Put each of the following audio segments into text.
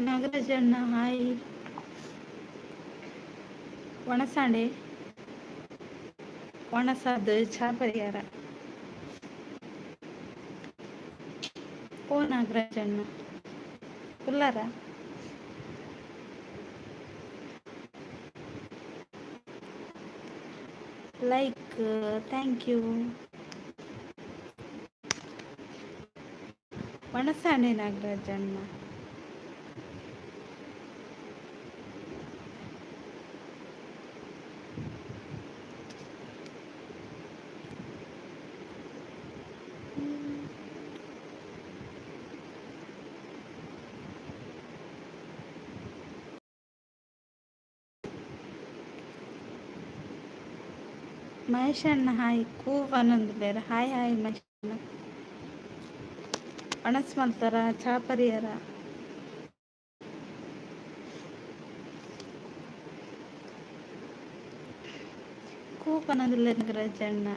ನಾಗರಾಜಣ್ಣ hi. ಒಣಸಾಂಡೆ ಒಣಸಾದು ಚಾ ಪರಿಹಾರ. ಓ ನಾಗರಾಜಣ್ಣ ಉಲ್ಲಾರ like thank you. ಒಣಸಾಂಡೆ ನಾಗರಾಜಣ್ಣ Mahesh ಅಣ್ಣ ಹಾಯ್. ಕೂವ್ ಆನಂದ್ ಬೇರೆ ಹಾಯ್ ಹಾಯ್ ಮಹೇಶ್ ಅಣ್ಣ. ಅಣಸ್ ಮಾಡ್ತಾರ ಚಾ ಪರಿಹಾರ. ಕೂವ್ ಆನಂದಿಲ್ಲ ನಾಗರಾಜಣ್ಣ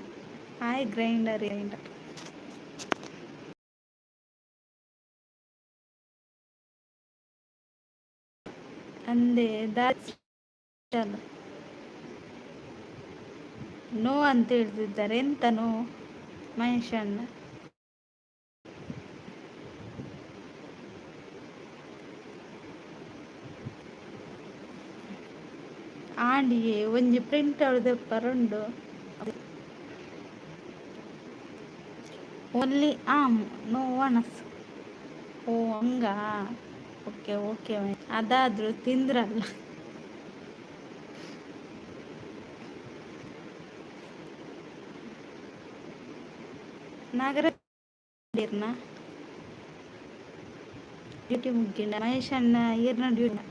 ಹಾಯ್. ಗ್ರೈಂಡರ್ ಅಂದೆ ನೋ ಅಂತ ಹೇಳ್ತಿದ್ದಾರೆ. ಎಂತ ನೋ ಮಹೇಶ್ ಅಣ್ಣ? ಆಂಡಿಗೆ ಒಂಜಿ ಪ್ರಿಂಟ್ ಅವಳದೆಪ್ಪರುಂಡು ಓನ್ಲಿ ಆಮ್ ನೋ ಒಣಸ್. ಓ ಹಂಗ. ಓಕೆ ಓಕೆ ಅದಾದರೂ ತಿಂದ್ರಲ್ಲ. ನಾಗರಾಜ್ ಡ್ಯೂಟಿ ಮುಗಿಂಡ ಮಹೇಶ್ ಅಣ್ಣ ಈರ್ನ ಡ್ಯೂಟಿ.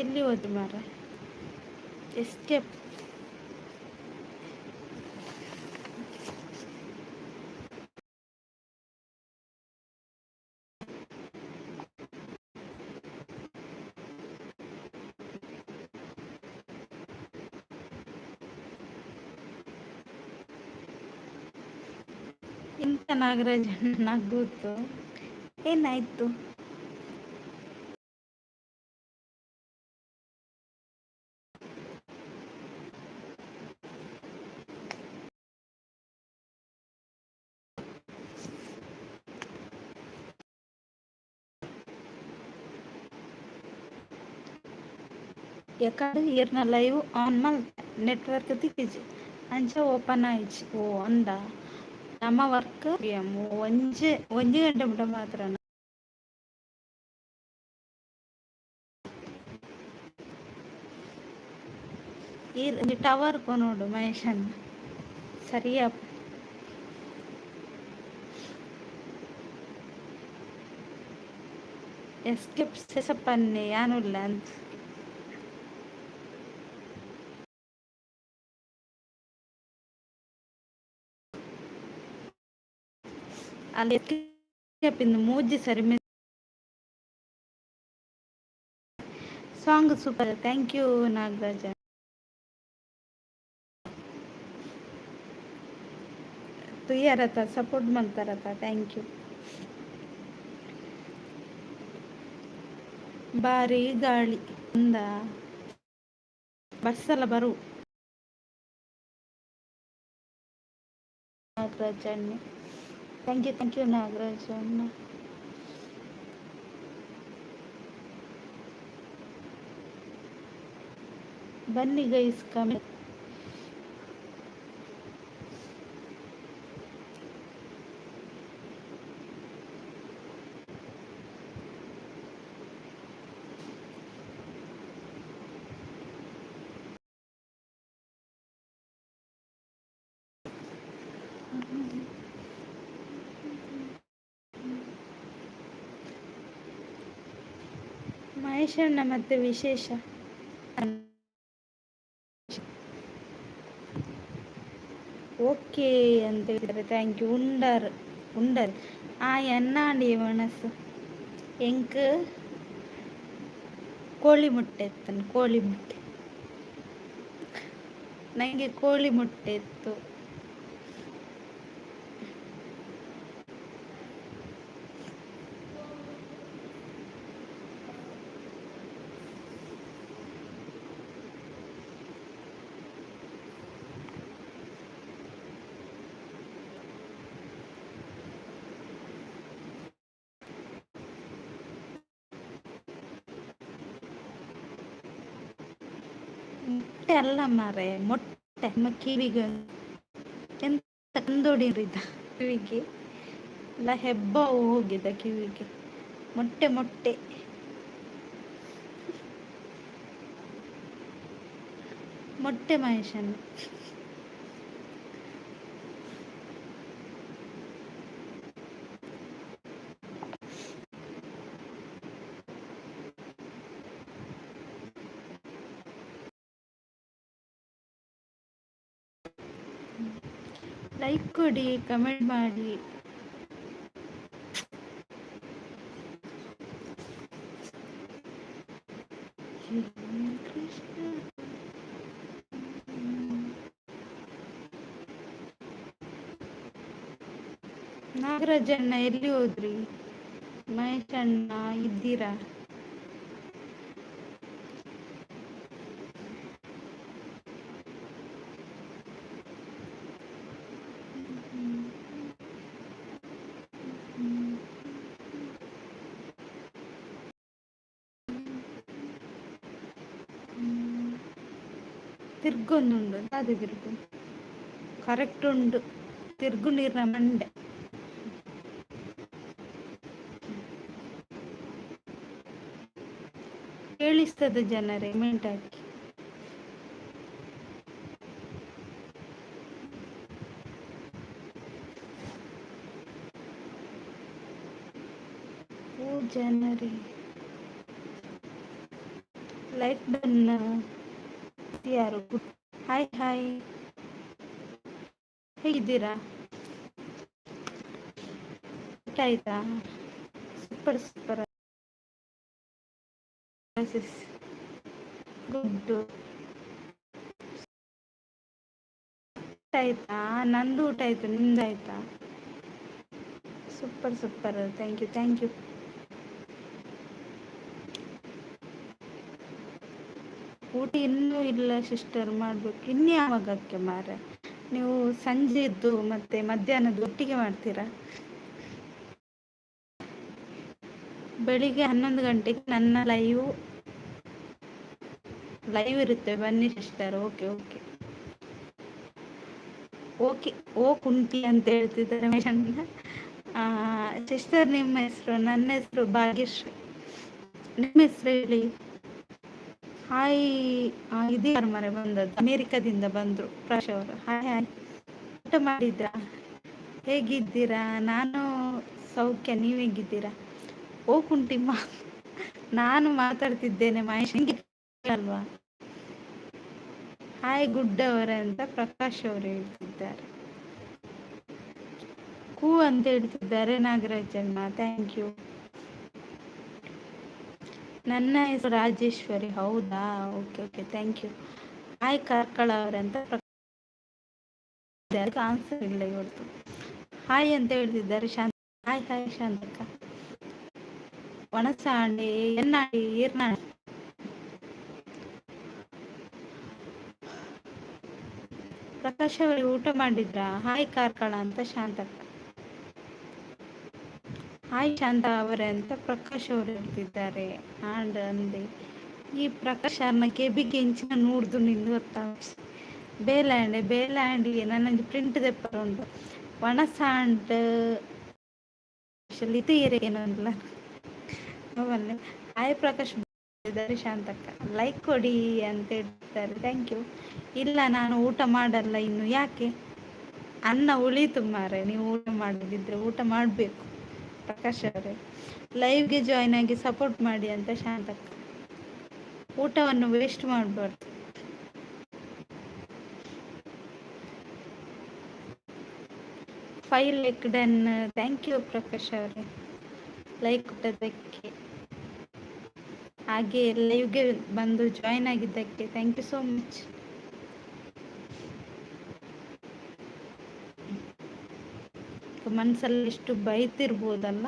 ಎಲ್ಲಿ ಹೋದ್ರಿ ಮಾರ? ಎಸ್ಕೇಪ್. ಎಂತ ನಾಗರಾಜ್ ನಗ್ಗುತ್ತು ಏನಾಯ್ತು? ಎಕಡೆ ಈರ್ನ ಲೈವ್ ಆನ್ ಮಲ್ ನೆಟ್ವರ್ಕ್ ತಿಕ್ಕಿಜಿ ಅಂಚ ಓಪನ್ ಆಯ್ಚಿ. ಓ ಅಂದ ನಮ್ಮ ವರ್ಕ್ ಒಂಜಿ ಗಂಟೆ ಮುಟ ಮಾತ್ರ. ಈ ಟವರ್ ನೋಡು ಮಹೇಶ್ ಅಣ್ಣ ಸರಿಯಾ? ಎಸ್ಕೇಪ್ ಸೆಸಪ್ಪನ್ನೆ ಯಾನುಲ್ಲ ಅಂತ ಅಲ್ಲಿ ಎಸ್ಕೇಪ್ ಇಂದು ಮೂಜಿ ಸರಿ. Song super thank you Nagaraja. ತುಯ್ಯಾರತ್ತ ಸಪೋರ್ಟ್ ಮಾಡ್ತಾರತ್ತ ಥ್ಯಾಂಕ್ ಯು. ಭಾರಿ ಗಾಳಿ ಅಂದ ಬಸ್ಸೆಲ್ಲ ಬರು ನಾಗರಾಜಣ್ಣ. Thank you ನಾಗರಾಜಣ್ಣ. ಬನ್ನಿ ಗೈಸ್ ಕಮ್ಮಿ. ಮಹೇಶ್ ಅಣ್ಣ ಮತ್ತೆ ವಿಶೇಷ ಓಕೆ ಅಂತ ಹೇಳಿದರೆ ಥ್ಯಾಂಕ್ ಯು. ಉಂಡರ್ ಉಂಡರ್ ಆ ಎನ್ನಾಡಿ ಮನಸ್ಸು ಎಂಕ್ ಕೋಳಿ ಮೊಟ್ಟೆ ಇತ್ತು, ಕೋಳಿ ಮೊಟ್ಟೆ. ನನಗೆ ಕೋಳಿ ಮೊಟ್ಟೆ ಇತ್ತು. ಮೊಟ್ಟೆ ಅಲ್ಲ ಮಾರೆ, ಮೊಟ್ಟೆ ನಮ್ಮ ಕಿವಿಗೆ ಎಂತ ಕಂದೊಡಿರಿದ ಕಿವಿಗೆ ಎಲ್ಲ ಹೆಬ್ಬ ಹೋಗಿದ ಕಿವಿಗೆ. ಮೊಟ್ಟೆ ಮೊಟ್ಟೆ ಮೊಟ್ಟೆ ಮಹೇಶನ್. ಲೈಕ್ ಕೊಡಿ, ಕಮೆಂಟ್ ಮಾಡಿ. ಕೃಷ್ಣ ನಾಗರಾಜಣ್ಣ ಎಲ್ಲಿ ಹೋದ್ರಿ? ಮಹೇಶ್ ಅಣ್ಣ ಇದ್ದೀರಾ? ತಿರ್ಗೊಂದುಂಡು ಅದೇ ತಿರ್ಗು ಕರೆಕ್ಟ್ ಉಂಡು. ತಿರ್ಗು ನೀರಿನ ಮಂಡೆ. ಕೇಳಿಸ್ತದೆ ಜನರೇ, ಮೆಂಟ್ ಹಾಕಿ. ಓ ಜನರೇ, ಲೈಕ್ ಡನ್ ಯಾರು? ಹಾಯ್ ಹಾಯ್, ಹೇಗಿದ್ದೀರಾ? ಊಟ ಆಯ್ತಾ? Super super. ಗುಡ್. ಊಟ ಆಯ್ತಾ? ನಂದು ಊಟ ಆಯ್ತು, ನಿಮ್ದಾಯ್ತಾ? Super super, thank you thank you. ಊಟ ಇನ್ನೂ ಇಲ್ಲ ಸಿಸ್ಟರ್, ಮಾಡ್ಬೇಕು. ಇನ್ಯಾವಾಗಕ್ಕೆ ಮಾರೆ, ನೀವು ಸಂಜೆದ್ದು ಮತ್ತೆ ಮಧ್ಯಾಹ್ನದ್ದು ಒಟ್ಟಿಗೆ ಮಾಡ್ತೀರಾ? ಬೆಳಿಗ್ಗೆ 11 ಗಂಟೆಗೆ ನನ್ನ ಲೈವ್ ಇರುತ್ತೆ, ಬನ್ನಿ ಸಿಸ್ಟರ್. Okay okay okay. ಓ ಕುಂಟಿ ಅಂತ ಹೇಳ್ತಿದ್ದಾರೆ ಮೇಡಮ್. ಸಿಸ್ಟರ್ ನಿಮ್ಮ ಹೆಸರು? ನನ್ನ ಹೆಸರು ಭಾಗ್ಯಶ್ರೀ. ನಿಮ್ಮ ಹೆಸರು ಹೇಳಿ. ಹಾಯ್. ಇದ್ಯಾರು ಮರೆ ಬಂದದ್ದು? ಅಮೇರಿಕಾದಿಂದ ಬಂದರು ಪ್ರಕಾಶ್ ಅವರು. Hi hi. ಊಟ ಮಾಡಿದ್ರಾ? ಹೇಗಿದ್ದೀರಾ? ನಾನು ಸೌಖ್ಯ, ನೀವು ಹೇಗಿದ್ದೀರಾ? ಓ ಕುಂಟಿಮ್ಮ, ನಾನು ಮಾತಾಡ್ತಿದ್ದೇನೆ ಮಹೇಶ್ ಅಲ್ವಾ? ಹಾಯ್ ಗುಡ್ ಅವರೇ ಅಂತ ಪ್ರಕಾಶ್ ಅವರು ಹೇಳ್ತಿದ್ದಾರೆ. ಕೂ ಅಂತ ಹೇಳ್ತಿದ್ದಾರೆ ನಾಗರಾಜಣ್ಣ, ಥ್ಯಾಂಕ್ ಯು. ನನ್ನ ಹೆಸರು ರಾಜೇಶ್ವರಿ. ಹೌದಾ? Okay okay, thank you. Hi Karkala ಅವರಂತ ಆನ್ಸರ್ ಇಲ್ಲ ಇವತ್ತು. ಹಾಯ್ ಅಂತ ಹೇಳ್ತಿದ್ದಾರೆ ಶಾಂತ. ಹಾಯ್ ಹಾಯ್ ಶಾಂತಕ್ಕ. ಒಣಸಾಣಿ ಎನ್ನಾಡಿ ಈರ್ನಾಡಿ. ಪ್ರಕಾಶ್ ಅವರು ಊಟ ಮಾಡಿದ್ರಾ? ಹಾಯ್ ಕಾರ್ಕಳ ಅಂತ ಶಾಂತಕ್ಕ. ಹಾಯ್ ಶಾಂತ ಅವರೇ ಅಂತ ಪ್ರಕಾಶ್ ಅವರು ಹೇಳ್ತಿದ್ದಾರೆ. ಆಂಡ್ ಅಂದೆ ಈ ಪ್ರಕಾಶ್ ಅವ್ರನ್ನ ಕೆಬಿಗೆ ಇಂಚಿನ ನೋಡ್ದು ನಿಂದು ಗೊತ್ತಾ? ಬೇಲಾಂಡಿ ನನಗೆ ಪ್ರಿಂಟ್ ದೆಪ್ಪರ ಉಂಟು. ಒಣಸಾಂಡ್ ಇದು ಏನಲ್ಲ ಅವನ್ನೇ. ಹಾಯ್ ಪ್ರಕಾಶ್ ಇದ್ದಾರೆ ಶಾಂತಕ್ಕ. ಲೈಕ್ ಕೊಡಿ ಅಂತ ಹೇಳ್ತಾರೆ, ಥ್ಯಾಂಕ್ ಯು. ಇಲ್ಲ ನಾನು ಊಟ ಮಾಡಲ್ಲ ಇನ್ನು. ಯಾಕೆ? ಅನ್ನ ಉಳಿತು ಮಾರೆ, ನೀವು ಊಟ ಮಾಡದಿದ್ರೆ ಊಟ ಮಾಡಬೇಕು. ಪ್ರಕಾಶ್ ಅವರೇ ಲೈವ್ಗೆ ಜಾಯ್ನ್ ಆಗಿ ಸಪೋರ್ಟ್ ಮಾಡಿ ಅಂತ ಶಾಂತಕ್ಕ. ಊಟವನ್ನು ವೇಸ್ಟ್ ಮಾಡಬಾರ್ದು. File like done. Thank you Prakash ಅವರೇ ಲೈಕ್ ಕೊಟ್ಟದ್ದಕ್ಕೆ, ಹಾಗೆ ಲೈವ್ಗೆ ಬಂದು ಜಾಯ್ನ್ ಆಗಿದ್ದಕ್ಕೆ ಥ್ಯಾಂಕ್ ಯು ಸೋ ಮಚ್. ಮನಸ್ಸಲ್ಲಿ ಎಷ್ಟು ಬೈತಿರ್ಬೋದಲ್ಲ.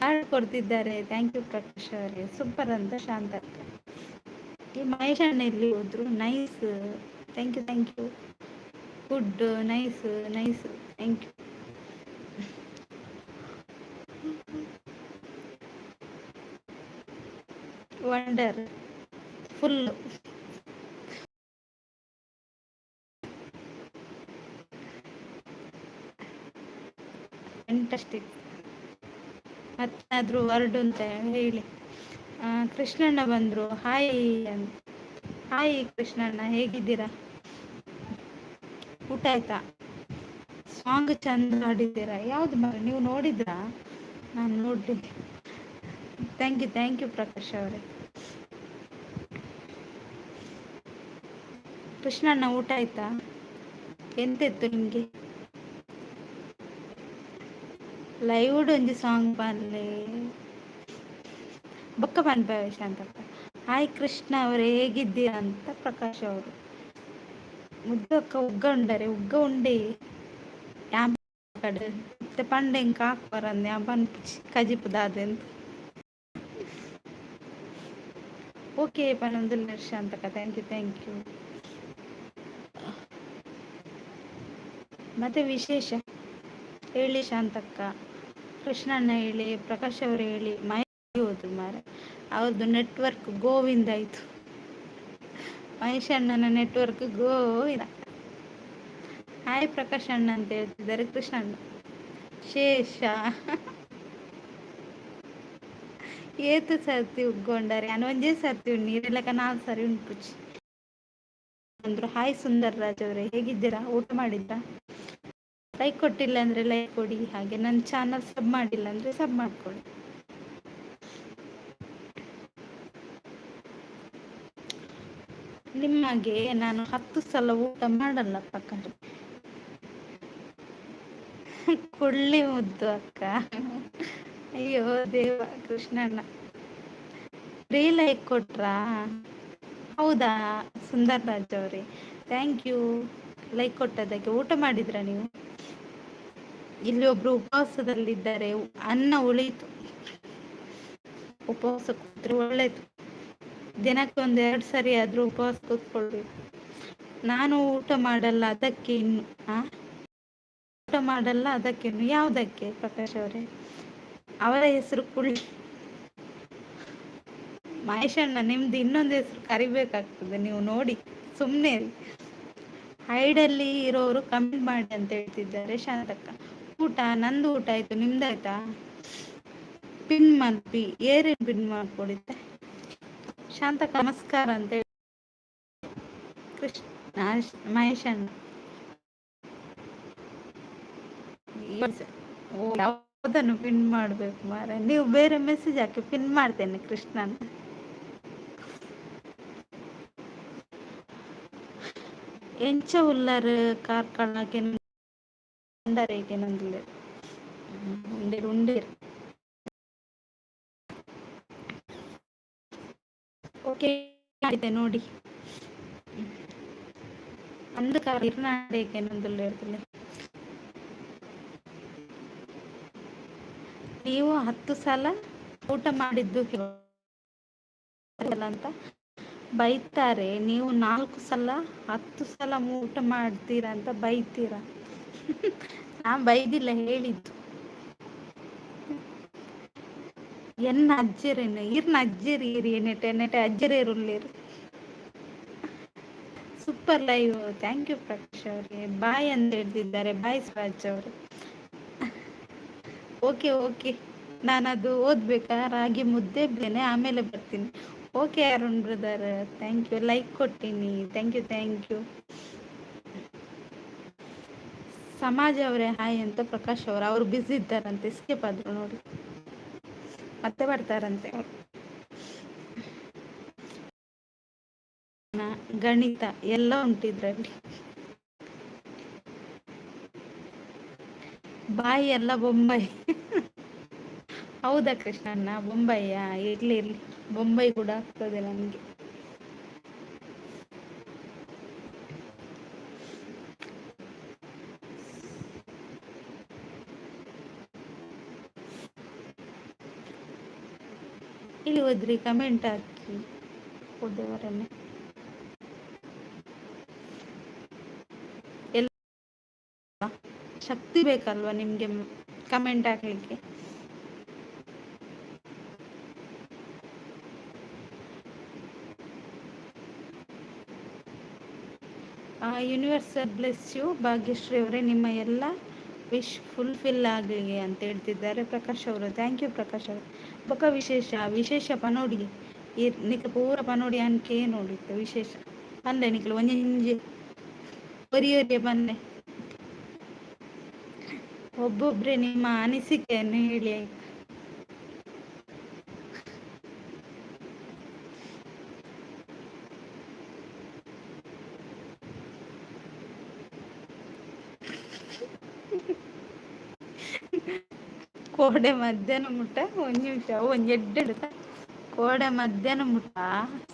ಹಾಡು ಕೊಡ್ತಿದ್ದಾರೆ. ಥ್ಯಾಂಕ್ ಯು ಪ್ರಕಾಶ್ ಅವರೇ, ಸೂಪರ್ ಅಂತ ಶಾಂತಕ್ಕ. ಈ ಮಹೇಶ್ ಅಣ್ಣ ಎಲ್ಲಿ ಹೋದ್ರು? Nice, thank you thank you. Good, nice nice, thank you. Wonderful. Fantastic. ಮತ್ತಾದ್ರೂ ವರ್ಡ್ ಅಂತ ಹೇಳಿ. ಕೃಷ್ಣಣ್ಣ ಬಂದರು. ಹಾಯ್ ಅಂತ. ಹಾಯ್ ಕೃಷ್ಣಣ್ಣ, ಹೇಗಿದ್ದೀರಾ? ಊಟ ಆಯ್ತಾ? ಸಾಂಗ್ ಚಂದ ಹಾಡಿದ್ದೀರಾ. ಯಾವ್ದು ಮರ, ನೀವು ನೋಡಿದ್ರಾ? ನಾನು ನೋಡಿ. ಥ್ಯಾಂಕ್ ಯು ಪ್ರಕಾಶ್ ಅವರೇ. ಕೃಷ್ಣಣ್ಣ ಊಟ ಆಯ್ತಾ? ಎಂತಿತ್ತು ನಿಮಗೆ? ಲೈವ್ಡ್ ಒಂಜಿ ಸಾಂಗ್ ಬನ್ನಿ, ಬೊಕ್ಕ ಪ್ರವೇಶ ಅಂತ. ಹಾಯ್ ಕೃಷ್ಣ ಅವರೇ, ಹೇಗಿದ್ದೀರಾ ಅಂತ ಪ್ರಕಾಶ್ ಅವರು. ಮುದ್ದಕ್ಕ ಉಗ್ಗ ಉಂಡರೆ ಉಗ್ಗ ಉಂಡೆ ಕಡೆ ಮತ್ತೆ ಪಂಡೆಂಕ ಹಾಕ್ಬಾರಂದೆ ಬನ್ ಕಜಿಪುದಾದೆಂತ. ಓಕೆ ಪನ್ನೊಂದು ವರ್ಷ ಅಂತ. Thank you. ಮತ್ತೆ ವಿಶೇಷ ಹೇಳಿ ಶಾಂತಕ್ಕ. ಕೃಷ್ಣಣ್ಣ ಹೇಳಿ, ಪ್ರಕಾಶ್ ಅವರು ಹೇಳಿ. ಮಹೇಶ್ ಹೋದ್ರು ಮಾರ, ಅವ್ರದ್ದು ನೆಟ್ವರ್ಕ್ ಗೋವಿಂದ ಆಯಿತು. ಮಹೇಶ್ ಅಣ್ಣನ ನೆಟ್ವರ್ಕ್ ಗೋವಿಂದ. ಹಾಯ್ ಪ್ರಕಾಶ್ ಅಣ್ಣ ಅಂತ ಹೇಳ್ತಿದ್ದಾರೆ ಕೃಷ್ಣಣ್ಣ. ಶೇಷ ಏತು ಸರ್ತಿ ಉಗ್ಗೊಂಡಾರೆ ನಾನು ಒಂದೇ ಸರ್ತಿ ನೀರೆಲ್ಲಕ 4 ಸರಿ ಉಂಟುಚಿ ಅಂದ್ರು. ಹಾಯ್ ಸುಂದರ್ ರಾಜ್ ಅವರೇ, ಹೇಗಿದ್ದೀರಾ? ಊಟ ಮಾಡಿದ್ರಾ? ಲೈಕ್ ಕೊಟ್ಟಿಲ್ಲ ಅಂದ್ರೆ ಲೈಕ್ ಕೊಡಿ, ಹಾಗೆ ನನ್ನ ಚಾನಲ್ ಸಬ್ ಮಾಡಿಲ್ಲ ಅಂದ್ರೆ ಸಬ್ ಮಾಡ್ಕೊಳ್ಳಿ. ನಿಮಗೆ ನಾನು 10 ಸಲ ಊಟ ಮಾಡಲ್ಲ ಪ್ರಕಾರ. ಕುಳ್ಳಿ ಮುದ್ದು ಅಕ್ಕ. ಅಯ್ಯೋ ದೇವ. Krishnanna free like ಕೊಟ್ರಾ? ಹೌದಾ ಸುಂದರ್ ರಾಜ್ ಅವರೇ, ಥ್ಯಾಂಕ್ ಯು ಲೈಕ್ ಕೊಟ್ಟದಕ್ಕೆ. ಊಟ ಮಾಡಿದ್ರ ನೀವು? ಇಲ್ಲಿ ಒಬ್ರು ಉಪವಾಸದಲ್ಲಿದ್ದಾರೆ. ಅನ್ನ ಉಳಿತು. ಉಪವಾಸ ಕೂತ್ರೆ ಒಳ್ಳೇದು. ದಿನಕ್ಕೆ 1-2 ಸರಿ ಆದ್ರೂ ಉಪವಾಸ ಕೂತ್ಕೊಳ್ಬೇಕು. ನಾನು ಊಟ ಮಾಡಲ್ಲ ಅದಕ್ಕೆ ಇನ್ನು. ಊಟ ಮಾಡಲ್ಲ ಅದಕ್ಕೆ ಇನ್ನು. ಯಾವುದಕ್ಕೆ ಪ್ರಕಾಶ್ ಅವರೇ? ಅವರ ಹೆಸರು ಕುಳ್ಳಿ. ಮಹೇಶಣ್ಣ ನಿಮ್ದು ಇನ್ನೊಂದು ಹೆಸರು ಕರಿಬೇಕಾಗ್ತದೆ, ನೀವು ನೋಡಿ ಸುಮ್ಮನೆ. ಹೈಡಲ್ಲಿ ಇರೋರು ಕಮೆಂಟ್ ಮಾಡಿ ಅಂತ ಹೇಳ್ತಿದ್ದಾರೆ ಶಾಂತಕ್ಕ. ಊಟ ನಂದು ಊಟ ಆಯ್ತು, ನಿಮ್ದಾಯ್ತಾ? Pin ಮಲ್ಪಿ ಏರೇನು pin ಮಾಡ್ಕೊಡಿದ್ದೆ Shantakka. ನಮಸ್ಕಾರ ಅಂತ ಹೇಳಿ ಕೃಷ್ಣ ಮಹೇಶಣ್ಣ. ಯಾವುದನ್ನು ಪಿನ್ ಮಾಡಬೇಕು ಮಾರ, ನೀವು ಬೇರೆ ಮೆಸೇಜ್ ಹಾಕಿ ಪಿನ್ ಮಾಡ್ತೇನೆ ಕೃಷ್ಣನ್. ಎಂಚ ಉಲ್ಲರ್ ಕಾರ್ಕಳಕ್ಕೆ ಉಂಡರೇಕೆ ನಂದಿಲ್ಲ. ಉಂಡೇರು ಓಕೆ ಆಗಿದೆ ನೋಡಿ. ಅಂದು ಕರ್ನಾಟಕ ನಂದಿಲ್ಲ ಇರ್ತದೆ. ನೀವು 10 ಸಲ ಊಟ ಮಾಡಿದ್ದು ಅಂತ ಬೈತಾರೆ. ನೀವು 4 ಸಲ 10 ಸಲ ಊಟ ಮಾಡ್ತೀರಾ ಅಂತ ಬೈತೀರಾ. ನಾನು ಬೈದಿಲ್ಲ, ಹೇಳಿದ್ದು. ಎನ್ನ ಅಜ್ಜರೇನು ಇರ್ನ ಅಜ್ಜರಿ ಇರಿ ನೆಟೆ ಅಜ್ಜರೇರುಳ್ಳೇರು. Super live. Thank you Prakash ಅವರಿಗೆ. ಬಾಯ್ ಅಂತ ಹೇಳ್ತಿದ್ದಾರೆ. ಬಾಯ್ ಸ್ವರಾಜ್ ಅವರು. Okay okay, ನಾನದು ಓದ್ಬೇಕಾ? ರಾಗಿ ಮುದ್ದೆ ಬೇನೆ ಆಮೇಲೆ ಬರ್ತೀನಿ. Okay Arun brother, thank you. Like ಕೊಟ್ಟಿನಿ. Thank you. ಸಮಾಜ ಅವರೇ ಹಾಯ್ ಅಂತ ಪ್ರಕಾಶ್ ಅವರು ಬ್ಯುಸಿ ಇದ್ದಾರಂತೆ, ಎಸ್ಕೇಪ್ ಆದ್ರು ನೋಡಿ. ಮತ್ತೆ ಬರ್ತಾರಂತೆ ಅವರು. ಗಣಿತ ಎಲ್ಲ ಉಂಟಿದ್ರಲ್ಲಿ. ಬಾಯಿ ಎಲ್ಲ ಬೊಂಬೈ. ಹೌದಾ ಕೃಷ್ಣಣ್ಣ, ಬೊಂಬೈಯಾ? ಇರ್ಲಿ ಇರ್ಲಿ, ಬೊಂಬೈ ಕೂಡ ಆಗ್ತದೆ ನಮಗೆ. ಇಲ್ಲಿ ಹೋದ್ರಿ ಕಮೆಂಟ್ ಹಾಕಿ ಹೋದವರನ್ನೇ. ಎಲ್ಲ ಶಕ್ತಿ ಬೇಕಲ್ವಾ ನಿಮಗೆ ಕಮೆಂಟ್ ಹಾಕ್ಲಿಕ್ಕೆ? ಯೂನಿವರ್ಸಲ್ ಬ್ಲೆಸ್ ಯು ಭಾಗ್ಯಶ್ರೀ ಅವರೇ, ನಿಮ್ಮ ಎಲ್ಲ ವಿಶ್ ಫುಲ್ಫಿಲ್ ಆಗಲಿ ಅಂತ ಹೇಳ್ತಿದ್ದಾರೆ ಪ್ರಕಾಶ್ ಅವರು. ಥ್ಯಾಂಕ್ ಯು ಪ್ರಕಾಶ್ ಅವರು. ಬೊಕ ವಿಶೇಷ ವಿಶೇಷ ಪನೋಡಿ ನಿಕ್ಕ ಪೂರ ಪನೋಡಿ ಅನ್ಕೆ ನೋಡಿತ್ತು ವಿಶೇಷ ಪಂದೆ ನಿಕ್ಲು ಒಂಜಿ ಒರಿ ಒರಿಯೇ ಪಂದೆ. ಒಬ್ಬೊಬ್ರೆ ನಿಮ್ಮ ಅನಿಸಿಕೆಯನ್ನು ಹೇಳಿ ಆಯ್ತು. ಕೋಡೆ ಮಧ್ಯಾಹ್ನ ಮುಟ್ಟ ಒಂದು ನಿಮಿಷ ಒಂದು ಎಡ್ಡೆಡ್ತ ಕೋಡೆ ಮಧ್ಯಾಹ್ನ ಮುಟ್ಟ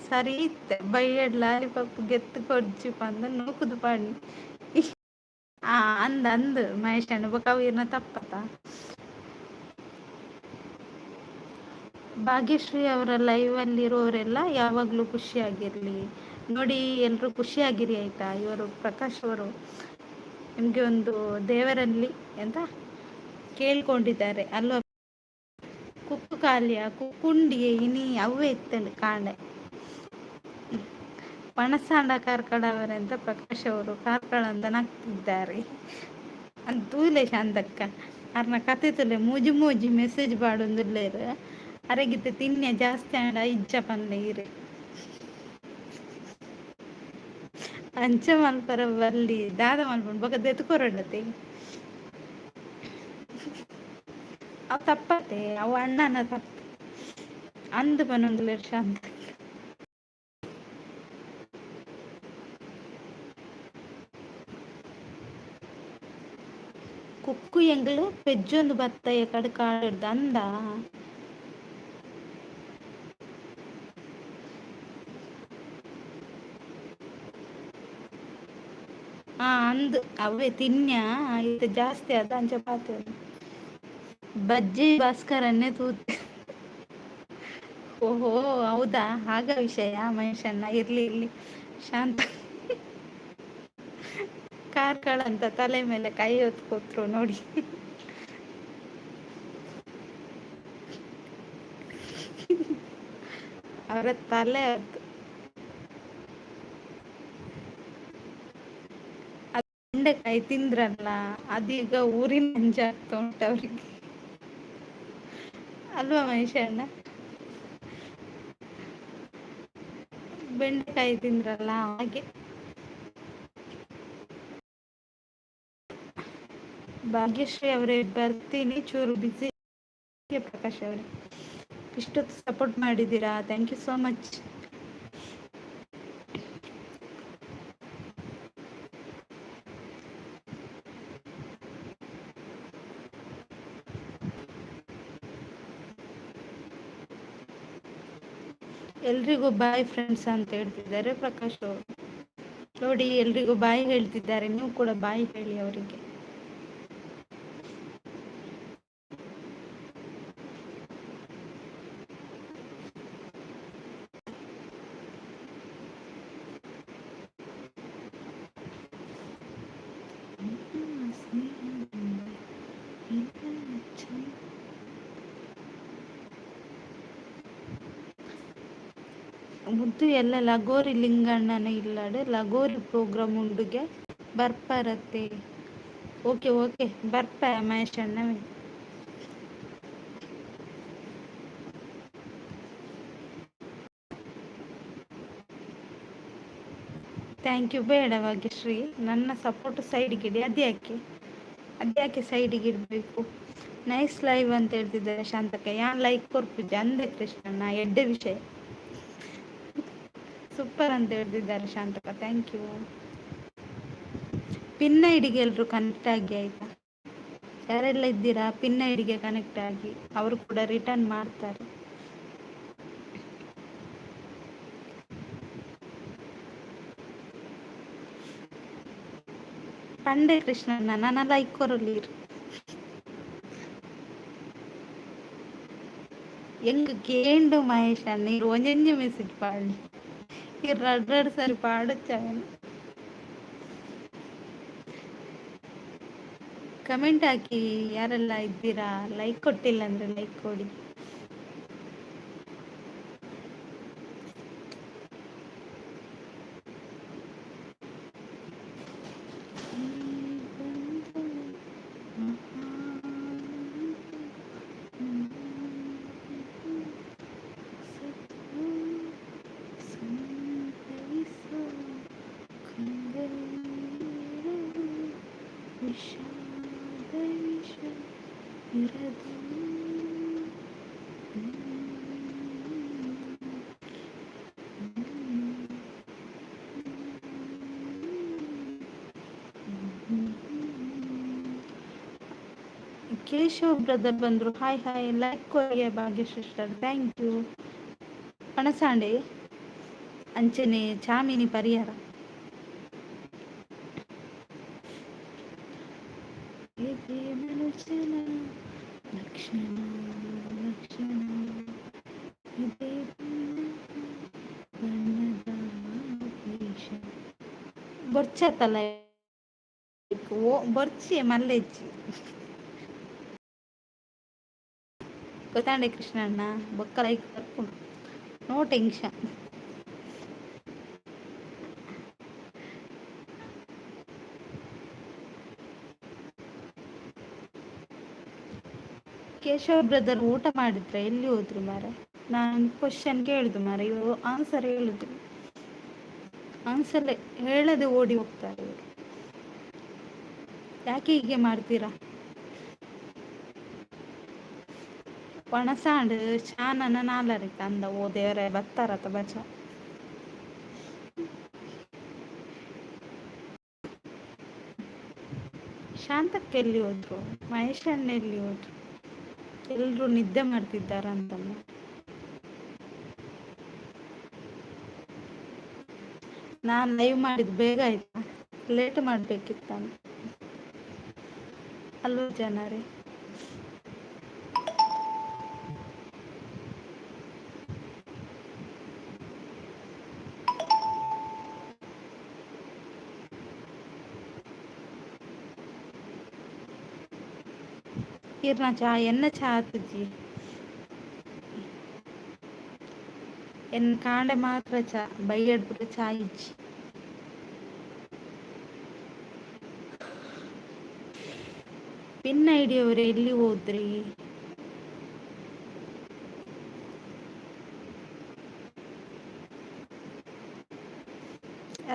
ಸರಿ ಇತ್ತೆ ಬೈಯಡ್ ಲಾಲಿಪಾಪ್ ಗೆತ್ತು ಕೊಡ್ಜಿ ಪಂದ ನೂಕುದು ಪಾಡಿ. ಅಂದು ಮಹೇಶ್ ಅಣ್ಣ ಬೊಕವೀರ್ನ ತಪ್ಪತ್ತ. ಭಾಗ್ಯಶ್ರೀ ಅವರ ಲೈವಲ್ಲಿರೋರೆಲ್ಲ ಯಾವಾಗಲೂ ಖುಷಿಯಾಗಿರಲಿ ನೋಡಿ, ಎಲ್ಲರೂ ಖುಷಿಯಾಗಿರಿ ಆಯಿತಾ. ಇವರು ಪ್ರಕಾಶ್ ಅವರು ನಿಮಗೆ ಒಂದು ದೇವರಲ್ಲಿ ಎಂತ ಕೇಳ್ಕೊಂಡಿದ್ದಾರೆ ಅಲ್ವಾ? ಕುಕ್ಕು ಕಾಲಿಯ ಕುಕ್ಕುಂಡಿಯೇ ಇನಿ ಅವೇ ಇತ್ತಲು ಕಾಂಡೆ ಪಣಸಾಂಡ ಕಾರ್ಕಳವರೆಂತ ಪ್ರಕಾಶ್ ಅವರು ಕಾರ್ಕಳ ಅಂತ ನಗ್ತಿದ್ದಾರೆ ಅಂತ ತೂಲೆ ಶಾಂತಕ್ಕ. ಅರ್ನ ಕತೆ ತುಲೆ ಮೂಜಿ ಮೂಜಿ ಮೆಸೇಜ್ ಪಾಡೊಂದುಲ್ಲೇರು ಅರೆಗಿತ್ತೆ ತಿನ್ನೆ ಜಾಸ್ತಿ ಆಂಡ ಇಜ್ಜ ಪಂದೆ ಇರೆ ಅಂಚ ಮಲ್ಪರ ಬಲ್ಲಿ ದಾದ ಮಲ್ಪಂಡು ಬೊಕ ದೆತ್ಕೊರೊಂಡತೆ ಅವು ತಪ್ಪತೆ, ಅವು ಅಣ್ಣನ ತಪ್ಪು ಅಂದು ಪನೊಂದುಲ್ಲೇರು ಶಾಂತ. ಕುಕ್ಕು ಎಂಗಳು ಪೆಜ್ಜೊಂದು ಬತ್ತಯ್ಯ ಕಡೆ ಕಾಡಿಡ್ದು ಅಂದ. ಅಂದು ಅವೇ ತಿನ್ಯ ಇದು ಜಾಸ್ತಿ ಅದ ಅಂಚ ಪಾತೆ ಬಜ್ಜಿ ಭಾಸ್ಕರನ್ನೇ ತೂತೆ. ಓಹೋ ಹೌದಾ, ಆಗ ವಿಷಯ ಮಹೇಶಣ್ಣ. ಇರ್ಲಿ ಇರ್ಲಿ ಶಾಂತ. ಕಾರ್ಕಳ ಅಂತ ತಲೆ ಮೇಲೆ ಕೈ ಹೊತ್ಕೊತ್ರು ನೋಡಿ. ಅವರ ತಲೆ ಬೆಂಡೆಕಾಯಿ ತಿಂದ್ರಲ್ಲ ಅದೀಗ ಊರಿನ ಅಂಜಾಗ್ತಾ ಉಂಟು ಅವ್ರಿಗೆ ಅಲ್ವಾ ಮಹೇಶಣ್ಣ? ಬೆಂಡೆಕಾಯಿ ತಿಂದ್ರಲ್ಲ ಹಾಗೆ. ಭಾಗ್ಯಶ್ರೀ ಅವರೇ ಬರ್ತೀನಿ, ಚೂರು ಬಿಸಿ. ಪ್ರಕಾಶ್ ಅವರೇ ಇಷ್ಟೊತ್ತು ಸಪೋರ್ಟ್ ಮಾಡಿದ್ದೀರಾ, ಥ್ಯಾಂಕ್ ಯು ಸೋ ಮಚ್. ಎಲ್ರಿಗೂ ಬಾಯ್ ಫ್ರೆಂಡ್ಸ್ ಅಂತ ಹೇಳ್ತಿದ್ದಾರೆ ಪ್ರಕಾಶ್ ಅವರು. ನೋಡಿ ಎಲ್ರಿಗೂ ಬಾಯ್ ಹೇಳ್ತಿದ್ದಾರೆ, ನೀವು ಕೂಡ ಬಾಯ್ ಹೇಳಿ ಅವರಿಗೆ. ಮುದ್ದು ಎಲ್ಲ ಲಗೋರಿ ಲಿಂಗಣ್ಣನ ಇಲ್ಲಾಡು ಲಗೋರಿ ಪ್ರೋಗ್ರಾಮ್ ಉಂಡುಗೆ ಬರ್ಪರತ್ತೆ. ಓಕೆ ಓಕೆ ಬರ್ಪ ಮಹೇಶ್ ಅಣ್ಣವೇ. Thank you. ಬೇಡ ಭಾಗ್ಯಶ್ರೀ, ನನ್ನ ಸಪೋರ್ಟ್ ಸೈಡ್ಗೆ ಇಡಿ. ಅದ್ಯಾಕೆ ಸೈಡಿಗೆ ಇಡಬೇಕು? ನೈಸ್ ಲೈವ್ ಅಂತ ಹೇಳ್ತಿದ್ದಾರೆ ಶಾಂತಕ್ಕ. ಯಾನ್ ಲೈಕ್ ಕೊರ್ಪಿದ್ದೆ ಅಂದೆ ಕೃಷ್ಣಣ್ಣ, ಎಡ್ಡೆ ವಿಷಯ ಸೂಪರ್ ಅಂತ ಹೇಳ್ತಿದ್ದಾರೆ ಶಾಂತಕ್ಕ. Thank you. ಪಿನ್ ಐಡಿಗೆ ಎಲ್ರು ಕನೆಕ್ಟ್ ಆಗಿ ಆಯ್ತಾ? ಯಾರೆಲ್ಲ ಇದ್ದೀರಾ ಪಿನ್ ಐಡಿಗೆ ಕನೆಕ್ಟ್ ಆಗಿ, ಅವರು ಕೂಡ ರಿಟರ್ನ್ ಮಾಡ್ತಾರೆ. ಪಂಡೆ ಕೃಷ್ಣಣ್ಣ ನನ್ನ ಲೈಕ್ ಕೊರಲೀರು ಎಂಗ್ ಕೇಂಡು ಮಹೇಶ್ ಅಣ್ಣ ಇರು ಒಂಜೊಂಜಿ ಮೆಸೇಜ್ ಪಾಡಿ ಇರು ರಡ್ರಡ್ ಸರಿ ಪಾಡಚ್ಚವನು. ಕಮೆಂಟ್ ಹಾಕಿ ಯಾರೆಲ್ಲ ಇದ್ದೀರಾ, ಲೈಕ್ ಕೊಟ್ಟಿಲ್ಲ ಅಂದ್ರೆ ಲೈಕ್ ಕೊಡಿ. ಕೇಶವ್ ಬ್ರದರ್ ಬಂದ್ರು. Hi hi, like Korea Bhagya sister, thank you. ಪಣಸಾಂಡೆ ಅಂಚನೆ ಚಾಮಿನಿ ಪರಿಹಾರ. ಇದೇ ಮನುಷ್ಯನ ಲಕ್ಷಣ ಲಕ್ಷಣ, ಇದೇ ಬಣ್ಣದ ವೇಷ. ಬೊರ್ಚತ್ತಲ್ಲ ಓ ಬೊರ್ಚಿ ಮಲ್ಲೆಚ್ಚಿ ಗೊತ್ತಾಂಡೆ ಕೃಷ್ಣಣ್ಣ ಬೊಕ್ಕ ಲೈಕ್ ಬರ್ಕೊಂಡು ನೋ ಟೆನ್ಷನ್. ಕೇಶವ್ ಬ್ರದರ್ ಊಟ ಮಾಡಿದ್ರ, ಎಲ್ಲಿ ಹೋದ್ರು ಮಾರ? ನಾನು ಕ್ವಶನ್ ಕೇಳಿದ್ದು ಮಾರ, ಇವರು ಆನ್ಸರ್ ಹೇಳಿದ್ರು. ಆನ್ಸರ್ ಹೇಳದೆ ಓಡಿ ಹೋಗ್ತಾರೆ ಇವರು. ಯಾಕೆ ಹೀಗೆ ಮಾಡ್ತೀರಾ? ಪಣಸಾಂಡ್ ಚಾನನ ನಾಲರಿಕ ಅಂದ ಓ ದೇವರೇ ಬತ್ತಾರತ ಬಚ. ಶಾಂತಕ್ಕೆ ಎಲ್ಲಿ ಹೋದ್ರು? ಮಹೇಶ್ ಅಣ್ಣ ಎಲ್ಲಿ ಹೋದ್ರು? ಎಲ್ರು ನಿದ್ದೆ ಮಾಡ್ತಿದ್ದಾರಂತಮ್ಮ. ನಾನು ಲೈವ್ ಮಾಡಿದ್ದು ಬೇಗ ಆಯ್ತಾ? ಲೇಟ್ ಮಾಡಬೇಕಿತ್ತ ಅಲ್ಲೂ ಜನರೇ. ಇರ್ನ ಚಾ ಎನ್ನ ಚಾ ಆತಜಿ ಎನ್ ಕಾಂಡೆ ಮಾತ್ರ ಚಾ ಬೈಯಡ್ ಪುರ ಚಾ ಇಜ್ಜಿ. ಪಿನ್ ಐಡಿ ಅವರೇ ಎಲ್ಲಿ ಹೋದ್ರಿ?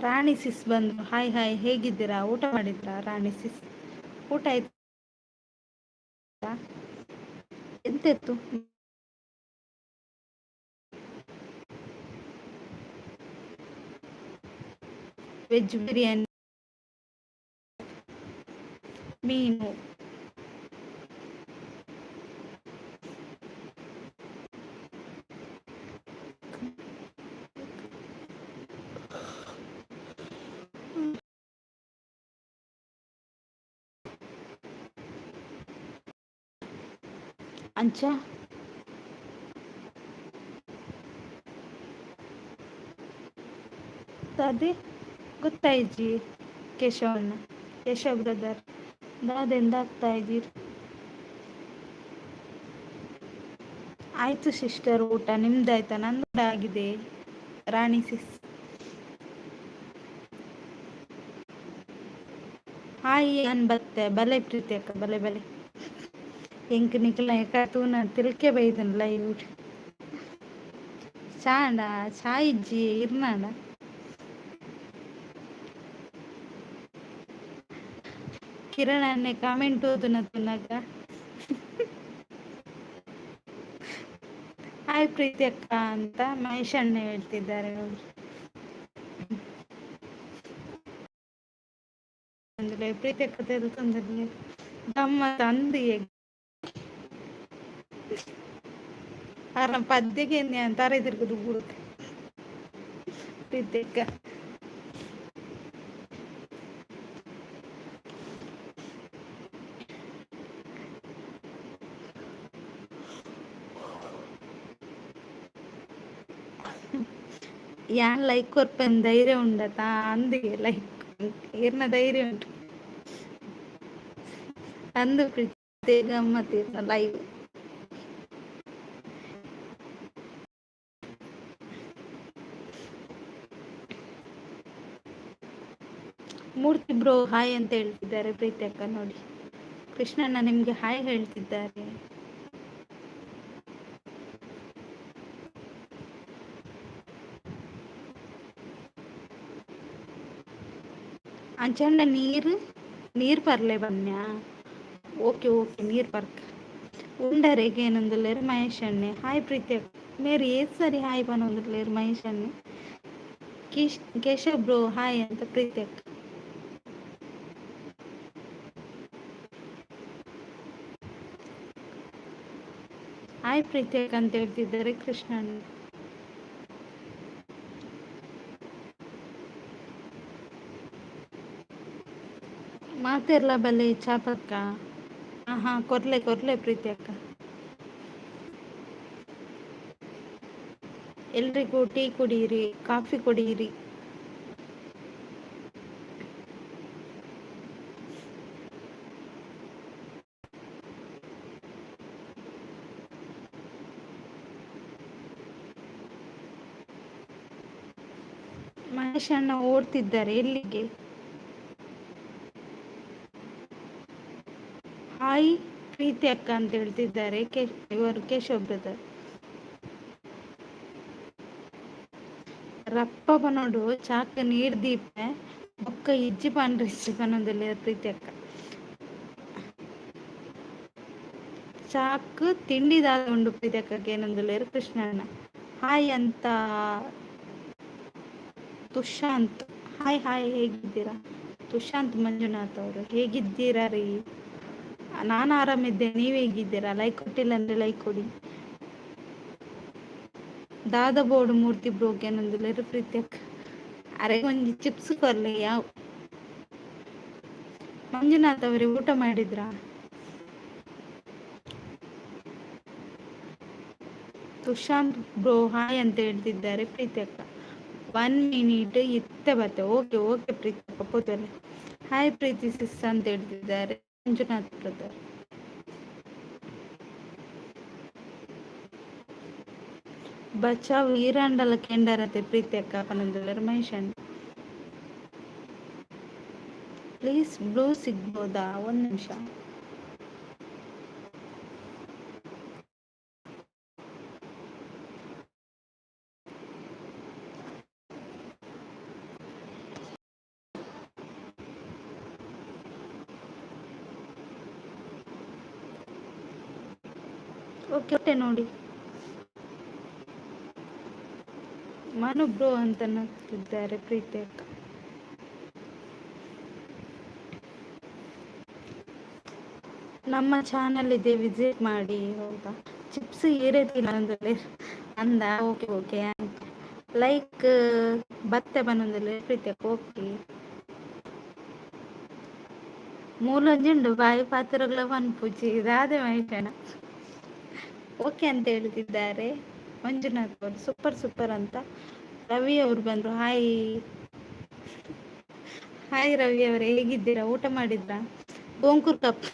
ರಾಣಿ ಸಿಸ್ ಬಂದ್ರು. ಹಾಯ್ ಹಾಯ್, ಹೇಗಿದ್ದೀರಾ? ಊಟ ಮಾಡಿದ್ರಾ ರಾಣಿ ಸಿಸ್? ಊಟ ಆಯ್ತಾ? ಎಂತೆತ್ತು? ವೆಜ್ ಬಿರಿಯಾನಿ, ಮೀನು. ಅಂಚ ಅದೇ ಗೊತ್ತಾಯ್ಜಿ ಕೇಶವಣ್ಣ, ಕೇಶವ್ ಬ್ರದರ್ ದಾದೆಂದ ಆಗ್ತಾ ಇದ್ದೀರಿ? ಆಯ್ತು ಸಿಸ್ಟರ್, ಊಟ ನಿಮ್ದಾಯ್ತಾ? ನಂದು ಆಗಿದೆ ರಾಣಿ ಸಿಸ್. ಹಾಯ್ ಅನ್ ಬತ್ತೆ ಬಲೆ ಪ್ರೀತಿ ಅಕ್ಕ ಬಲೆ ಬಲೆ ಎಂಕ್ ನಿಕ್ಲ ತೂನ ತಿಲ್ಕೆ ಬೈದನ್ಲ ಇವ್ರು. ಚಾಂಡ ಚಾ ಇಜ್ಜಿ ಇರ್ನಾಂಡ ಕಿರಣ್ ಅನ್ನೆ ಕಾಮೆಂಟ್ ಓದುನ ತುನಗ. ಹಾಯ್ ಪ್ರೀತಿ ಅಕ್ಕ ಅಂತ ಮಹೇಶ್ ಅಣ್ಣ ಹೇಳ್ತಿದ್ದಾರೆ ನೋಡಿ. ಪ್ರೀತಿ ಅಕ್ಕ ತೆಲ್ತಂದಲ್ಲಿ ಗಮ್ಮತ್ ಅಂದು ಪದ್ಯಗೆ ತರ ತಿರುಗುದು ಬುಡುತ್ತೆ ಪ್ರೀತಿಯಕ್ಕ. ಯಾನ್ ಲೈಕ್ ಕೊರ್ಪನ್ ಧೈರ್ಯ ಉಂಡತ ಅಂದಿಗೆ ಲೈಕ್ ಏರ್ನ ಧೈರ್ಯ ಉಂಟು ಅಂದು ಪ್ರೀತಿ ಗಮ್ಮತ್ ಲೈವ್. ಮೂರ್ತಿ ಬ್ರೋ ಹಾಯ್ ಅಂತ ಹೇಳ್ತಿದ್ದಾರೆ ಪ್ರೀತಿ ಅಕ್ಕ ನೋಡಿ. ಕೃಷ್ಣಣ್ಣ ನಿಮ್ಗೆ ಹಾಯ್ ಹೇಳ್ತಿದ್ದಾರೆ. ಅಂಚಂಡ ನೀರ್ ಪರ್ಲೆ ಬನ್ಯಾ. ಓಕೆ ಓಕೆ ನೀರ್ ಪರ್ಕ ಉಂಡರೆಗೆ ಏನೊಂದುಲ್ಲೇರು ಮಹೇಶ್ ಅಣ್ಣೆ ಹಾಯ್ ಪ್ರೀತಿ ಅಕ್ಕ. ಮೇರಿ ಏತ್ ಸರಿ ಹಾಯ್ ಪನೊಂದುಲ್ಲೇರು ಮಹೇಶ್ ಅಣ್ಣೆ. ಕೇಶವ್ ಬ್ರೋ ಹಾಯ್ ಅಂತ ಪ್ರೀತಿ ಅಕ್ಕ. ಹಾಯ್ ಪ್ರೀತಿ ಅಕ್ಕ ಅಂತ ಹೇಳ್ತಿದ್ದಾರೆ ಕೃಷ್ಣಣ್ಣ. ಮಾತೆರ್ಲ ಬಲ್ಲೆ ಚಾಪಕ್ಕ. ಹಾ ಕೊರ್ಲೆ ಪ್ರೀತಿ ಅಕ್ಕ. ಎಲ್ರಿಗೂ ಟೀ ಕುಡಿಯಿರಿ, ಕಾಫಿ ಕುಡಿಯಿರಿ. ಮಹೇಶ್ ಅಣ್ಣ ಓಡ್ತಿದ್ದಾರೆ ಎಲ್ಲಿಗೆ? ಹಾಯ್ ಪ್ರೀತಿ ಅಕ್ಕ ಅಂತ ಹೇಳ್ತಿದ್ದಾರೆ ಇವರು ಕೇಶವ್ ಬ್ರದರ್. ರಪ್ಪ ಪನೋಡು ಚಾಕ ನೀರ್ ದೀಪೆ ಬೊಕ್ಕ ಇಜ್ಜಿ ಪಂಡ್ರಿಸಿ ಪನೊಂದುಲ್ಲೆ ಪ್ರೀತಿ ಅಕ್ಕ. ಚಾಕ್ ತಿಂಡಿ ದಾದ ಉಂಡು ಪ್ರೀತಿ ಅಕ್ಕಗೆ ಏನೊಂದುಲ್ಲೇರು ಕೃಷ್ಣಣ್ಣ. ಹಾಯ್ ಅಂತ ತುಷಾಂತ್ ಹಾಯ್ ಹೇಗಿದ್ದೀರಾ? ತುಷಾಂತ್ ಮಂಜುನಾಥ್ ಅವರು ಹೇಗಿದ್ದೀರಾ ರೀ? ನಾನು ಆರಾಮಿದ್ದೆ, ನೀವು ಹೇಗಿದ್ದೀರಾ? ಲೈಕ್ ಕೊಟ್ಟಿಲ್ಲ ಅಂದ್ರೆ ಲೈಕ್ ಕೊಡಿ. ದಾದ ಬೋರ್ಡ್ ಮೂರ್ತಿ ಬ್ರೋಗೆ ಏನೊಂದುಲ್ಲೇರು ಪ್ರೀತಿ ಅಕ್ಕ. ಅರೆ ಒಂಜಿ ಚಿಪ್ಸ್ ಕೊರ್ಲೆ ಯಾವ ಮಂಜುನಾಥ್ ಅವರೇ ಊಟ ಮಾಡಿದ್ರಾ? ತುಷಾಂತ್ ಬ್ರೋ ಹಾಯ್ ಅಂತ ಹೇಳ್ತಿದ್ದಾರೆ ಪ್ರೀತಿ ಅಕ್ಕ. 1 ಮಿನಿಟ್ ಇತ್ತೆ ಬತ್ತೆ. ಓಕೆ ಪ್ರೀತಿ ಅಕ್ಕ ಪೋತಲೆ ಹಾಯ್ ಪ್ರೀತಿ ಸಿಸ್ ಅಂತ ಹೇಳ್ತಿದ್ದಾರೆ ಮಂಜುನಾಥ್ ಬ್ರದರ್. ಬಚಾವ್ ಈರಾಂಡಲ ಕೆಂಡರತೆ ಪ್ರೀತಿ ಅಕ್ಕ ಪನೊಂದುಲ್ಲೇರು ಮಹೇಶ್ ಅಣ್ಣ. ಪ್ಲೀಸ್ ಬ್ಲೂ ಸಿಗ್ಬೋದಾ? ಒಂದು ನಿಮಿಷ. ಓಕೆ ನೋಡಿ ಮನು ಬ್ರೋ ಅಂತ ನಗ್ತಿದ್ದಾರೆ ಪ್ರೀತಿ ಅಕ್ಕ. ನಮ್ಮ ಚಾನಲ್ ಇದೆ ವಿಸಿಟ್ ಮಾಡಿ. ಹೌದಾ ಚಿಪ್ಸ್ ಏರೇತಿಲ್ಲ ಅಂದ್ರೆ ಅಂದ. ಓಕೆ ಲೈಕ್ ಬತ್ತೆ ಬನ್ನೊಂದುಲ್ಲೆ ಪ್ರೀತಿ ಅಕ್ಕ. ಓಕೆ ಮೂಲೊಂಜುಂಡು ಬಾಯಿ ಪಾತ್ರಗಳ ಪನ್ಪುಜಿ ರಾಧೆ ಮಹೇಶಣ್ಣ. ಓಕೆ ಅಂತ ಹೇಳ್ತಿದ್ದಾರೆ ಮಂಜುನಾಥ್ ಅವರು. ಸೂಪರ್ ಅಂತ. ರವಿ ಅವರು ಬಂದ್ರು. ಹಾಯ್ ರವಿ ಅವರೇ ಹೇಗಿದ್ದೀರಾ? ಊಟ ಮಾಡಿದ್ರಾ? ಗೋಂಕೂರ್ ಕಪ್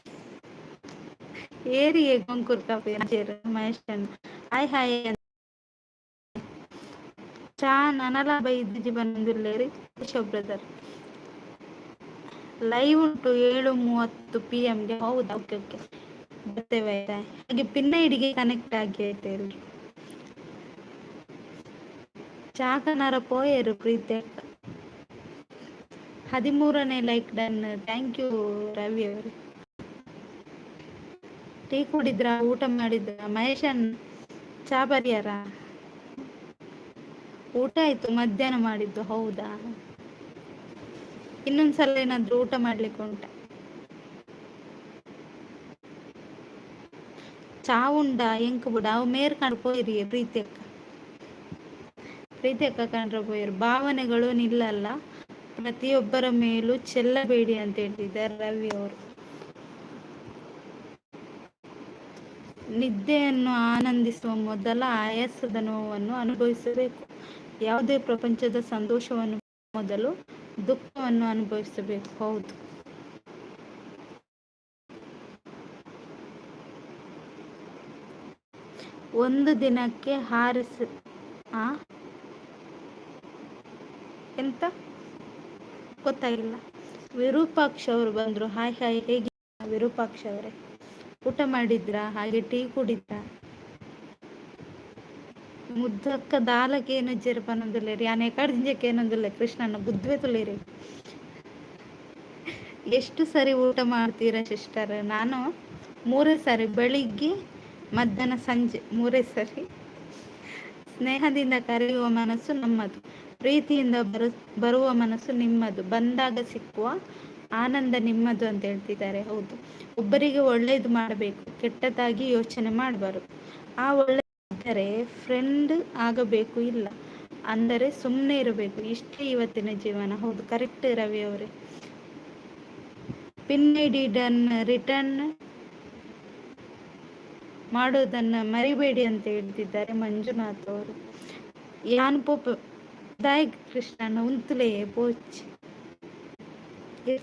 ಏರಿಯೇ ಗೋಂಕೂರ್ ಕಪ್ ಮಹೇಶ್ ಅಣ್ಣ ಹಾಯ್ ಚಾ ನನಲ ಬೈದಿಜಿ ಬಂದುಲ್ಲೇರಿ ಕೇಶವ್ ಬ್ರದರ್. ಲೈವ್ ಉಂಟು 7:30 PM ಗೆ. ಹೌದಾ ಓಕೆ ಬರ್ತೇವೆ ಹಾಗೆ ಪಿನ್ನ ಹಿಡಿಗೆ ಕನೆಕ್ಟ್ ಆಗಿ ಆಯ್ತು ಎಲ್ರು. ಚಾಕನರ ಪೋಯರು ಪ್ರೀತಿ ಅಕ್ಕ. 13ನೇ like done. Thank you Ravi ಅವರು. ಟೀ ಕುಡಿದ್ರ? ಊಟ ಮಾಡಿದ್ರ? ಮಹೇಶ್ ಅಣ್ಣ ಚಾ ಪರಿಯಾರ? ಊಟ ಆಯ್ತು, ಮಧ್ಯಾಹ್ನ ಮಾಡಿದ್ದು. ಹೌದಾ ಇನ್ನೊಂದ್ಸಲ ಏನಾದ್ರು ಊಟ ಮಾಡ್ಲಿಕ್ಕೆ ಉಂಟ? ಚಾವುಂಡ ಎಂಕ್ ಬಿಡ ಅವು ಮೇರ್ಕಂಡು ಪೋಯಿರಿ ಪ್ರೀತಿ ಅಕ್ಕ ಕಂಡ್ರೆ ಪೋಯಿರು. ಭಾವನೆಗಳು ನಿಲ್ಲಲ್ಲ, ಪ್ರತಿಯೊಬ್ಬರ ಮೇಲೂ ಚೆಲ್ಲಬೇಡಿ ಅಂತ ಹೇಳ್ತಿದ್ದಾರೆ ರವಿ ಅವರು. ನಿದ್ದೆಯನ್ನು ಆನಂದಿಸುವ ಮೊದಲ ಆಯಾಸದ ನೋವನ್ನು ಅನುಭವಿಸಬೇಕು. ಯಾವುದೇ ಪ್ರಪಂಚದ ಸಂತೋಷವನ್ನು ಮೊದಲು ದುಃಖವನ್ನು ಅನುಭವಿಸಬೇಕು. ಹೌದು, ಒಂದು ದಿನಕ್ಕೆ ಆ ಎಂತ ಗೊತ್ತಾಗಿಲ್ಲ. ವಿರೂಪಾಕ್ಷ ಅವರು ಬಂದ್ರು. ಹಾಯ್ ಹಾಯ್, ಹೇಗೆ ವಿರೂಪಾಕ್ಷ ಅವರೇ? ಊಟ ಮಾಡಿದ್ರಾ? ಹಾಗೆ ಟೀ ಕುಡಿದ್ರಾ? ಮುದ್ದಕ್ಕ ದಾಲಕ್ಕೆ ಏನು ಜರ್ಪನೊಂದುಲ್ಲೇರಿ ಆನೆ ಕಡ್ದಿಂಜಕ್ಕೆ ಏನೊಂದುಲ್ಲ ಕೃಷ್ಣನ ಬುದ್ವೆ ತುಳಿರಿ. ಎಷ್ಟು ಸರಿ ಊಟ ಮಾಡ್ತೀರಾ ಸಿಸ್ಟರ್? ನಾನು 3 ಸರಿ, ಬೆಳಿಗ್ಗೆ ಮಧ್ಯಾಹ್ನ ಸಂಜೆ 3 ಸರಿ. ಸ್ನೇಹದಿಂದ ಕರೆಯುವ ಮನಸ್ಸು ನಮ್ಮದು, ಪ್ರೀತಿಯಿಂದ ಬರುವ ಮನಸ್ಸು ನಿಮ್ಮದು, ಬಂದಾಗ ಸಿಕ್ಕುವ ಆನಂದ ನಿಮ್ಮದು ಅಂತ ಹೇಳ್ತಿದ್ದಾರೆ. ಹೌದು, ಒಬ್ಬರಿಗೆ ಒಳ್ಳೇದು ಮಾಡಬೇಕು, ಕೆಟ್ಟದಾಗಿ ಯೋಚನೆ ಮಾಡಬಾರದು. ಆ ಒಳ್ಳೆದರೆ ಫ್ರೆಂಡ್ ಆಗಬೇಕು, ಇಲ್ಲ ಅಂದರೆ ಸುಮ್ಮನೆ ಇರಬೇಕು. ಇಷ್ಟೇ ಇವತ್ತಿನ ಜೀವನ. ಹೌದು, ಕರೆಕ್ಟ್ ರವಿ ಅವರೇ. ಪಿನ್ ಐಡಿ ರಿಟರ್ನ್ ಮಾಡೋದನ್ನ ಮರಿಬೇಡಿ ಅಂತ ಹೇಳ್ತಿದ್ದಾರೆ ಮಂಜುನಾಥ್ ಅವರು. ಯಾನ್ ಪೋಪ್ ದಾಯ್ ಕೃಷ್ಣನ ಉಂತುಲೇ ಪೋಚ್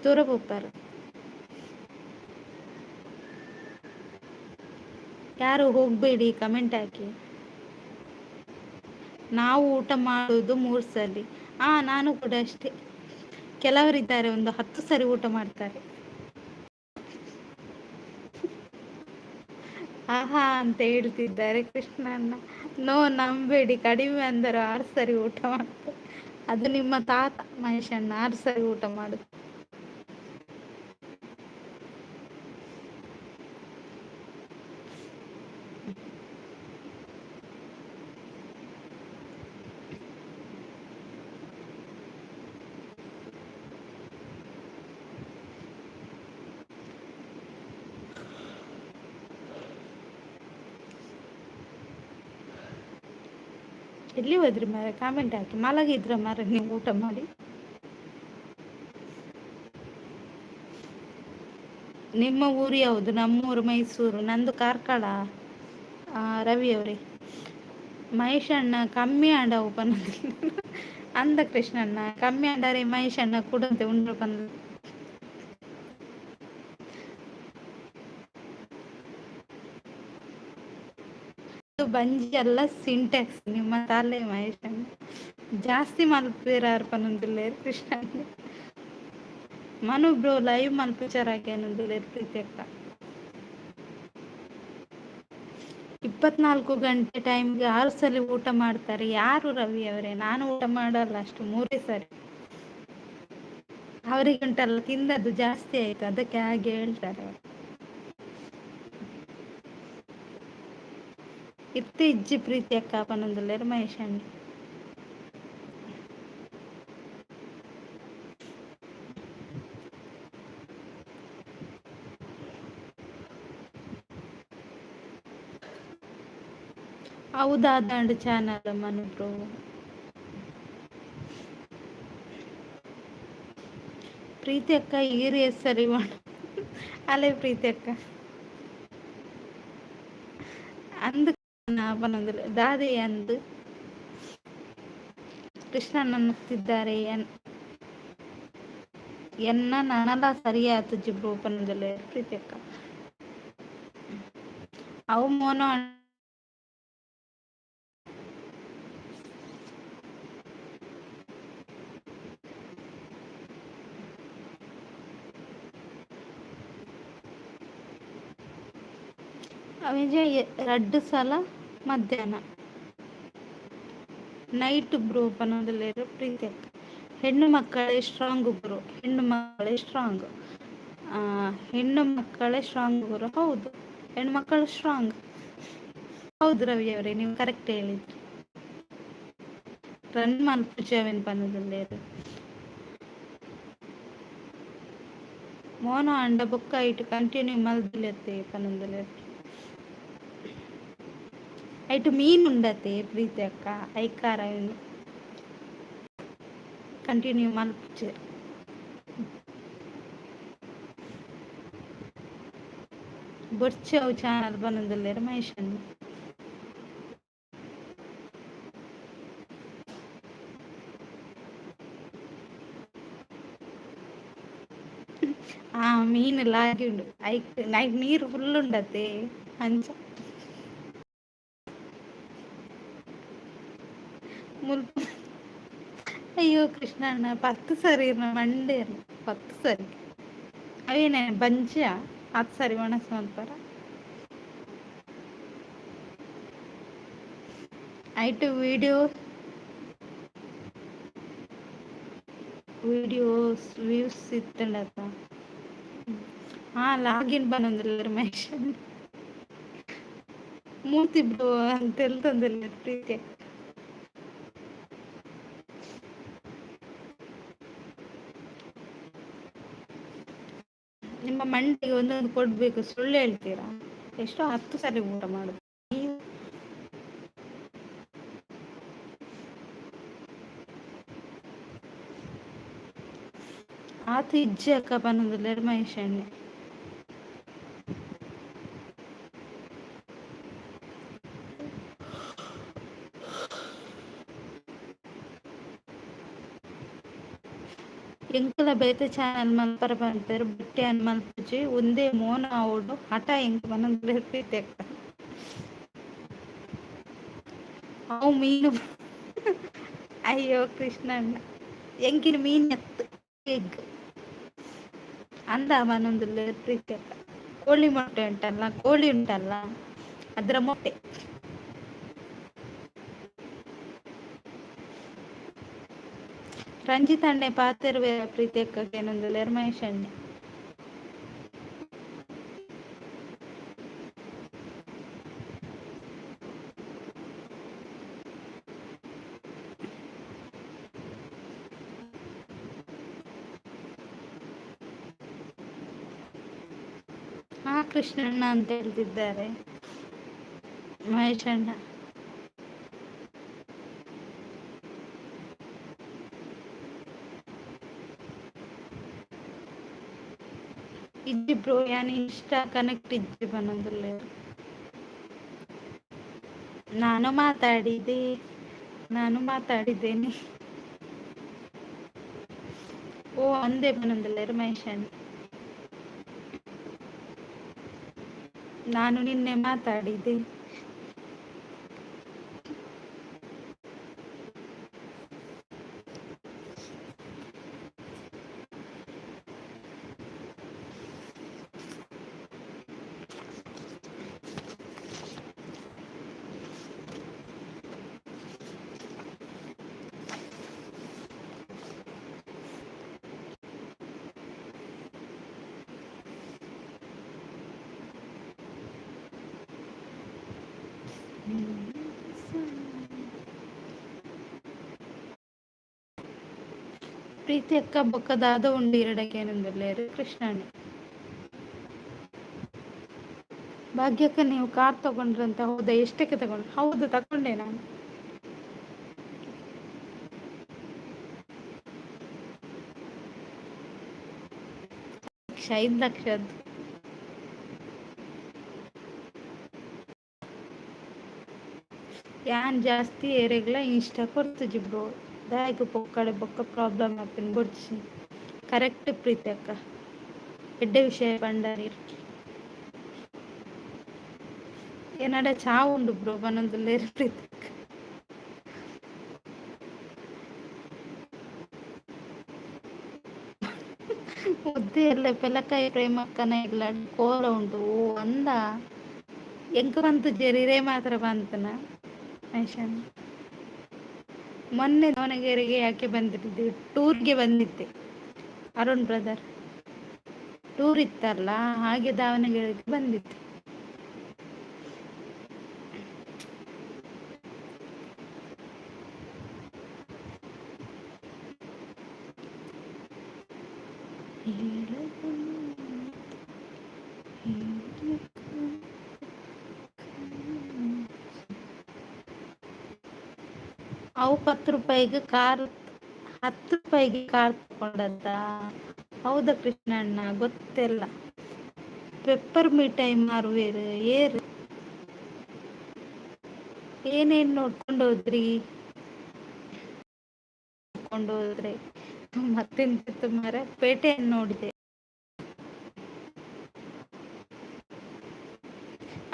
ತೋರ ಪೋಪಾರ. ಯಾರು ಹೋಗ್ಬೇಡಿ, ಕಮೆಂಟ್ ಹಾಕಿ. ನಾವು ಊಟ ಮಾಡೋದು 3 ಸರಿ. ನಾನು ಕೂಡ ಅಷ್ಟೇ. ಕೆಲವರಿದ್ದಾರೆ ಒಂದು 10 ಸರಿ ಊಟ ಮಾಡ್ತಾರೆ. ಆಹಾ ಅಂತ ಹೇಳ್ತಿದ್ದಾರೆ ಕೃಷ್ಣಣ್ಣ. ನೋ, ನಂಬೇಡಿ, ಕಡಿಮೆ ಅಂದರು 6 ಸರಿ ಊಟ ಮಾಡ್ತಾರೆ. ಅದು ನಿಮ್ಮ ತಾತ ಮಹೇಶಣ್ಣ 6 ಸರಿ ಊಟ ಮಾಡುದು. ಎಲ್ಲಿ ಹೋದ್ರಿ ಮಾರ? ಕಾಮೆಂಟ್ ಹಾಕಿ. ಮಲಗಿದ್ರ ಮಾರ ನೀವು ಊಟ ಮಾಡಿ? ನಿಮ್ಮ ಊರು ಯಾವುದು? ನಮ್ಮೂರು ಮೈಸೂರು, ನಂದು ಕಾರ್ಕಳ. ರವಿ ಅವರೇ, ಮಹೇಶ್ ಅಣ್ಣ ಕಮ್ಮಿ ಆಂಡ ಓಪನ್ ಅಂದ ಕೃಷ್ಣಣ್ಣ. ಕಮ್ಮಿ ಆಂಡರೆ ಮಹೇಶ್ ಅಣ್ಣ ಕೂಡಂತೆ ಉಂಡ್ರ ಬಂದ. ಬಂಜಿ ಎಲ್ಲ ಸಿಂಟ್ಯಾಕ್ಸ್ ನಿಮ್ಮ ತಾಲೆ ಮಹೇಶ್ ಅಣ್ಣ. ಜಾಸ್ತಿ ಮಲ್ಪೇರ ಅರ್ಪನೊಂದಿಲ್ಲ ಕೃಷ್ಣ. ಮನು ಬ್ರೋ ಲೈವ್ ಮಲ್ಪಿಚಾರಾಕೆ ಅನ್ನೊಂದಿಲ್ಲ ಪ್ರೀತಿ ಅಕ್ಕ. 24 ಗಂಟೆ ಟೈಮ್ಗೆ 6 ಸಲ ಊಟ ಮಾಡ್ತಾರೆ ಯಾರು ರವಿ ಅವರೇ? ನಾನು ಊಟ ಮಾಡಲ್ಲ ಅಷ್ಟು, 3 ಸರಿ. ಅವರಿಗುಂಟಲ್ಲ ತಿಂದದ್ದು ಜಾಸ್ತಿ ಆಯ್ತು, ಅದಕ್ಕೆ ಹಾಗೆ ಹೇಳ್ತಾರೆ ಅವರು. ಇಜ್ಜಿ ಪ್ರೀತಿ ಅಕ್ಕ ಪನ್ನೊಂದುಲ್ಲೇರು ಮಹೇಶ್ ಅಣ್ಣ. ಹೌದಾದಂಡು ಚಾನಲ್ ಮನು ಬ್ರೋ. ಪ್ರೀತಿ ಅಕ್ಕ ಈರಿ ಸರಿ ಮಾಡು ಅಲ್ಲೇ ಪ್ರೀತಿ ಅಕ್ಕ ಅಂದು ಪನ್ನೊಂದುಲ್ಲ ದಾದೆ ಅಂದು ಕೃಷ್ಣನ ನುತ್ತಿದ್ದಾರೆ ಎನ್ನ ನನಲ ಸರಿಯಾತು ಜಿಬ್ರು ಪನ್ನೊಂದುಲ್ಲ ಪ್ರೀತಿ ಅಕ್ಕ. ಅವು ಮೋನೋ ವಿಜಯ್ 2 ಸಲ ಮಧ್ಯಾಹ್ನ ನೈಟ್ ಬ್ರೋ ಪನ್ನೊಂದುಲ್ಲೇರು ಪ್ರೀತಿ ಅಕ್ಕ. ಹೆಣ್ಣು ಮಕ್ಕಳೇ ಸ್ಟ್ರಾಂಗ್ ಬ್ರೋ, ಹೆಣ್ಣು ಮಕ್ಕಳೇ ಸ್ಟ್ರಾಂಗ್. ಹೆಣ್ಣು ಮಕ್ಕಳೇ ಸ್ಟ್ರಾಂಗ್ ಬ್ರೋ. ಹೌದು, ಹೆಣ್ಣು ಮಕ್ಕಳು ಸ್ಟ್ರಾಂಗ್. ಹೌದು ರವಿ ಅವರೇ, ನೀವು ಕರೆಕ್ಟ್ ಹೇಳಿದ್ರಿ. ರನ್ ಮಲ್ಪುಜವೆನ್ ಪನ್ನೊಂದುಲ್ಲೇರು ಮೋನೋ ಅಂಡ ಬುಕ್ಕ ಇಟ್ಟು ಕಂಟಿನ್ಯೂ ಮಲ್ದಿಲ್ಲತ್ತೆ ಪನ್ನೊಂದುಲ್ಲೇರು. ಐಟು ಮೀನು ಉಂಡತೆ ಪ್ರೀತಿ ಅಕ್ಕ ಐಕಾರ ಕಂಟಿನ್ಯೂ ಮಲ್ಪುಚೆ ಬೊರ್ಚೆ ಅವು ಚಾನಲ್ ಬಂದಲ್ಲರು ಮಹೇಶನ್ ಆ ಮೀನು ಲಾಗಿ ಉಂಡು ಐಕ್ ನೈಟ್ ನೀರು ಫುಲ್ ಉಂಡತೆ ಅಂಚ ಮುಲ್ಪ ಅಯ್ಯೋ ಕೃಷ್ಣಣ್ಣ 10 ಸರಿ ಮಂಡೇ 10 ಸರಿ ಅವೇನೇ ಬಂಜಿಯ 10 ಸರಿ ಒಣಸ್ ಮಲ್ಪರ ಐಟು ವಿಡಿಯೋಸ್ ವ್ಯೂಸ್ ಇತ್ತಂಡತ್ತ ಹಾ ಲಾಗಿನ್ ಬನ್ನೊಂದುಲ್ಲೆರ್ ಮಹೇಶ್ ಮೂರ್ತಿ ಬ್ರೋ ಅಂತ ಹೇಳ್ತಂದಿಲ್ಲ ಪ್ರೀತಿ ನಿಮ್ಮ ಮಂಡಿಗೆ ಒಂದೊಂದು ಕೊಡ್ಬೇಕು ಸುಳ್ಳು ಹೇಳ್ತೀರಾ ಎಷ್ಟೋ 10 ಸರಿ ಊಟ ಮಾಡುದು ನೀವು ಆತ ಇಜ್ಜೆ ಅಕ್ಕ ಬನ್ನೊಂದುಲ್ಲೆರ್ ಮಹೇಶ್ ಅಣ್ಣೆ ಎಂಕಲ ಬೇತೆ ಚಾನಲ್ ಮಲ್ಪರ ಬಂತೇರು ಬಟ್ಟೆ ಅನ್ ಮಲ್ಪುಜಿ ಒಂದೇ ಮೋನ ಆವೋಡು ಹಠ ಎಂಕ್ ಬನ್ನೊಂದುಲ್ಲೆರ್ ಪ್ರೀತಿ ಅಕ್ಕ ಅವು ಮೀನು ಅಯ್ಯೋ ಕೃಷ್ಣಣ್ಣ ಎಂಕಿನ ಮೀನ್ ಎತ್ತು ಎಗ್ ಅಂದ ಬನ್ನೊಂದುಲ್ಲೆರ್ ಪ್ರೀತಿ ಅಕ್ಕ ಕೋಳಿ ಮೊಟ್ಟೆ ಉಂಟಲ್ಲ ಕೋಳಿ ಉಂಟಲ್ಲ ಅದರ ಮೊಟ್ಟೆ ರಂಜಿತ್ ಅಣ್ಣೆ ಪಾತೆರ್ವೆ ಪ್ರೀತಿ ಅಕ್ಕಗೆ ಏನೊಂದುಲ್ಲೆರ್ ಮಹೇಶ್ ಅಣ್ಣೆ ಹಾ ಕೃಷ್ಣಣ್ಣ ಅಂತ ಹೇಳ್ತಿದ್ದಾರೆ ಮಹೇಶ್ ಅಣ್ಣ ಇಜ್ಜಿ ಬ್ರೋ ಯಾನ್ ಇಷ್ಟ ಕನೆಕ್ಟ್ ಇಜ್ಜಿ ಬನ್ನೊಂದುಲ್ಲೆರ್ ನಾನು ಮಾತಾಡಿದ್ದೇನೆ ಓ ಅಂದೇ ಬನ್ನೊಂದುಲ್ಲೆರ್ ಮಹೇಶ್ ಅಣ್ಣ ನಾನು ನಿನ್ನೆ ಮಾತಾಡಿದೆ ಪ್ರೀತಿ ಅಕ್ಕ ಬೊಕ್ಕದಾದ ಉಂಡು ಎರಡಕ್ಕೆ ಏನಂದಿರ್ಲೇರು ಕೃಷ್ಣಣ್ಣ ಭಾಗ್ಯಕ್ಕ ನೀವು ಕಾರ್ ತಗೊಂಡ್ರಂತ ಹೌದಾ ಎಷ್ಟಕ್ಕೆ ತಗೊಂಡು ಹೌದು ತಗೊಂಡೆ ನಾನು 5 ಲಕ್ಷದ್ದು ಯಾನ್ ಜಾಸ್ತಿ ಏರೆಗ್ಲ ಇನ್ಸ್ಟಾ ಕೊಡ್ತುಜಿ ಬ್ರೋ ದಾಯಕ ಪೊಕ್ಕಡೆ ಬೊಕ್ಕ ಪ್ರಾಬ್ಲಮ್ ಆಪಿನ ಬೊಡ್ಸಿ ಕರೆಕ್ಟ್ ಪ್ರೀತಿ ಅಕ್ಕ ಎಡ್ಡೆ ವಿಷಯ ಬಂಡಾರಿ ಏನಡ ಚಾವುಂಡು ಬ್ರೋ ಬನ್ನೊಂದುಲ್ಲೆರ್ ಪ್ರೀತಿ ಮುದ್ದೆ ಎಲ್ಲ ಪೆಲಕಾಯಿ ಪ್ರೇಮಕ್ಕನ ಇಲ್ಲ ಕೋಲ ಉಂಟು ಓ ಅಂದ ಎಂಕ ಬಂತು ಜರಿರೇ ಮಾತ್ರ ಬಂತನ ಮಹೇಶನ್ ಮೊನ್ನೆ ದಾವಣಗೆರೆಗೆ ಯಾಕೆ ಬಂದಿದ್ದೆ ಟೂರ್ಗೆ ಬಂದಿದ್ದೆ ಅರುಣ್ ಬ್ರದರ್ ಟೂರ್ ಇತ್ತಲ್ಲ ಹಾಗೆ ದಾವಣಗೆರೆಗೆ ಬಂದಿದ್ದೆ ಅವು 10 ರೂಪಾಯಿಗೆ ಕಾರ್, 10 ರೂಪಾಯಿಗೆ ಕಾರ್ ತಗೊಂಡದ್ದ. ಹೌದಾ ಕೃಷ್ಣಣ್ಣ, ಗೊತ್ತಿಲ್ಲ. ಪೆಪ್ಪರ್ ಮಿಠಾಯಿ ಮಾರುವೇರು ಏರು. ಏನೇನ್ ನೋಡ್ಕೊಂಡು ಹೋದ್ರಿ? ಕೊಂಡು ಹೋದ್ರೆ ಮತ್ತೆಂತಿತ್ತು ಮಾರ, ಪೇಟೆಯನ್ನು ನೋಡಿದೆ.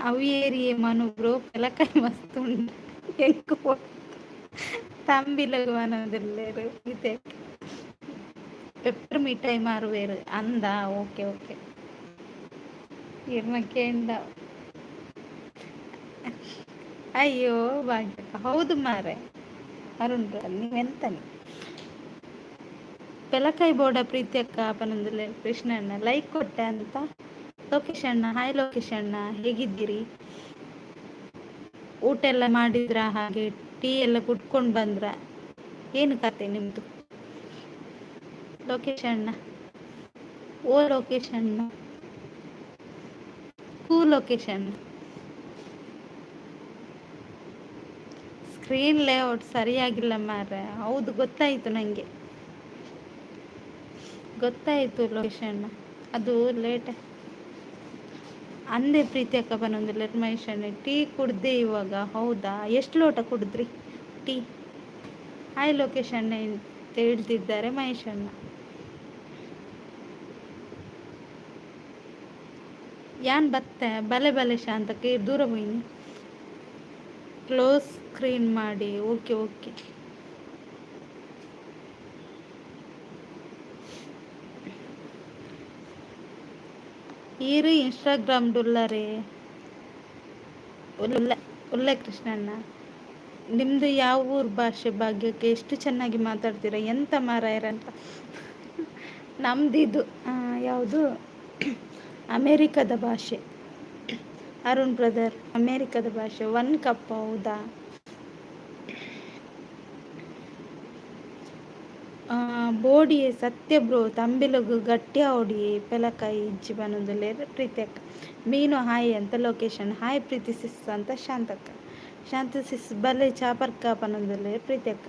ಅವು ಏರಿಯೇ ಮನುಬ್ರು ಪೆಲಕಾಯಿ ಮಸ್ತ್ ಉಂಡು. ఎక్కువ തമ്പിലൊക്കെ മനസ്സില്ലേരു ഇത് പെപ്പർ മിഠായി മാറുവേറ് ಅಂದ. ಓಕೆ ಓಕೆ ಇರ್ಮಕ್ಕೆ ಉಂಡವು. ಅಯ್ಯೋ ಭಾಗ್ಯಕ್ಕ, ಹೌದು ಮಾರೆ ಅರುಣ್ ನೀವೆಂತನಿ ಪೆಲಕಾಯಿ ಬೋರ್ಡ ಪ್ರೀತಿ ಅಕ್ಕ ಪನಂದಿಲ್ಲ ಕೃಷ್ಣಣ್ಣ ಲೈಕ್ ಕೊಟ್ಟೆ ಅಂತ. ಲೋಕೇಶ್ ಅಣ್ಣ, ಹಾಯ್ ಲೋಕೇಶ್ ಅಣ್ಣ, ಹೇಗಿದ್ದೀರಿ? ಊಟ ಎಲ್ಲ ಮಾಡಿದ್ರ? ಹಾಗೆ ಟೀ ಎಲ್ಲ ಕುಟ್ಕೊಂಡು ಬಂದ್ರ? ಏನು ಕತೆ ನಿಮ್ದು ಲೋಕೇಶ್ ಅಣ್ಣ? ಓ ಲೋಕೇಶ್ ಅಣ್ಣ, ಲೋಕೇಶ್ ಅಣ್ಣ, ಸ್ಕ್ರೀನ್ ಲೇಔಟ್ ಸರಿಯಾಗಿಲ್ಲ ಮಾರ್ರೆ. ಹೌದು ಗೊತ್ತಾಯಿತು, ನನಗೆ ಗೊತ್ತಾಯಿತು ಲೋಕೇಶ್ ಅಣ್ಣ, ಅದು ಲೇಟ್ ಅಂದೇ. ಪ್ರೀತಿ ಅಕ್ಕ ಬಂದೊಂದಿಲ್ಲ ಮಹೇಶ್ ಅಣ್ಣ, ಟೀ ಕುಡ್ದೆ ಇವಾಗ. ಹೌದಾ, ಎಷ್ಟು ಲೋಟ ಕುಡಿದ್ರಿ ಟೀ? ಹಾಯ್ ಲೋಕೇಶ್ ಅಣ್ಣ ಅಂತ ಹೇಳ್ತಿದ್ದಾರೆ ಮಹೇಶ್ ಅಣ್ಣ. ಯಾನ್ ಬತ್ತೆ ಬಲೆ ಬಲೆ ಶಾಂತಕ್ಕೆ ದೂರ ಹೋಯ್ನಿ. ಕ್ಲೋಸ್ ಸ್ಕ್ರೀನ್ ಮಾಡಿ. Okay okay. ಈರು ಇನ್ಸ್ಟಾಗ್ರಾಮ್ ಡುಲ್ಲರೇ ಒಳ್ಳೆ ಕೃಷ್ಣಣ್ಣ. ನಿಮ್ಮದು ಯಾವ ಊರು ಭಾಷೆ? ಭಾಗ್ಯಕ್ಕೆ ಎಷ್ಟು ಚೆನ್ನಾಗಿ ಮಾತಾಡ್ತೀರಾ, ಎಂತ ಮಾರಾಯರಂತ. ನಮ್ದಿದು ಯಾವುದು ಅಮೇರಿಕದ ಭಾಷೆ. ಅರುಣ್ ಬ್ರದರ್, ಅಮೇರಿಕದ ಭಾಷೆ. 1 ಕಪ್. ಹೌದಾ, ಬೋಡಿ ಸತ್ಯ ಬ್ರೋ ತಂಬಿಲಗು ಗಟ್ಟಿ ಓಡಿ ಪೆಲಕಾಯಿ ಇಜ್ಜಿ ಬನ್ನೊಂದುಲ್ಲೆ ಪ್ರೀತಿ ಅಕ್ಕ. ಮೀನು ಹಾಯ್ ಅಂತ ಲೊಕೇಶನ್. ಹಾಯ್ ಪ್ರೀತಿ ಸಿಸ್ ಅಂತ ಶಾಂತಕ್ಕ. ಶಾಂತ ಸಿಸ್ ಬಲ್ಲೆ ಚಾಪರ್ಕ ಬನ್ನೊಂದುಲ್ಲೆ ಪ್ರೀತಿ ಅಕ್ಕ.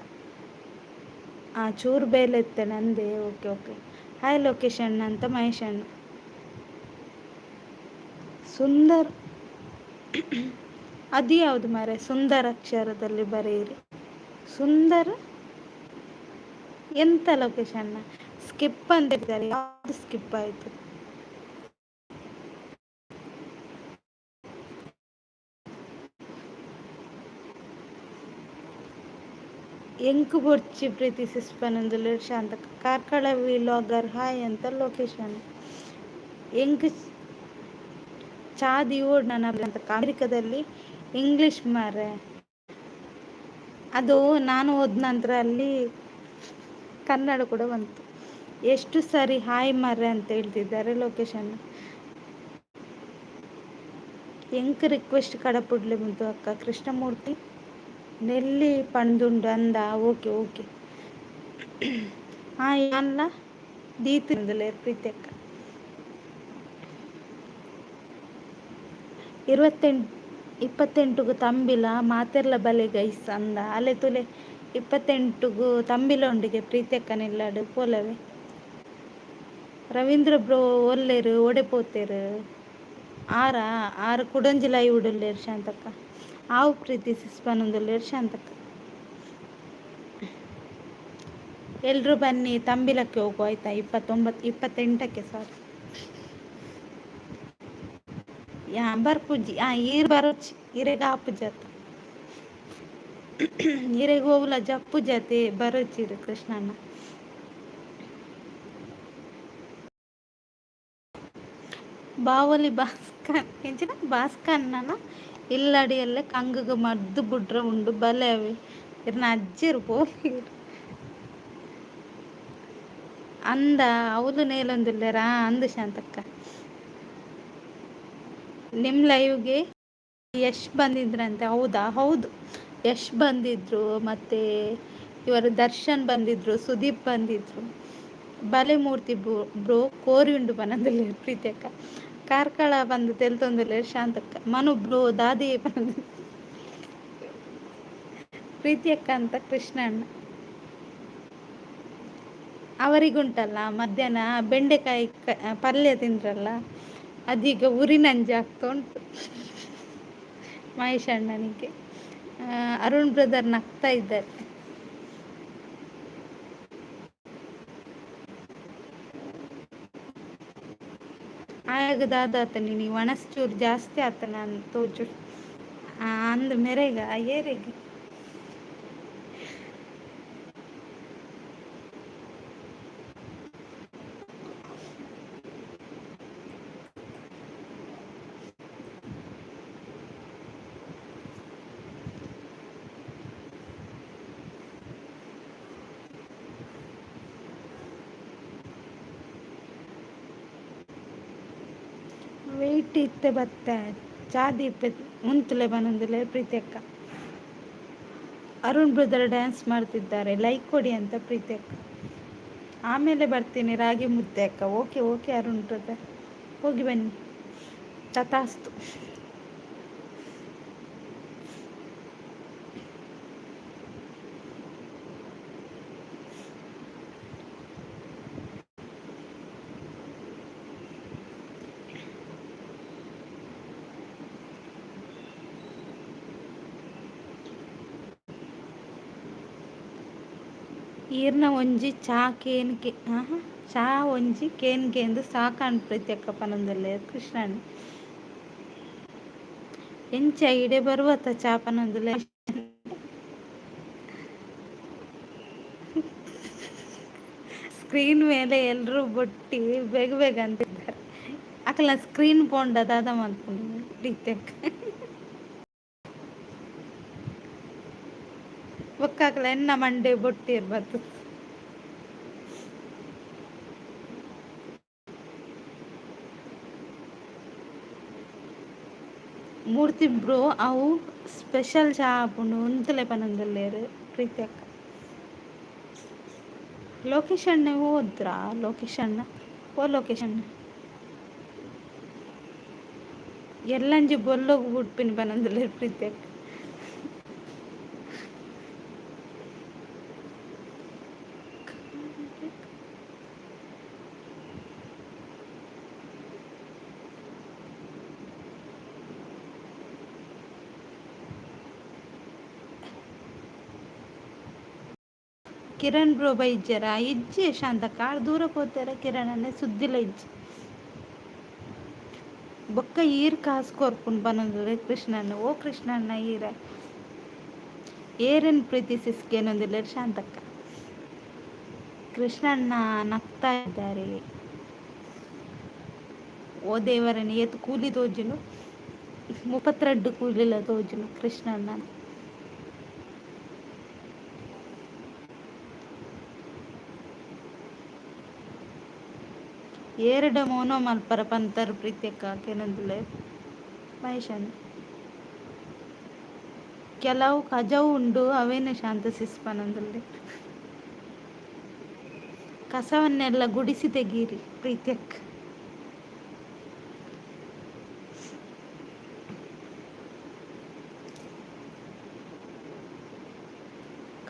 ಚೂರು ಬೇಲೆ ಇತ್ತೆ ನಂದೇ. Okay okay. ಹಾಯ್ ಲೊಕೇಶನ್ ಅಂತ ಮಹೇಶ್ ಅಣ್ಣ. ಸುಂದರ್ ಅದು ಯಾವುದು ಮಾರೆ? ಸುಂದರ ಅಕ್ಷರದಲ್ಲಿ ಬರೆಯಿರಿ. ಸುಂದರ ಎಂತ ಲೊಕೇಶನ್? ಸ್ಕಿಪ್ ಅಂತ ಇದ್ದಾರೆ. ಯಾವುದು ಸ್ಕಿಪ್ ಆಯಿತು? ಎಂಕು ಬೊರ್ಚಿ ಪ್ರೀತಿ ಸಿಸ್ಪನಂದುಲ್ಲೆ ಶಾಂತ. ಕಾರ್ಕಳ ವಿಲಾಗರ್ ಹಾಯ್ ಅಂತ ಲೊಕೇಶನ್. ಎಂಕ್ ಚಾದಿ ಓಡ್ ನನ್ನ ಅಂತ ಅಮೆರಿಕದಲ್ಲಿ ಇಂಗ್ಲಿಷ್ ಮಾರೆ. ಅದು ನಾನು ಹೋದ ನಂತರ ಅಲ್ಲಿ ಕನ್ನಡ ಕೂಡ ಬಂತು. ಎಷ್ಟು ಸರಿ ಹಾಯ್ ಮಾರ್ರೆ ಅಂತ ಹೇಳ್ತಿದ್ದಾರೆ ಲೊಕೇಶನ್. ಎಂಕ್ ರಿಕ್ವೆಸ್ಟ್ ಕಡಪುಡ್ಲೆ ಬಂತು ಅಕ್ಕ. ಕೃಷ್ಣಮೂರ್ತಿ ನೆಲ್ಲಿ ಪಣ್ದುಂಡು ಅಂದ. Okay okay. ಅಲ್ಲ ದೀತಿಂದಲೇ ಪ್ರೀತಿ ಅಕ್ಕ. 28ಗೂ ತಂಬಿಲ ಮಾತೆರ್ಲ ಬಲೆ ಗೈಸ್ ಅಂದ. ಅಲೆ ತುಲೆ 28ಗೂ ತಂಬಿಲ ಉಂಡಿಗೆ ಪ್ರೀತಿ ಅಕ್ಕ ನಿಲ್ಲಾಡು ಪೋಲವೆ. ರವೀಂದ್ರ ಬ್ರೋ ಒಲ್ಲೆರು ಒಡೆಪೋತೆರು. ಆರು ಕುಡಂಜಿ ಲೈವ್ ಉಡುಲ್ಲೇರು ಶಾಂತಕ್ಕ. ಆವು ಪ್ರೀತಿ ಸಿಸ್ಪನೊಂದುಲ್ಲೇರು ಶಾಂತಕ್ಕ. ಎಲ್ರು ಬನ್ನಿ ತಂಬಿಲಕ್ಕೆ ಹೋಗು ಆಯ್ತಾ? 28ಕ್ಕೆ ಸಾರಿ. ಬರ್ಪುಜಿ ಈರು ಬರೋಚಿ ಇರೆಗ ಆಪು ಜಾತ ಇರೆಗ ಹೋಗ್ಲ ಜಪ್ಪು ಜಾತೆ ಬರೋಚಿರು ಕೃಷ್ಣಣ್ಣ. ಬಾವಲಿ ಭಾಸ್ಕರ್ ಎಂಚಿನ ಭಾಸ್ಕನ್ನನ ಇಲ್ಲಡಿಯಲ್ಲೇ ಕಂಗುಗ ಮದ್ದು ಬುಡ್ರ ಉಂಡು ಬಲೆ ಅವಿ ಇರ್ನ ಅಜ್ಜಿರು ಪೋಲಿ ಅಂದ. ಅವಳು ನೇಲೊಂದುಲ್ಲೆರಾ ಅಂದು ಶಾಂತಕ್ಕ. ನಿಮ್ಮ ಲೈವ್ಗೆ ಯಶ್ ಬಂದಿದ್ರಂತೆ. ಹೌದಾ? ಹೌದು, ಯಶ್ ಬಂದಿದ್ರು, ಮತ್ತು ಇವರು ದರ್ಶನ್ ಬಂದಿದ್ರು, ಸುದೀಪ್ ಬಂದಿದ್ರು. ಬಲೆ ಮೂರ್ತಿ ಬ್ರೋ ಕೋರಿ ಉಂಡು ಬನದಲ್ಲಿ ಪ್ರೀತಿ ಅಕ್ಕ. ಕಾರ್ಕಳ ಬಂದು ತೆಲ್ತೊಂದಿಲ್ಲ ಶಾಂತಕ್ಕ. ಮನು ಬ್ರೋ ದಾದಿ ಪ್ರೀತಿ ಅಕ್ಕ ಅಂತ ಕೃಷ್ಣಣ್ಣ. ಅವರಿಗುಂಟಲ್ಲ ಮಧ್ಯಾಹ್ನ ಬೆಂಡೆಕಾಯಿ ಪಲ್ಯ ತಿಂದ್ರಲ್ಲ, ಅದೀಗ ಉರಿನಂಜಿ ಆಗ್ತಾ ಉಂಟು ಮಹೇಶ್ ಅಣ್ಣನಿಗೆ. ಅರುಣ್ ಬ್ರದರ್ ನಗ್ತಾ ಇದ್ದಾರೆ. ಆಗದಾತನಿ ನೀವು ಒಣಸ್ಚೂರು ಜಾಸ್ತಿ ಆತ ನಾನು ತೋಜು ಅಂದ ಮೆರೆಗ ಏರೆಗೆ ವೆಯ್ಟ್ ಇತ್ತೆ ಬತ್ತೆ ಚಾದಿ ಇಪ್ಪೆ ಮುಂತಲೆ ಬನೊಂದುಲೆ ಪ್ರೀತಿ ಅಕ್ಕ. ಅರುಣ್ ಬ್ರದರ್ ಡ್ಯಾನ್ಸ್ ಮಾಡ್ತಿದ್ದಾರೆ, ಲೈಕ್ ಕೊಡಿ ಅಂತ ಪ್ರೀತಿ ಅಕ್ಕ. ಆಮೇಲೆ ಬರ್ತೀನಿ ರಾಗಿ ಮುದ್ದೆ ಅಕ್ಕ. ಓಕೆ ಓಕೆ ಅರುಣ್ ಬ್ರದರ್, ಹೋಗಿ ಬನ್ನಿ. ತಥಾಸ್ತು. ಈರ್ನ ಒಂಜಿ ಚಾ ಕೇನ್ಗೆ ಚಾ ಒಂಜಿ ಕೇನ್ಗೆ ಎಂದು ಸಾಕಾಣ್ ಪ್ರೀತಿ ಅಕ್ಕ ಪನಂದಲ್ಲೇ ಕೃಷ್ಣಣ್ಣ. ಎಂಚ ಇಡೆ ಬರುವತ್ತ ಚಾ ಪನಂದಲ್ಲೇ. ಸ್ಕ್ರೀನ್ ಮೇಲೆ ಎಲ್ಲರೂ ಬೊಟ್ಟಿ ಬೇಗ ಬೇಗ ಅಂತಿದ್ದಾರೆ. ಅಕಲ ಸ್ಕ್ರೀನ್ ಪೋಂಡ ದಾದ ಮಾಡ್ಕೊಂಡು ಪ್ರೀತಿ ಅಕ್ಕ. ಒಕ್ಕಾಕಲ ಎನ್ನ ಮಂಡೆ ಬೊಟ್ಟಿ ಇರ್ಬಾರ್ದು. ಮೂರ್ತಿ ಬ್ರೋ ಅವು ಸ್ಪೆಷಲ್ ಚಾ ಹಾಪುಂಡು ಒಂತಲೆ ಪನಂದಲ್ಲೇರು ಪ್ರೀತಿ ಅಕ್ಕ. ಲೊಕೇಶನ್ ಹೋದ್ರಾ ಲೊಕೇಶನ್ ಓ ಲೊಕೇಶನ್ ಎಲ್ಲಂಜಿ ಬೊಲ್ಲೋಗು ಬಿಟ್ಪಿನ ಪನಂದಲ್ಲೇರು ಪ್ರೀತಿ ಅಕ್ಕ. ಕಿರಣ್ ಬ್ರೋ ಬೈಜ್ಜರ ಇಜ್ಜಿ ಶಾಂತ ಕಾರ್ ದೂರ ಹೋಗ್ತಾರ ಕಿರಣ್ ಅನ್ನೇ ಸುದ್ದಿಲ್ಲ ಇಜ್ಜಿ ಬೊಕ್ಕ ಈರ್ ಕಾಸು ಕೊರ್ಪುಂಡು ಬನ್ನೊಂದುಲ್ಲೆ ಕೃಷ್ಣಣ್ಣ. ಓ ಕೃಷ್ಣಣ್ಣ ಈರ ಏರೇನು ಪ್ರೀತಿ ಸಿಸ್ಕೇನೊಂದಿಲ್ಲ ಶಾಂತಕ್ಕ. ಕೃಷ್ಣಣ್ಣ ನಗ್ತಾ ಇದ್ದಾರೆ. ಓ ದೇವರನ್ನು ಏತು ಕೂಲಿ ತೋಜುನು 32 ಕೂಲಿಲ ತೋಜುನು ಕೃಷ್ಣಣ್ಣ. ಏರಡ ಮೋನೋ ಮಲ್ಪರ ಪಂತರ್ ಪ್ರೀತಿ ಅಕ್ಕ ಕೆನೊಂದುಲ್ಲೆ ಮಹೇಶಣ್ಣ. ಕೆಲವು ಕಜವು ಉಂಡು ಅವೇನು ಶಾಂತ ಸಿಸ್ಪನಂದುಲ್ಲೆ. ಕಸವನ್ನೆಲ್ಲ ಗುಡಿಸಿ ತೆಗೀರಿ ಪ್ರೀತಿ ಅಕ್ಕ.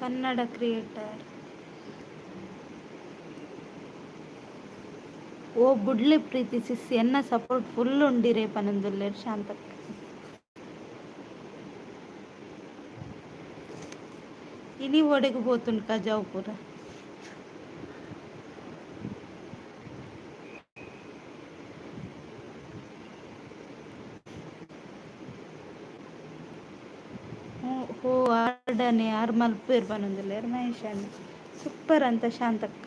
ಕನ್ನಡ ಕ್ರಿಯೇಟರ್ ಓ ಬುಡ್ಲೆ ಪ್ರೀತಿ ಸಿಸ್ ಎನ್ನ ಸಪೋರ್ಟ್ ಫುಲ್ ಉಂಡಿರೇ ಪನಂದುಲ್ಲೆ ಶಾಂತಕ್ಕ. ಇನಿ ಒಡೆಗೆ పోతుండు ಕಜಾವ್ ಪೂರ. ಹೋ ಆರ್ಡನೆ ಆರು ಮಲ್ಪೇರು ಬನ್ನೊಂದುಲ್ಲೆ ಮಹೇಶ್ ಅಣ್ಣ ಸೂಪರ್ ಅಂತ ಶಾಂತಕ್ಕ.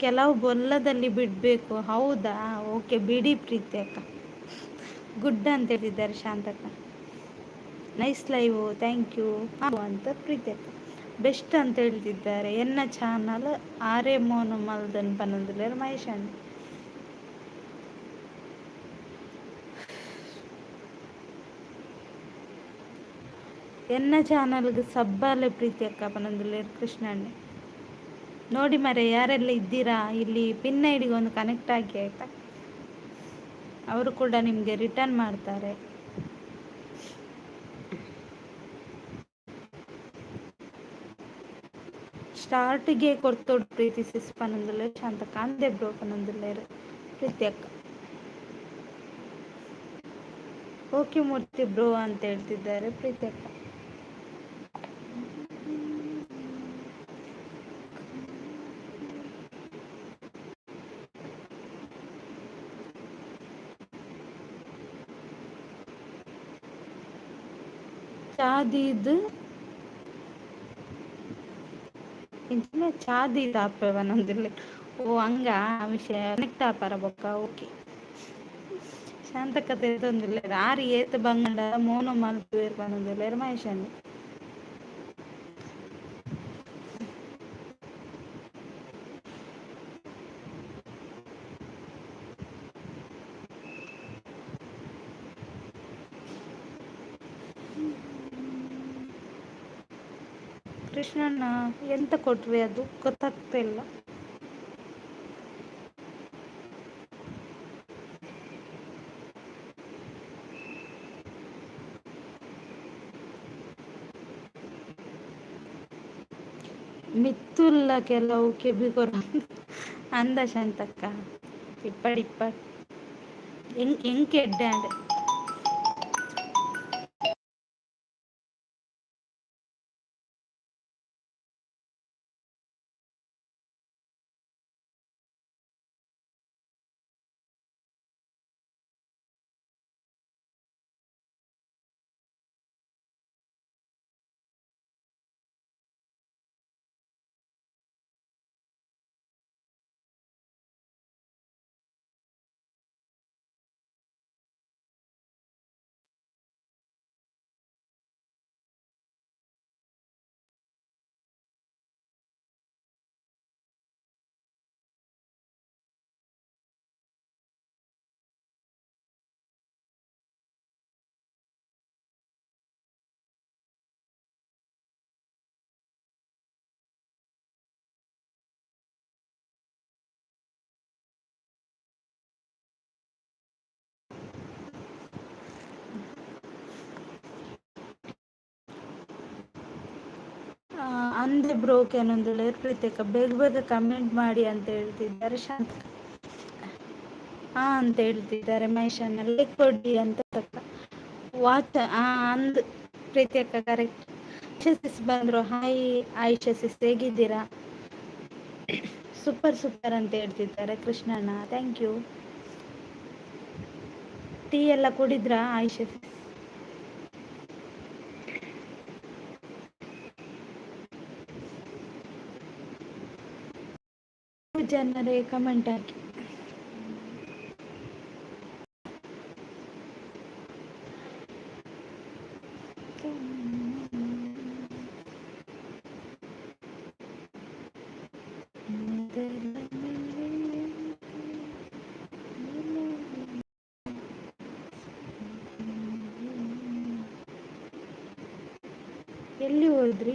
ಕೆಲವು ಬೊಲ್ಲದಲ್ಲಿ ಬಿಡಬೇಕು ಹೌದಾ. ಓಕೆ ಬಿಡಿ ಪ್ರೀತಿ ಅಕ್ಕ. ಗುಡ್ ಅಂತ ಹೇಳಿದ್ದಾರೆ Shantakka. Nice live thank you ಅಂತ ಪ್ರೀತಿ ಅಕ್ಕ. ಬೆಸ್ಟ್ ಅಂತ ಹೇಳ್ತಿದ್ದಾರೆ. ಎನ್ನ ಚಾನಲ್ ಆರೇ ಮೋನು ಮಲ್ದನ್ ಪನ್ನೊಂದುಲ್ಲೆ ಮಹೇಶ್ ಅಣ್ಣ. ಎನ್ನ ಚಾನಲ್ಗೆ ಸಬ್ಬಾಲೆ ಪ್ರೀತಿ ಅಕ್ಕ ಪನಂದುಲ್ಲೆ ಕೃಷ್ಣಣ್ಣ. ನೋಡಿ ಮರೆ ಯಾರೆಲ್ಲ ಇದ್ದೀರಾ ಇಲ್ಲಿ ಪಿನ್ ಐಡಿಗೆ ಒಂದು ಕನೆಕ್ಟ್ ಆಗಿ ಆಯ್ತಾ. ಅವರು ಕೂಡ ನಿಮಗೆ ರಿಟರ್ನ್ ಮಾಡ್ತಾರೆ. ಸ್ಟಾರ್ಟಿಗೆ ಕೊಡ್ತೋಡು ಪ್ರೀತಿ ಸಿಸ್ಪನಂದಿಲ್ಲ ಶಾಂತ ಕಾಂದೆ ಬ್ರೋಪನಂದಿಲ್ಲೇರು ಪ್ರೀತಿ ಅಕ್ಕ ಓಕೆ ಮೂರ್ತಿ ಬ್ರೋ ಅಂತ ಹೇಳ್ತಿದ್ದಾರೆ ಪ್ರೀತಿ ಅಕ್ಕ. ಚಾದೀದ್ ಇಂಚಿನ ಚಾದೀದ್ ಆಪವನಂದಿಲ್ಲ. ಓ ಹಂಗ ಆ ವಿಷಯ ಕನೆಕ್ಟ್ ಆಪಾರ ಬೊಕ್ಕ ಓಕೆ ಶಾಂತ ಕತೆ ತೊಂದಿಲ್ಲ ಆರು ಏತ್ ಬಂಗಂಡ ಮೋನ ಮಲ್ಪು ಇರ್ಪನಂದಿಲ್ಲ ಮಹೇಶನ್ ಕೃಷ್ಣಣ್ಣ ಎಂತ ಕೊಟ್ರಿ ಅದು ಗೊತ್ತಾಗ್ತಾ ಇಲ್ಲ. ಮಿತ್ತುಲ್ಲ ಕೆಲವು ಕೆಬಿಗೊರ ಅಂದ ಶಾಂತಕ್ಕ ಇಪ್ಪಡಿಪ್ಪ ಎಂಕೆ ಎಡ್ಡಾಂಡ್ ಅಂದೆ ಬ್ರೋಕ್ ಏನೊಂದಿಲ್ಲ ಪ್ರೀತಿಕ ಬೇಗ ಬೇಗ ಕಮೆಂಟ್ ಮಾಡಿ ಅಂತ ಹೇಳ್ತಿದ್ದಾರೆ ಶಾಂತ ಹಾ ಅಂತ ಹೇಳ್ತಿದ್ದಾರೆ ಮಹೇಶನ್ನ ಲೈಕ್ ಕೊಡಿ ಅಂತ ವಾಚ್ ಅಂದ್ ಪ್ರೀತಿ ಅಕ್ಕ ಕರೆಕ್ಟ್ ಸಿಸ್ ಬಂದ್ರು ಹಾಯ್ ಆಯುಷ ಸಿಸ್ ಹೇಗಿದ್ದೀರಾ ಸೂಪರ್ ಸೂಪರ್ ಅಂತ ಹೇಳ್ತಿದ್ದಾರೆ ಕೃಷ್ಣಣ್ಣ ಥ್ಯಾಂಕ್ ಯು. ಟೀ ಎಲ್ಲ ಕುಡಿದ್ರಾ ಆಯುಷ ಜನರೇ ಕಮೆಂಟ್ ಹಾಕಿ. ಎಲ್ಲಿ ಹೋದ್ರಿ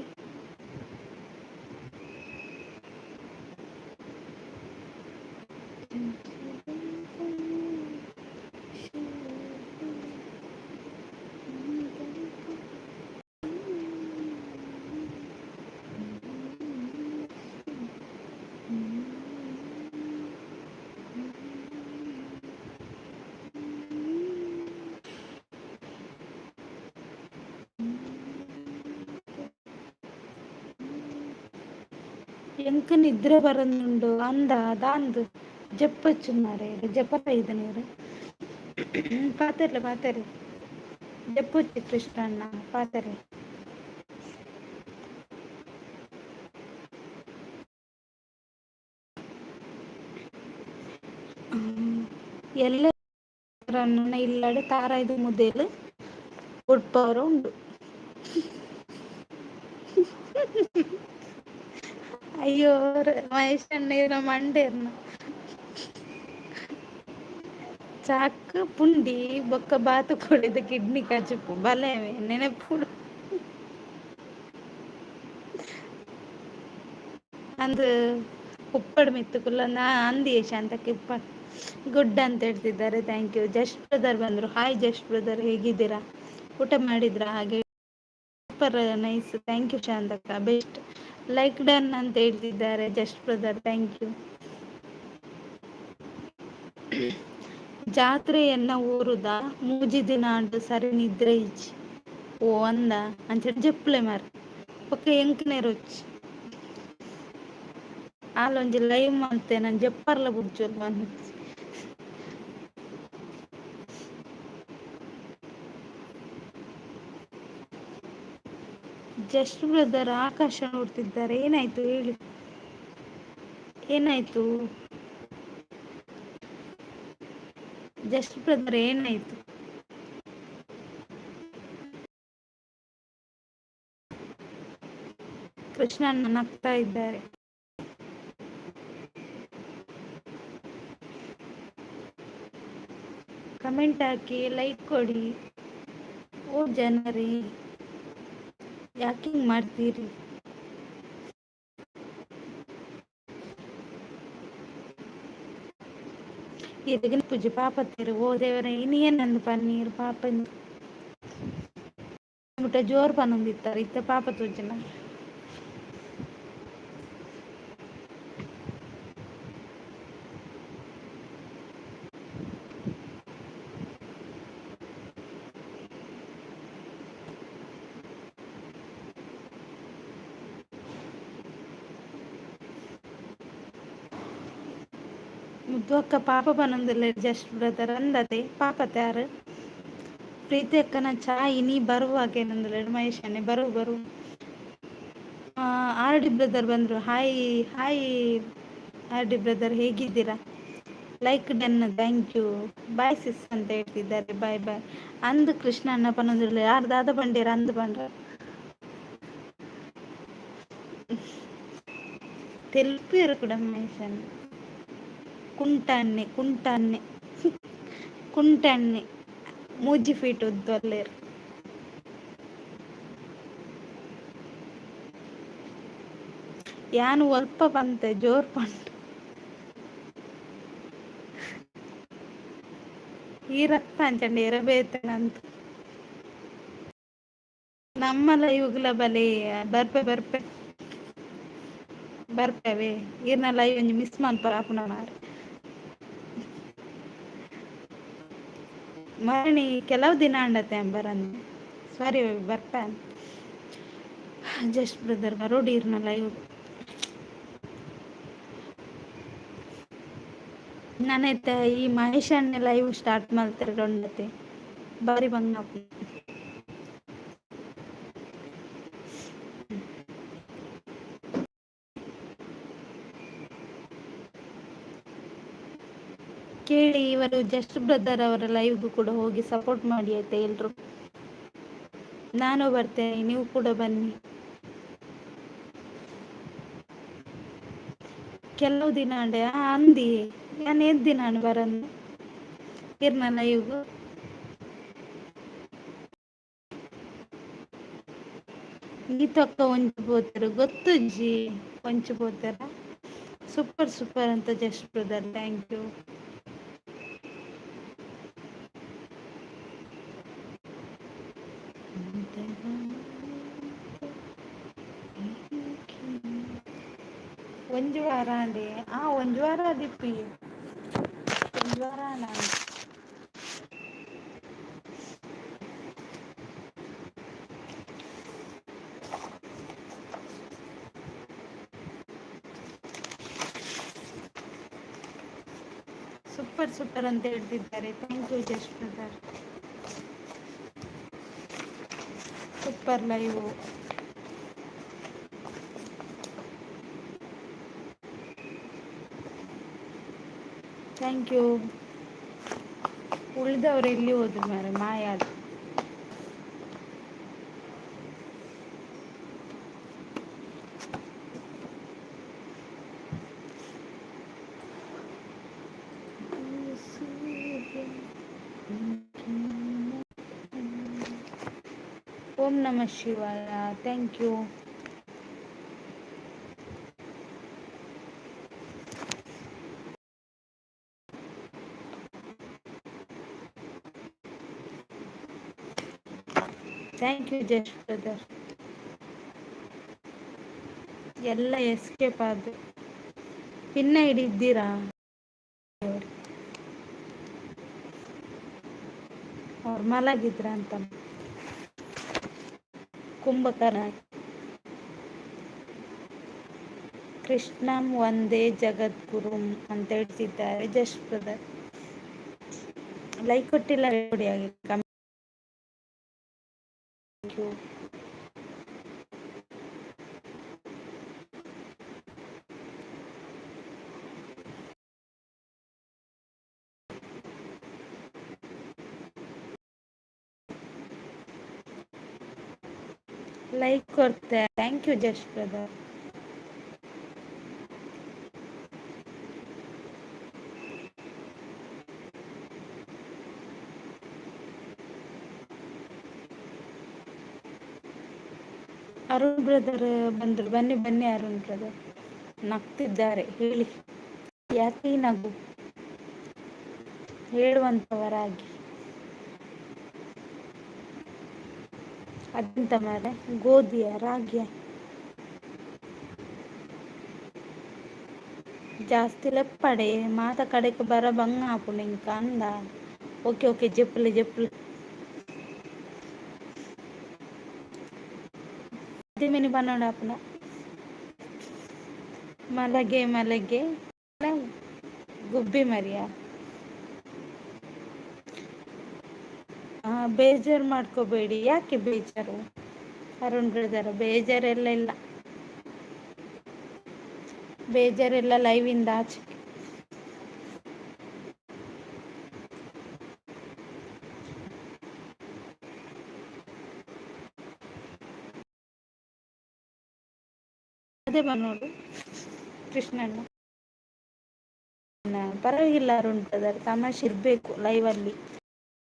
ಎಂಕ ನಿದ್ರೆ ಬರಂದುಂಡು ಅಂದ ದಾಂದು ಜಪ್ಪಚ್ಚುನ್ನಾರೆ ಜಪ್ಪ ಐದು ನೀರು ಪಾತೆರ್ಲೆ ಪಾತೆರ್ಲೆ ಜಪ್ಪುಚ್ಚಿ ಕೃಷ್ಣಣ್ಣ ಪಾತೆರ್ಲೆ ಎಲ್ಲ ಇಲ್ಲಡೆ ತಾರ ಇದು ಮುದ್ದೇಲು ಉಡ್ಪವರು ಉಂಡು. ಅಯ್ಯೋ ಮಹೇಶಣ್ಣ ಇರೋ ಮಂಡೇರ್ನ ಚಾಕ್ ಪುಂಡಿ ಬೊಕ್ಕ ಬಾತು ಕೊಡಿದ ಕಿಡ್ನಿ ಕಚುಪು ಬಲೇವೆ ನೆನಪುಡು ಅಂದ್ ಉಪ್ಪಡ್ ಮಿತ್ತುಕುಲ್ಲ ಅಂದಿ ಶಾಂತಕ್ಕೆ ಉಪ್ಪ ಗುಡ್ ಅಂತ ಹೇಳ್ತಿದ್ದಾರೆ ಥ್ಯಾಂಕ್ ಯು. ಜಸ್ಟ್ ಬ್ರದರ್ ಬಂದ್ರು ಹಾಯ್ ಜಸ್ಟ್ ಬ್ರದರ್ ಹೇಗಿದ್ದೀರಾ ಊಟ ಮಾಡಿದ್ರಾ ಹಾಗೆ ಸೂಪರ್ ನೈಸ್ ಥ್ಯಾಂಕ್ ಯು ಶಾಂತಕ್ಕ ಬೆಸ್ಟ್ ಲೈಕ್ ಡನ್ ಅಂತ ಹೇಳ್ತಿದ್ದಾರೆ ಜಸ್ಟ್ ಬ್ರದರ್, ಥ್ಯಾಂಕ್ ಯು. ಜಾತ್ರೆ ಎನ್ನ ಊರುದ ಮೂಜಿ ದಿನ ಅಂಡು ಸರಿ ನಿದ್ರೆ ಇಚ್ಚಿ ಓ ಅಂದ ಅಂಚೆ ಜೆಪ್ಲೆ ಮಾರಿ ಒಕ್ಕ ಎಂಕನೇರು వచ్చి ಆಲೊಂಜಿ ಲೈವ್ ಮಲ್ತೆ ನಾನು ಜೆಪ್ಪರ್ಲ ಬುಡ್ಜೋರು ಬಂದು ಜಸ್ಟ್ ಬ್ರದರ್ ಆಕಾಶ ನೋಡ್ತಿದ್ದಾರೆ. ಏನಾಯ್ತು ಹೇಳಿ, ಏನಾಯ್ತು ಜಸ್ಟ್ ಬ್ರದರ್, ಏನಾಯ್ತು? ಕೃಷ್ಣಣ್ಣ ನಗ್ತಾ ಇದ್ದಾರೆ. ಕಮೆಂಟ್ ಹಾಕಿ, ಲೈಕ್ ಕೊಡಿ. ಓ ಜನರೇ, ಯಾಕೆ ಹಿಂಗ್ ಮಾಡ್ತೀರಿ? ಇದಗಿನ ಪೂಜೆ ಪಾಪತ್ತೀರು ಓ ದೇವರ ಇನ್ನೇನಂದು ಪನ್ನೀರು ಪಾಪ ಮುಟ್ಟ ಜೋರು ಪನ್ನೊಂದಿತ್ತಾರೆ ಇತ್ತ ಪಾಪ ತೋಜನ ಮುದ್ದು ಅಕ್ಕ ಪಾಪ ಪನ್ನೊಂದಿಲ್ಲ ಜಸ್ಟ್ ಬ್ರದರ್ ಅಂದತೆ ಪಾಪತ್ಯಾರು ಪ್ರೀತಿ ಅಕ್ಕನ ಚಾಯಿ ನೀ ಬರುವಾಗೇನಂದ್ರೆ ಮಹೇಶನೇ ಬರು ಆರ್ ಡಿ ಬ್ರದರ್ ಬಂದರು. Hi hi R D brother, ಹೇಗಿದ್ದೀರಾ? Like done, thank you. Bye sis ಅಂತ ಹೇಳ್ತಿದ್ದಾರೆ. ಬಾಯ್ ಬಾಯ್ ಅಂದು ಕೃಷ್ಣಣ್ಣ ಪನ್ನೊಂದಿಲ್ಲ ಯಾರು ದಾದ ಬಂಡೀರ ಅಂದು ಬಂಡ್ರ ತೆಲ್ಪೇರು ಕೂಡ ಮಹೇಶನ್ ಕುಂಟಣ್ಣೆ ಕುಂಟಣ್ಣೆ ಕುಂಟಣ್ಣೆ 3 ಫೀಟ್ ಉದ್ದಲ್ಲೇರು. ಯಾನು ಒಲ್ಪ ಬಂತೆ ಜೋರ್ ಪಂಡ ಈ ರಕ್ತ ಅಂಚಂಡೆ ಎರಬೇತನಂತ ನಮ್ಮಲ ಇವುಗಳ ಬಲೆ ಬರ್ಪೇವೆ ಈರ್ನ ಲೈವ್ ಒಂಜಿ ಮಿಸ್ ಮಲ್ಪರ ಆಪುನ ಮರಣಿ ಕೆಲವು ದಿನ ಅಂಡತೆ ಅಂಬರನ್ನು ಸಾರಿ ಬರ್ಪೇನ್ ಜಸ್ಟ್ ಬ್ರದರ್ ಬರೋಡಿ ಇರ್ನ ಲೈವ್ ನಾನೈತೆ ಈ ಮಹೇಶನ್ನೆ ಲೈವ್ ಸ್ಟಾರ್ಟ್ ಮಾಡ್ತಾರೆ ಡೊಂಡತೆ ಬಾರಿ ಬಂಗ ಕೇಳಿ ಇವರು ಜಸ್ಟ್ ಬ್ರದರ್ ಅವರ ಲೈವ್ಗೂ ಕೂಡ ಹೋಗಿ ಸಪೋರ್ಟ್ ಮಾಡಿ ಆಯ್ತಾ ಎಲ್ರು. ನಾನು ಬರ್ತೇನೆ, ನೀವು ಕೂಡ ಬನ್ನಿ. ಕೆಲವು ದಿನ ಅಂಡೆ ಅಂದಿ ನಾನು ಎದ್ದು ನಾನು ಬರನ್ನು ಇರ್ನ ಲೈವ್ಗೂ ಈ ತಕ್ಕ ಒಂಚು ಪೋತರು ಗೊತ್ತುಜ್ಜಿ ಒಂಚು ಪೋತರ ಸೂಪರ್ ಸೂಪರ್ ಅಂತ ಜಸ್ಟ್ ಬ್ರದರ್, ಥ್ಯಾಂಕ್ ಯು. ಒಂಜು ವಾರ ಅಂಡೆ ಒಂಜು ವಾರ ದಿಪ್ಪಿ ಒಂಜು ವಾರ ನಾನು ಸೂಪರ್ ಸೂಪರ್ ಅಂತ ಹೇಳ್ತಿದ್ದಾರೆ. Thank you just brother, super live. Thank you. ಉಳಿದವರು ಎಲ್ಲಿ ಹೋದ್ರು ಮಾರೆ ಮಾಯಾದ ಓಂ ನಮ ಶಿವಾಯ, thank you. Thank you just brother. ಎಲ್ಲ ಎಸ್ಕೇಪ್ ಆದ್ರು. ಪಿನ್ನ ಹಿಡಿದ್ದೀರಾ? ಅವ್ರು ಮಲಗಿದ್ರ ಅಂತ. ಕುಂಭಕರ್ಣ. ಕೃಷ್ಣಂ ಒಂದೇ ಜಗದ್ಗುರುಂ ಅಂತ ಹೇಳ್ತಿದ್ದಾರೆ ಜಸ್ಟ್ ಬ್ರದರ್. ಲೈಕ್ ಕೊಟ್ಟಿಲ್ಲ ನೋಡಿ ಹಾಗೆ ಕಮೆಂಟ್. ಲೈಕ್ ಕೊಡ್ತೆ, thank you just brother. Arun brother ಬಂದ್ರು, ಬನ್ನಿ ಬನ್ನಿ ಅರುಣ್ ಬ್ರದರ್. ನಗ್ತಿದ್ದಾರೆ, ಹೇಳಿ ಯಾಕೆ ಈ ನಗು? ಹೇಳುವಂಥವರಾಗಿ. ಅದಂತ ಮಾರೆ, ಗೋಧಿಯ ರಾಗಿಯ? ಜಾಸ್ತಿ ಲೆಪ್ಪಡೆ ಮಾತ ಕಡೆಗೆ ಬರ ಬಂಗ ಆಪುಂಡು ಇಂಕ ಅಂದ. Okay okay ಜೆಪ್ಪುಲೆ ಜೆಪ್ಪುಲೆ. ದಿಮಿನಿ ಬನ್ನಡ ಆಪುನ ಮಲಗೆ ಮಲಗೆ ಗುಬ್ಬಿ ಮರಿಯ. ಬೇಜಾರು ಮಾಡ್ಕೋಬೇಡಿ. ಯಾಕೆ ಬೇಜಾರು ಅರುಣ್ ಬ್ರದರ್? ಬೇಜಾರೆಲ್ಲ ಇಲ್ಲ, ಬೇಜಾರೆಲ್ಲ ಲೈವಿಂದ ಆಚೆ. ಅದೇ ನೋಡು ಕೃಷ್ಣಣ್ಣ. ಪರವಾಗಿಲ್ಲ ಅರುಣ್ ಬ್ರದರ್, ತಮಾಷೆ ಇರಬೇಕು ಲೈವಲ್ಲಿ.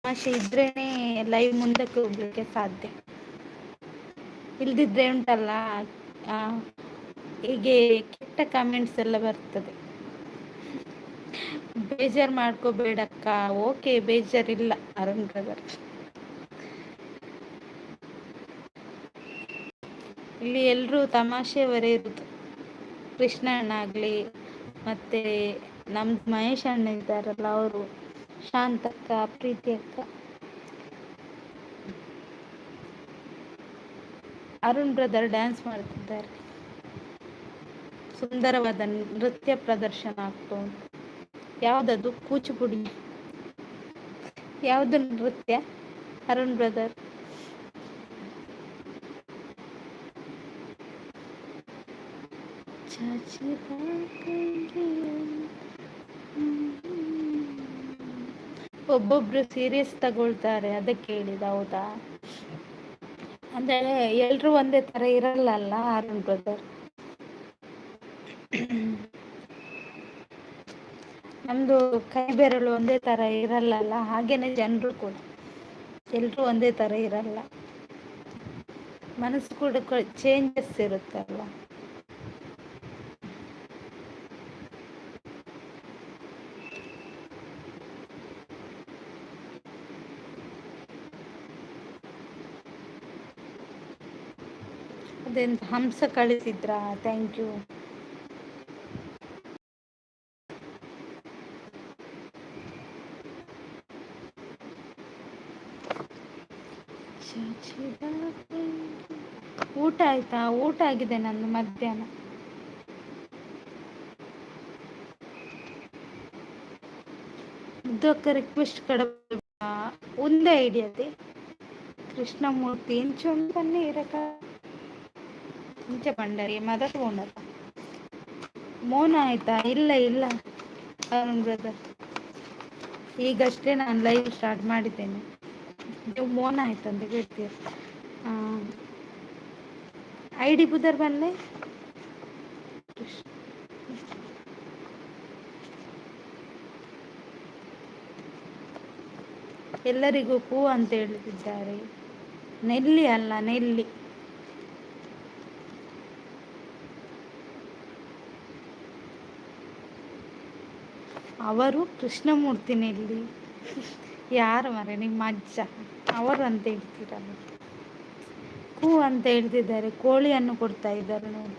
ತಮಾಷೆ ಇದ್ರೇನೆ ಲೈವ್ ಮುಂದಕ್ಕೆ ಹೋಗ್ಲಿಕ್ಕೆ ಸಾಧ್ಯ. ಇಲ್ದಿದ್ರೆ ಉಂಟಲ್ಲ ಹೀಗೆ ಕೆಟ್ಟ ಕಮೆಂಟ್ಸ್ ಎಲ್ಲ ಬರ್ತದೆ. ಬೇಜಾರು ಮಾಡ್ಕೋಬೇಡಕ್ಕ. ಓಕೆ, ಬೇಜಾರಿಲ್ಲ ಅರುಣ್ ಬ್ರದರ್. ಇಲ್ಲಿ ಎಲ್ಲರೂ ತಮಾಷೆಯವರೇ ಇರುವುದು. ಕೃಷ್ಣಣ್ಣ ಆಗಲಿ, ಮತ್ತು ನಮ್ದು ಮಹೇಶ್ ಅಣ್ಣ ಇದ್ದಾರಲ್ಲ ಅವರು, ಶಾಂತಕ್ಕ, ಪ್ರೀತಿ ಅಕ್ಕ. ಅರುಣ್ ಬ್ರದರ್ ಡ್ಯಾನ್ಸ್ ಮಾಡ್ತಿದ್ದಾರೆ. ಸುಂದರವಾದ ನೃತ್ಯ ಪ್ರದರ್ಶನ ಆಗ್ತಾ ಉಂಟು. ಯಾವುದದು? ಕೂಚುಪುಡಿ? ಯಾವುದು ನೃತ್ಯ ಅರುಣ್ ಬ್ರದರ್? ಒಬ್ಬೊಬ್ರು ಸೀರಿಯಸ್ ತಗೊಳ್ತಾರೆ, ಅದಕ್ಕೆ ಹೇಳಿದ. ಹೌದಾ? ಅಂದರೆ ಎಲ್ಲರೂ ಒಂದೇ ಥರ ಇರಲ್ಲ ಅರುಣ್ ಬ್ರದರ್. ನಮ್ಮದು ಕೈ ಬೆರಳು ಒಂದೇ ಥರ ಇರಲ್ಲ, ಹಾಗೇನೆ ಜನರು ಕೂಡ ಎಲ್ಲರೂ ಒಂದೇ ಥರ ಇರಲ್ಲ. ಮನಸ್ಸು ಕೂಡ ಚೇಂಜಸ್ ಇರುತ್ತಲ್ಲ. ಅದೆಂತ ಹಂಸ ಕಳಿಸಿದ್ರಾ? Thank you. ಊಟ ಆಯ್ತಾ? ಊಟ ಆಗಿದೆ ನಂದು ಮಧ್ಯಾಹ್ನ. ಇದೊಕ್ಕ ರಿಕ್ವೆಸ್ಟ್ ಕಡ ಒಂದೇ ಐಡಿಯಾ ಅದೇ ಕೃಷ್ಣಮೂರ್ತಿ ಇಂಚು ಪನ್ನೇ ಇರಕ ಇಂಚ ಪಂಡರಿ ಮದ ತಗೊಂಡಲ್ಲ. ಮೌನ ಆಯ್ತಾ? ಇಲ್ಲ ಇಲ್ಲ ಅರುಣ್ ಬ್ರದರ್, ಈಗಷ್ಟೇ ನಾನು ಲೈವ್ ಸ್ಟಾರ್ಟ್ ಮಾಡಿದ್ದೇನೆ. ನೀವು ಮೌನ ಆಯ್ತಂತ ಕೇಳ್ತೀರ. ಐಡಿ ಬುಧರ್ ಬನ್ನಿ. ಎಲ್ಲರಿಗೂ ಹೂ ಅಂತ ಹೇಳುತ್ತಿದ್ದಾರೆ. ನೆಲ್ಲಿ ಅಲ್ಲ, ನೆಲ್ಲಿ. ಅವರು ಕೃಷ್ಣಮೂರ್ತಿ ನೆಲ್ಲಿ ಯಾರು ಮರೆ? ನಿಮ್ಮ ಅಜ್ಜ ಅವರು ಅಂತ ಹೇಳ್ತೀರಲ್ಲ. ಹೂ ಅಂತ ಹೇಳ್ತಿದ್ದಾರೆ. ಕೋಳಿಯನ್ನು ಕೊಡ್ತಾ ಇದ್ದಾರೆ ನೋಡಿ.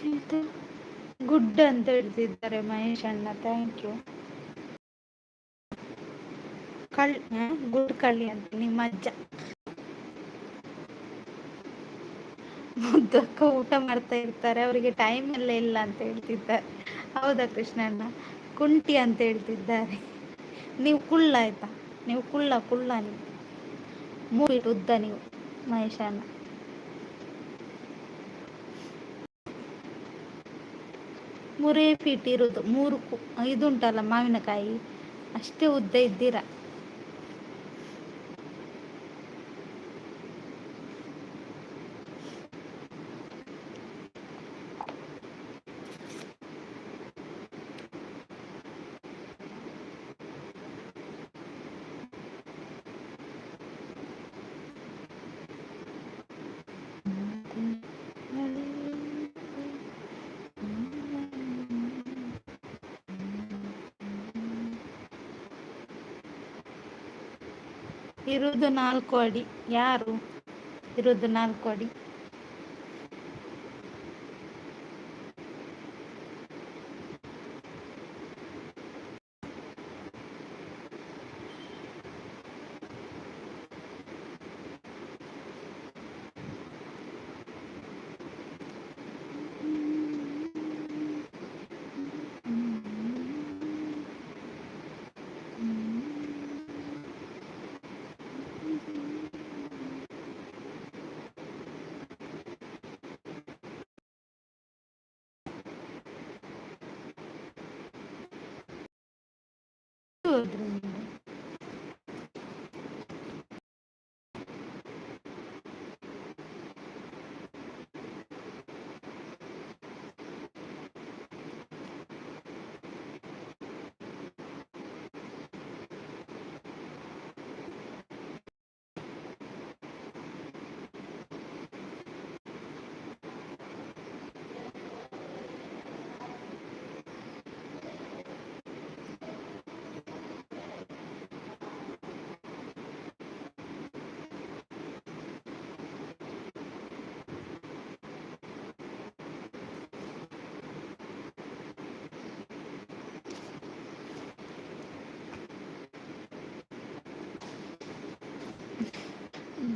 ಇದು ಗುಡ್ ಅಂತ ಹೇಳ್ತಿದ್ದಾರೆ ಮಹೇಶ್ ಅಣ್ಣ, ಥ್ಯಾಂಕ್ ಯು. ಗುಡ್ ಕಳ್ಳಿ ಅಂತ ನಿಮ್ಮ ಅಜ್ಜ. ಮುದ್ದಕ್ಕ ಊಟ ಮಾಡ್ತಾ ಇರ್ತಾರೆ, ಅವರಿಗೆ ಟೈಮ್ ಎಲ್ಲ ಇಲ್ಲ ಅಂತ ಹೇಳ್ತಿದ್ದಾರೆ. ಹೌದಾ ಕೃಷ್ಣಣ್ಣ? ಕುಂಟಿ ಅಂತ ಹೇಳ್ತಿದ್ದಾರೆ. ನೀವು ಕುಳ್ಳ ಆಯ್ತಾ? ನೀವು ಕುಳ್ಳ ನೀವು 3 ಫೀಟ್ ಉದ್ದ ನೀವು ಮಹೇಶ್ ಅಣ್ಣ. 3 ಫೀಟ್ ಇರೋದು, 3 ಇದುಂಟಲ್ಲ ಮಾವಿನಕಾಯಿ, ಅಷ್ಟೇ ಉದ್ದ ಇದ್ದೀರಾ. ಇರುವುದು 4 ಅಡಿ. ಯಾರು ಇರುವುದು 4 ಅಡಿ? ಹೋದ್ರು ನೀವು?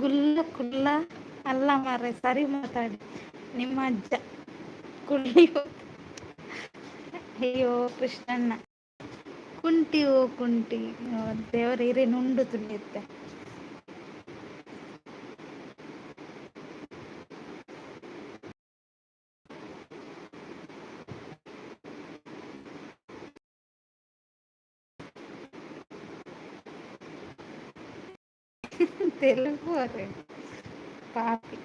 ಗುಲ್ಲ ಕುಲ್ಲ ಅಲ್ಲ ಮಾರ್ರೆ, ಸರಿ ಮಾತಾಡಿ. ನಿಮ್ಮ ಅಜ್ಜ ಕುಳ್ಳಿ. ಅಯ್ಯೋ ಕೃಷ್ಣಣ್ಣ, ಕುಂಟಿ ಓ ಕುಂಟಿ, ದೇವರ ಹಿರೇ ನುಂಡು ತುಳಿಯುತ್ತೆ. ತೆಲುಗು ಅವರೇ ಪಾಪಿ.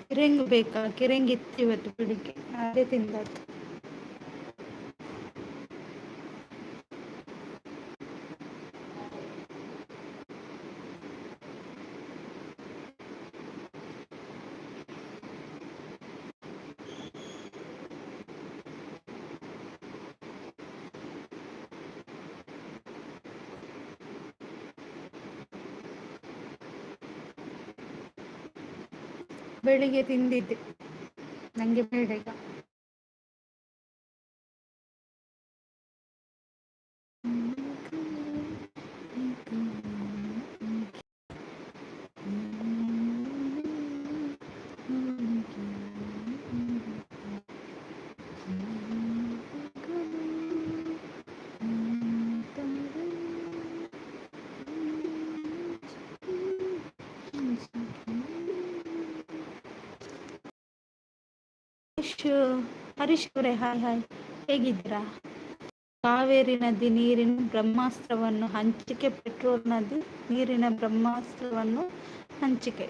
ಕಿರಂಗ್ ಬೇಕಾ? ಕಿರಂಗ್ ಇತ್ತು ಇವತ್ತು ಬೆಳಿಗ್ಗೆ, ಅದೇ ತಿಂದದ್ದು. ಬೆಳಿಗ್ಗೆ ತಿಂದಿದ್ದೆ, ನಂಗೆ ಬೇಡ ಈಗ. ಹರೀಶ್ ಅವರೇ, ಹಾಯ್ ಹಾಯ್, ಹೇಗಿದ್ದೀರಾ? ಕಾವೇರಿ ನದಿ ನೀರಿನ ಬ್ರಹ್ಮಾಸ್ತ್ರವನ್ನು ಹಂಚಿಕೆ, ಪೆಟ್ರೋಲ್ ನದಿ ನೀರಿನ ಬ್ರಹ್ಮಾಸ್ತ್ರವನ್ನು ಹಂಚಿಕೆ,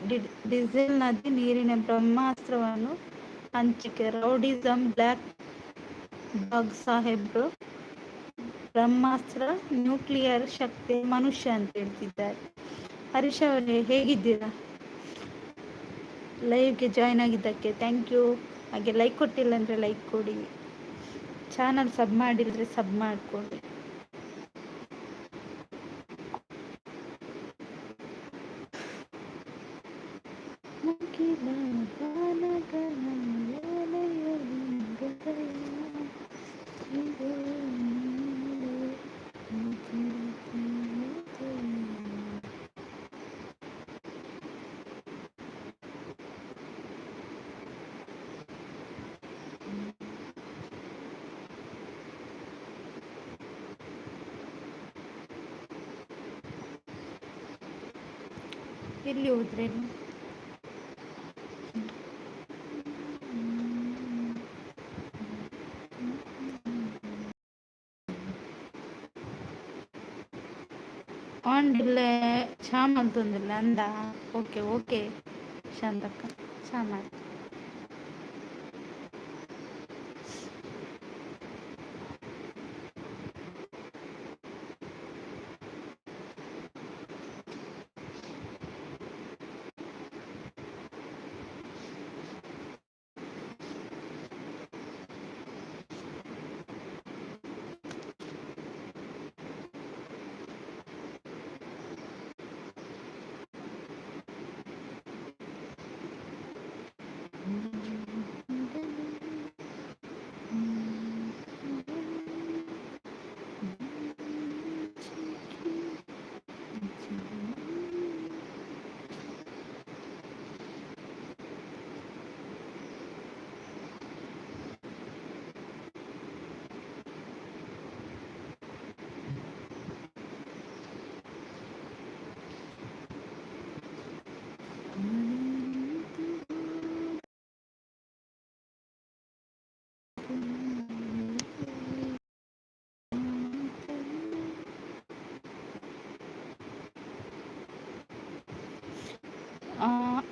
ಡೀಸೆಲ್ ನದಿ ನೀರಿನ ಬ್ರಹ್ಮಾಸ್ತ್ರವನ್ನು ಹಂಚಿಕೆ, ರೌಡಿಸಂ ಬ್ಲ್ಯಾಕ್ ಬಾಗ್ ಸಾಹೇಬ್ರು ಬ್ರಹ್ಮಾಸ್ತ್ರ ನ್ಯೂಕ್ಲಿಯರ್ ಶಕ್ತಿ ಮನುಷ್ಯ ಅಂತ ಹೇಳ್ತಿದ್ದಾರೆ. ಹರೀಶ್ ಅವರೇ ಹೇಗಿದ್ದೀರಾ? ಲೈವ್ಗೆ ಜಾಯ್ನ್ ಆಗಿದ್ದಕ್ಕೆ ಥ್ಯಾಂಕ್ ಯು. ಹಾಗೆ ಲೈಕ್ ಕೊಟ್ಟಿಲ್ಲ ಅಂದರೆ ಲೈಕ್ ಕೊಡಿ, ಚಾನಲ್ ಸಬ್ ಮಾಡಿದರೆ ಸಬ್ ಮಾಡಿಕೊಡಿ. ಎಲ್ಲಿ ಹೋದ್ರೇನು? ಆಂಡಿಲ್ಲೇ ಚಾಮಲ್ ತೊಂದಿಲ್ಲ ಅಂದ. ಓಕೆ ಓಕೆ ಶಾಂತಕ್ಕ, ಚಾಮಲ್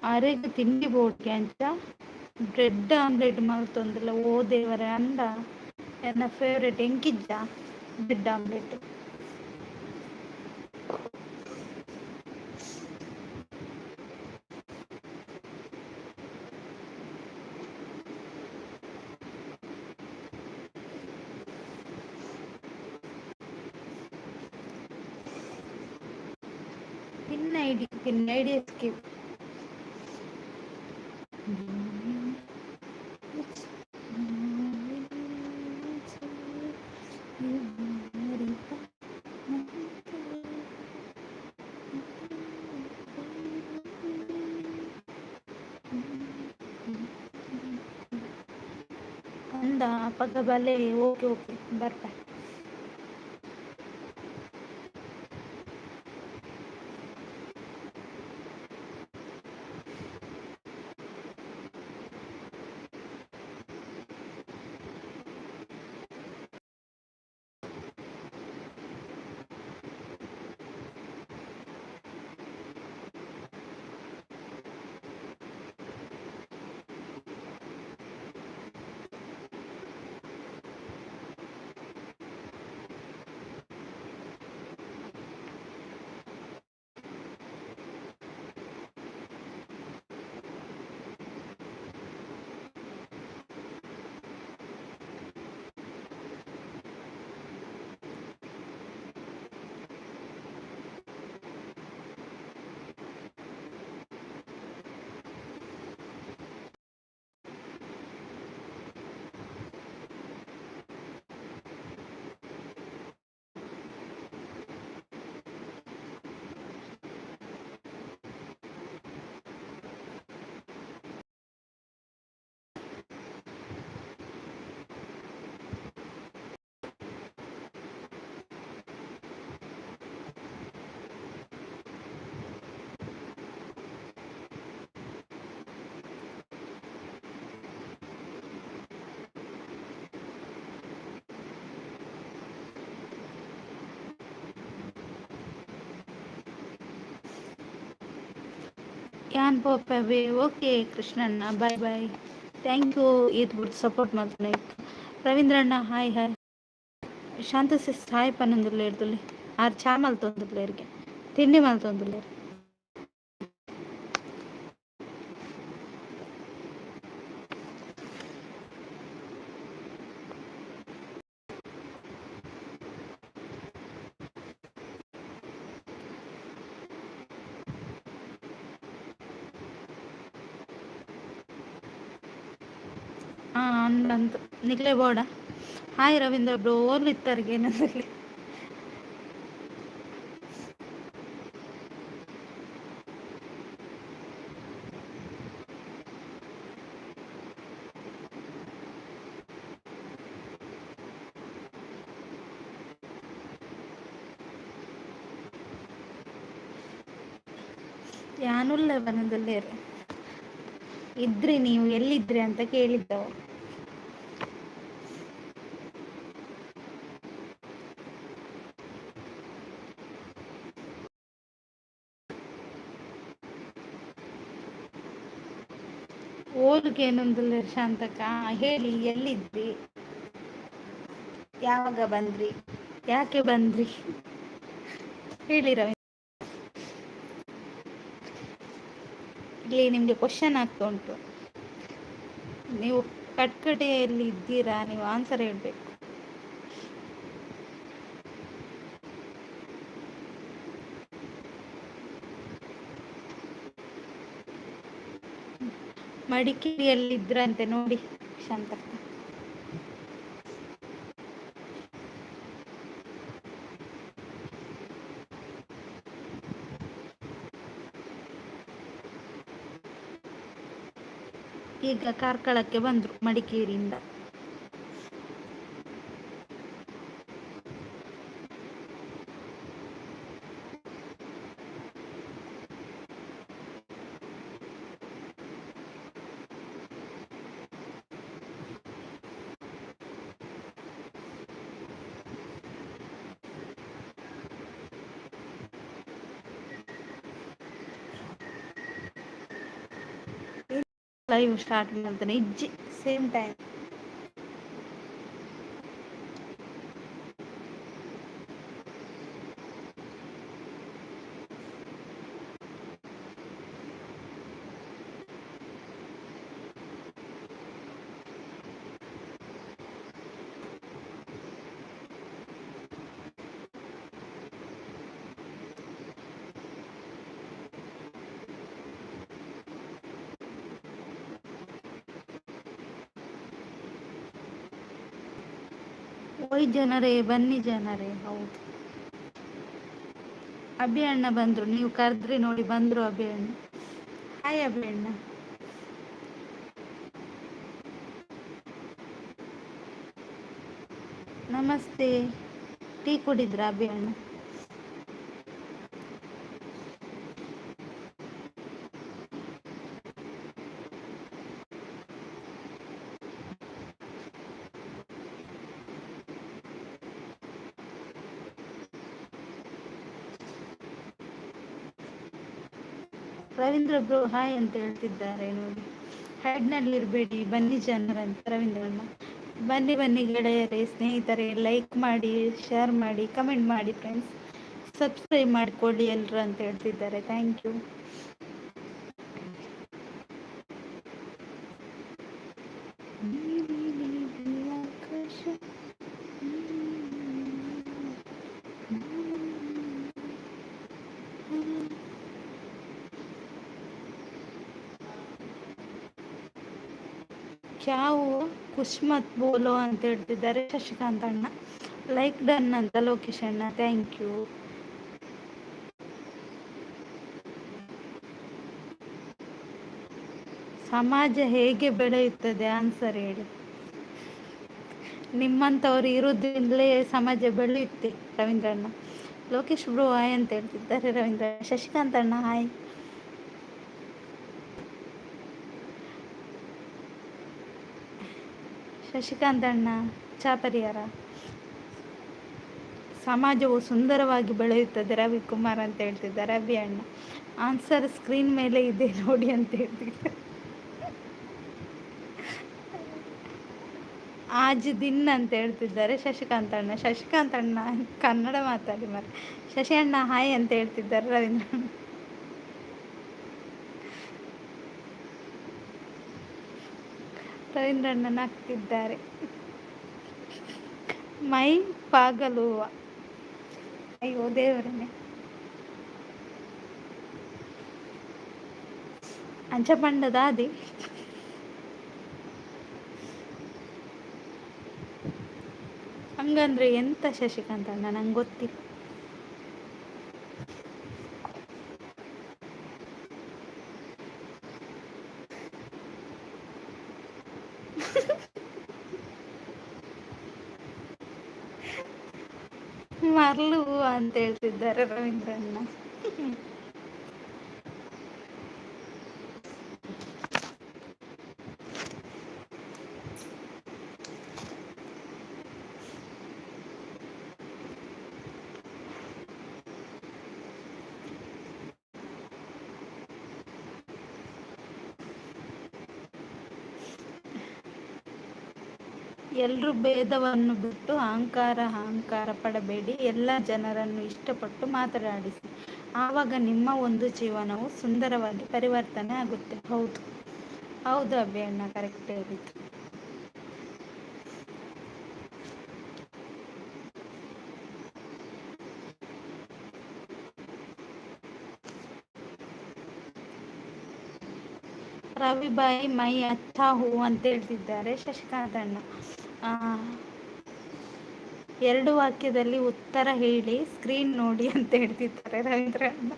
అరేగా తిండి పోటీ ಬ್ರೆಡ್ ಆಮ್ಲೆಟ್ ಮಾಡ್ತಂದಿಲ್ಲ. ಓ ದೇವರೇ ಅಂದ ನನ್ನ ಫೇವ್ರೇಟ್ ಎಂಕಿದ್ದ bread omelette. Pin ID skip. ಅಂದ ಪಕ್ಕ ಬಲೆ. ಓಕೆ ಓಕೆ ಬರ್ತಾ. ಯಾನ್ ಪೋಪೆ ಓಕೆ ಕೃಷ್ಣಣ್ಣ ಬಾಯ್ ಬಾಯ್. ಥ್ಯಾಂಕ್ ಯು ಇದು ಸಪೋರ್ಟ್ ಮಾಡ್ತಾನೆ. రవీంద్రన్న hi hi. Shanta sis hi పనుందులేరు తుల్లి ఆరు చామలు తొందులేరికి తిండి మళ్ళీ తొందులేరు. ಅಂದಂತ ನಿಕ್ಲೆ ಬೋಡ ಹಾಯ್ ರವೀಂದ್ರ ಬ್ರೋ ಓರ್ಲು ಇತ್ತರ್ಗೆ ಏನಂದಲ್ಲಿ ಯಾನುಲ್ಲ ಬನದಲ್ಲೇರು ಇದ್ರಿ ನೀವು ಎಲ್ಲಿದ್ರಿ ಅಂತ ಕೇಳಿದ್ದವು. ಓದಕ್ಕೆ ಏನೊಂದಿಲ್ಲ ಶಾಂತಕ್ಕ, ಹೇಳಿ ಎಲ್ಲಿದ್ರಿ, ಯಾವಾಗ ಬಂದ್ರಿ, ಯಾಕೆ ಬಂದ್ರಿ ಹೇಳಿ ರವಿ. ಇಲ್ಲಿ ನಿಮಗೆ ಕ್ವಶನ್ ಆಗ್ತಾ ಉಂಟು, ನೀವು ಕಟ್ಕಡೆಯಲ್ಲಿ ಇದ್ದೀರಾ, ನೀವು ಆನ್ಸರ್ ಹೇಳ್ಬೇಕು. ಮಡಿಕೇರಿಯಲ್ಲಿದ್ರಂತೆ ನೋಡಿ ಶಾಂತಕ್ಕ. ಈಗ ಕಾರ್ಕಳಕ್ಕೆ ಬಂದ್ರು ಮಡಿಕೇರಿಯಿಂದ. ಲೈವ್ ಸ್ಟಾರ್ಟ್ ಮಾಡ್ತಾನೆ ಇಜ್ಜಿ ಸೇಮ್ ಟೈಮ್. ಓಯ್ ಜನರೇ ಬನ್ನಿ ಜನರೇ. ಹೌದು, ಅಭಿ ಅಣ್ಣ ಬಂದ್ರು, ನೀವು ಕರೆದ್ರಿ ನೋಡಿ ಬಂದ್ರು ಅಭಿ ಅಣ್ಣ. ಹಾಯ್ ಅಭಿ ಅಣ್ಣ. ನಮಸ್ತೆ. ಟೀ ಕುಡಿದ್ರ ಅಭಿ ಅಣ್ಣ? ರವೀಂದ್ರ ಬ್ರೋ ಹಾಯ್ ಅಂತ ಹೇಳ್ತಿದ್ದಾರೆ ನೋಡಿ. ಹೆಡ್ನಲ್ಲಿ ಇರಬೇಡಿ, ಬನ್ನಿ ಜನರಂತ ರವೀಂದ್ರಣ್ಣ. ಬನ್ನಿ ಬನ್ನಿ ಗೆಳೆಯರೇ, ಸ್ನೇಹಿತರೆ, ಲೈಕ್ ಮಾಡಿ, ಶೇರ್ ಮಾಡಿ, ಕಮೆಂಟ್ ಮಾಡಿ ಫ್ರೆಂಡ್ಸ್. ಸಬ್ಸ್ಕ್ರೈಬ್ ಮಾಡಿಕೊಳ್ಳಿ ಎಲ್ಲರೂ ಅಂತ ಹೇಳ್ತಿದ್ದಾರೆ. Thank you. ಕ್ಯಾವು ಕುಶ್ಮತ್ ಬೋಲೋ ಅಂತ ಹೇಳ್ತಿದ್ದಾರೆ ಶಶಿಕಾಂತ್ ಅಣ್ಣ. ಲೈಕ್ ಡನ್ ಅಂತ ಲೋಕೇಶ್ ಅಣ್ಣ, ಥ್ಯಾಂಕ್ ಯು. ಸಮಾಜ ಹೇಗೆ ಬೆಳೆಯುತ್ತದೆ ಆನ್ಸರ್ ಹೇಳಿ. ನಿಮ್ಮಂಥವ್ರು ಇರೋದ್ರಿಂದಲೇ ಸಮಾಜ ಬೆಳೆಯುತ್ತೆ ರವೀಂದ್ರಣ್ಣ. ಲೋಕೇಶ್ ಬ್ರೋ ಹಾಯ್ ಅಂತ ಹೇಳ್ತಿದ್ದಾರೆ ರವೀಂದ್ರ. ಶಶಿಕಾಂತ್ ಅಣ್ಣ ಹಾಯ್. ಶಶಿಕಾಂತ್ ಅಣ್ಣ ಚಾ ಪರಿಹಾರ. ಸಮಾಜವು ಸುಂದರವಾಗಿ ಬೆಳೆಯುತ್ತದೆ ರವಿಕುಮಾರ್ ಅಂತ ಹೇಳ್ತಿದ್ದಾರೆ ರವಿ ಅಣ್ಣ. ಆನ್ಸರ್ ಸ್ಕ್ರೀನ್ ಮೇಲೆ ಇದೆ ನೋಡಿ ಅಂತ ಹೇಳ್ತಿದ್ದಾರೆ. ಆಜ್ ದಿನ್ ಅಂತ ಹೇಳ್ತಿದ್ದಾರೆ ಶಶಿಕಾಂತ್ ಅಣ್ಣ. ಶಶಿಕಾಂತ್ ಅಣ್ಣ ಕನ್ನಡ ಮಾತಾಡಿ ಮರ. ಶಶಿ ಅಣ್ಣ ಹಾಯ್ ಅಂತ ಹೇಳ್ತಿದ್ದಾರೆ ರವೀಂದ್ರ. ರವೀಂದ್ರ ಅಣ್ಣ ನಗ್ತಿದ್ದಾರೆ. ಮೈ ಪಾಗಲುವ. ಅಯ್ಯೋ ದೇವರೇ. ಅಂಚ ಪಂಡದ ಅದೇ ಹಂಗಂದ್ರೆ ಎಂತ ಶಶಿಕಾಂತ್ ಅಣ್ಣ ನಂಗೆ ಗೊತ್ತಿಲ್ಲ. ಮರ್ಲು ಅಂತ ಹೇಳ್ತಿದ್ದಾರೆ ರವೀಂದ್ರ ಅಣ್ಣ. ಎಲ್ರೂ ಭೇದವನ್ನು ಬಿಟ್ಟು ಅಹಂಕಾರ ಪಡಬೇಡಿ. ಎಲ್ಲ ಜನರನ್ನು ಇಷ್ಟಪಟ್ಟು ಮಾತನಾಡಿಸಿ. ಆವಾಗ ನಿಮ್ಮ ಒಂದು ಜೀವನವು ಸುಂದರವಾಗಿ ಪರಿವರ್ತನೆ ಆಗುತ್ತೆ. ಹೌದು ಹೌದು ಅಭಿ ಅಣ್ಣ ಕರೆಕ್ಟ್ ಹೇಳಿದ್ದು. ರವಿಬಾಯಿ ಮೈ ಅಚ್ಚಾ ಹೂ ಅಂತ ಹೇಳ್ತಿದ್ದಾರೆ ಶಶಿಕಾಂತ್ ಅಣ್ಣ. ಆ, 2 ವಾಕ್ಯದಲ್ಲಿ ಉತ್ತರ ಹೇಳಿ, ಸ್ಕ್ರೀನ್ ನೋಡಿ ಅಂತ ಹೇಳ್ತಿದ್ದಾರೆ ರವೀಂದ್ರ ಅಣ್ಣ.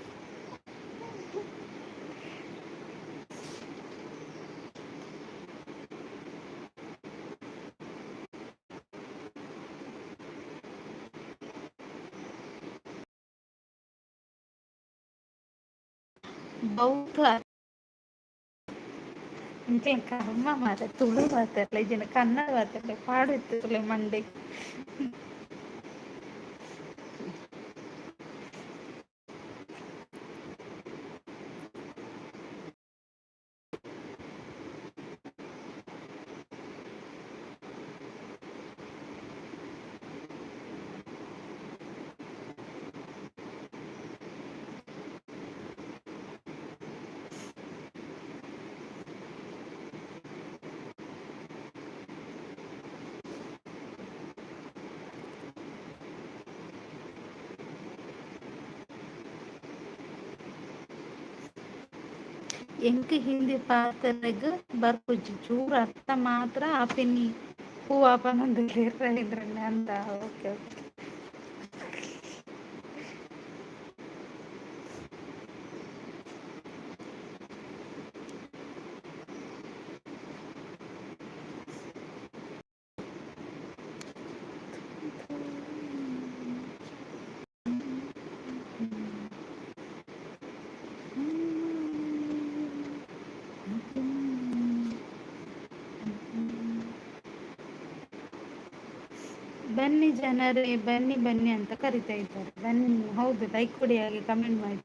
ಬೌದ್ಧ ಇಂಚೆ ಕರ್ಮ ಮಾರ ತುಳು ಮಾತಾಡ್ಲ ಇಜಿನ ಕನ್ನಡ ಮಾತಾಡ್ಲೆ ಪಾಡು ಇತ್ತು ಮಂಡೆ. ಎಂಕ್ ಹಿಂದಿ ಪಾತ್ರಗ್ ಬರ್ಪುಜಿ ಚೂರು ಅರ್ಥ ಮಾತ್ರ ಆಪಿನಿ ಹೂ ಆಪನೊಂದು ರವೀಂದ್ರಣ್ಣ ಅಂದ. Okay okay. ಬನ್ನಿ ಜನರೇ ಬನ್ನಿ ಬನ್ನಿ ಅಂತ ಕರಿತಾ ಇದ್ದಾರೆ. ಬನ್ನಿ. ಹೌದು ಲೈಕ್ ಕೊಡಿ, ಹಾಗೆ ಕಮೆಂಟ್ ಮಾಡಿ.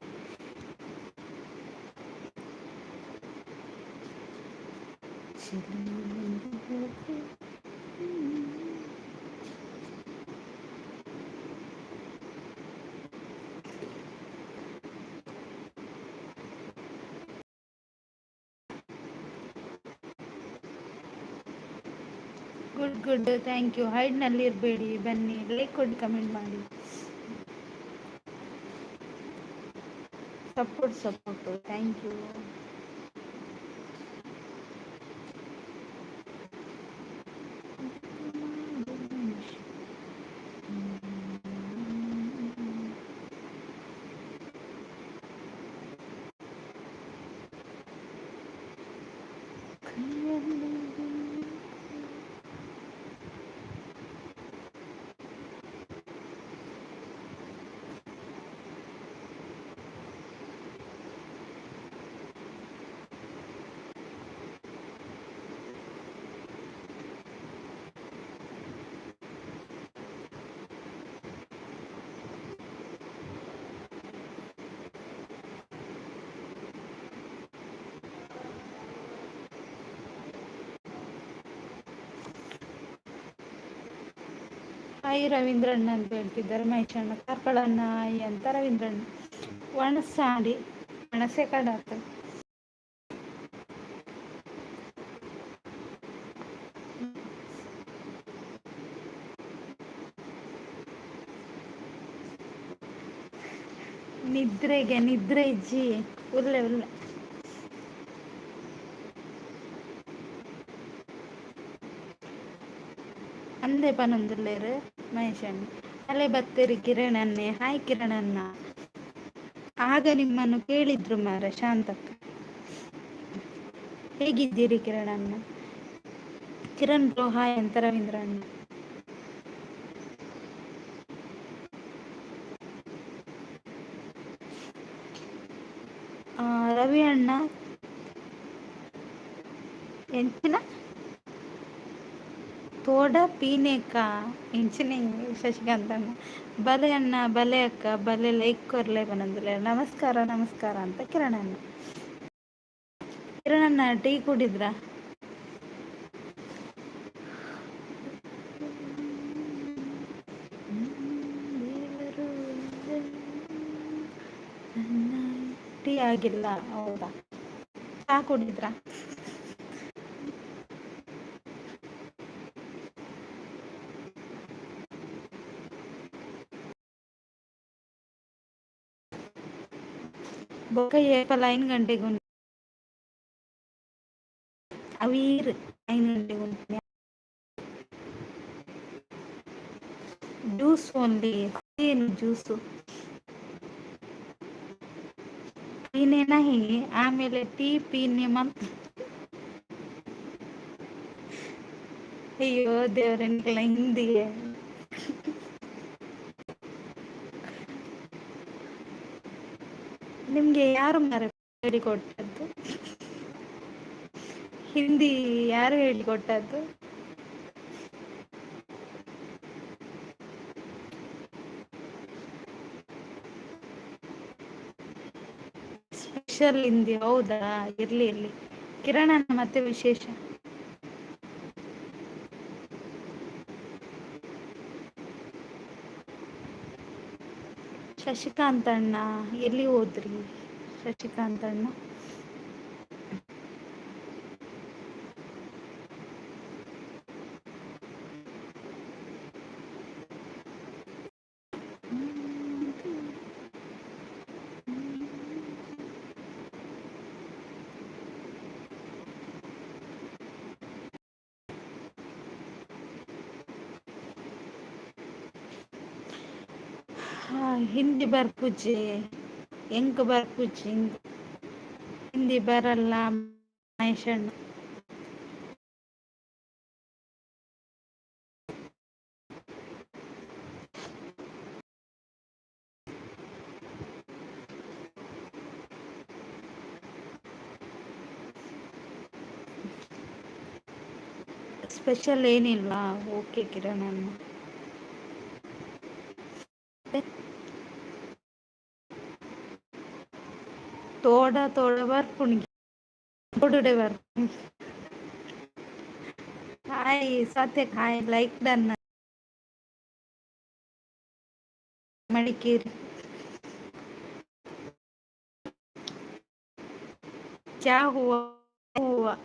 Good good, thank you. ಹೈಡ್ನಲ್ಲಿ ಇರಬೇಡಿ, ಬನ್ನಿ ಲೈಕ್ ಕೊಡಿ, ಕಮೆಂಟ್ ಮಾಡಿ. Support thank you. ಹಾಯ್ ರವೀಂದ್ರಣ್ಣ ಅಂತ ಹೇಳ್ತಿದ್ದಾರೆ ಮಹೇಶಣ್ಣ. ಕಾರ್ಕಳಣ್ಣ ಹಾಯ್ ಅಂತ ರವೀಂದ್ರಣ್ಣ. ಒಣಸಾಡಿ ಒಣಸೆ ಕಡಾತ. ನಿದ್ರೆಗೆ ನಿದ್ರೆ ಇಜ್ಜಿ ಉರ್ಲೆ ಉರ್ಲೆ. ಅಂದೇ ಪನೊಂದುಲ್ಲೇರು ಮಹೇಶಣ್ಣ. ಅಲೆ ಬತ್ತೇರಿ ಕಿರಣನ್ನೇ ಹಾಯ್ ಕಿರಣಣ್ಣ. ಆಗ ನಿಮ್ಮನ್ನು ಕೇಳಿದ್ರು ಮಾರ ಶಾಂತಕ್ಕ. ಹೇಗಿದ್ದೀರಿ ಕಿರಣಣ್ಣ? ಕಿರಣ್ ಬ್ರೋ ಹಾಯ್ ಅಂತ ರವೀಂದ್ರಣ್ಣ. ರವಿ ಅಣ್ಣ ಎಂಚಿನ ತೋಡ ಪೀನೇಕ ಇಂಚಿನ ಶಶಿಕಾಂತ್ ಅಣ್ಣ. ಬಲೆ ಅಣ್ಣ ಬಲೆ ಅಕ್ಕ ಬಲೆ ಲೈಕ್ ಕೊರ್ಲೆ ಬಂದಿಲ್ಲ. ನಮಸ್ಕಾರ ನಮಸ್ಕಾರ ಅಂತ ಕಿರಣಣ್ಣ. ಕಿರಣಣ್ಣ ಟೀ ಕುಡಿದ್ರ? ಟೀ ಆಗಿಲ್ಲ ಹೌದಾ? ಚಾ ಕುಡಿದ್ರ? ಬೊಕ್ಕ ಏಪಲ 5 ಗಂಟೆಗೆ ಉಂಟು ಅವೀರ್ 5 ಗಂಟೆಗೆ ಉಂಟು ಜ್ಯೂಸ್ ಓನ್ಲಿ. ಏನು ಜ್ಯೂಸು? ಪೀನೆ ನಹಿ ಆಮೇಲೆ ಟೀ ಪೀನೆ ಮಂತ್. ಅಯ್ಯೋ ದೇವರನ್ನೆಲ್ಲ ಹಿಂದಿಗೆ. ನಿಮ್ಗೆ ಯಾರು ಮರ ಹೇಳಿಕೊಟ್ಟದ್ದು? ಹಿಂದಿ ಯಾರು ಹೇಳಿಕೊಟ್ಟದ್ದು? ಸ್ಪೆಷಲ್ ಹಿಂದಿ ಹೌದಾ? ಇರ್ಲಿ ಇರ್ಲಿ. ಕಿರಣಣ್ಣ ಮತ್ತೆ ವಿಶೇಷ? ಶಶಿಕಾಂತ್ ಅಣ್ಣ ಎಲ್ಲಿ ಹೋದ್ರಿ ಶಶಿಕಾಂತ್ ಅಣ್ಣ? ಹಿಂದಿ ಬರ್ಪುಜಿ ಹೆಂಗ್ ಬರ್ಪುಜಿ? ಹಿಂದಿ ಬರಲ್ಲ ಮಹೇಶಣ್ಣ. ಸ್ಪೆಷಲ್ ಏನಿಲ್ಲ. ಓಕೆ ಕಿರಣಣ್ಣ. ತೋಡ ತೋಡ ಬರ್ಪುಣಿಗೆ ತೋಡುಡೆ ಬರ್ಪುಣಿ. ಹಾಯ್ ಸತ್ಯಕ್ ಹಾಯ್ ಲೈಕ್ ಡನ್ ಮಡಿಕೇರಿ. ಕ್ಯಾ ಹೂವ ಹೂವ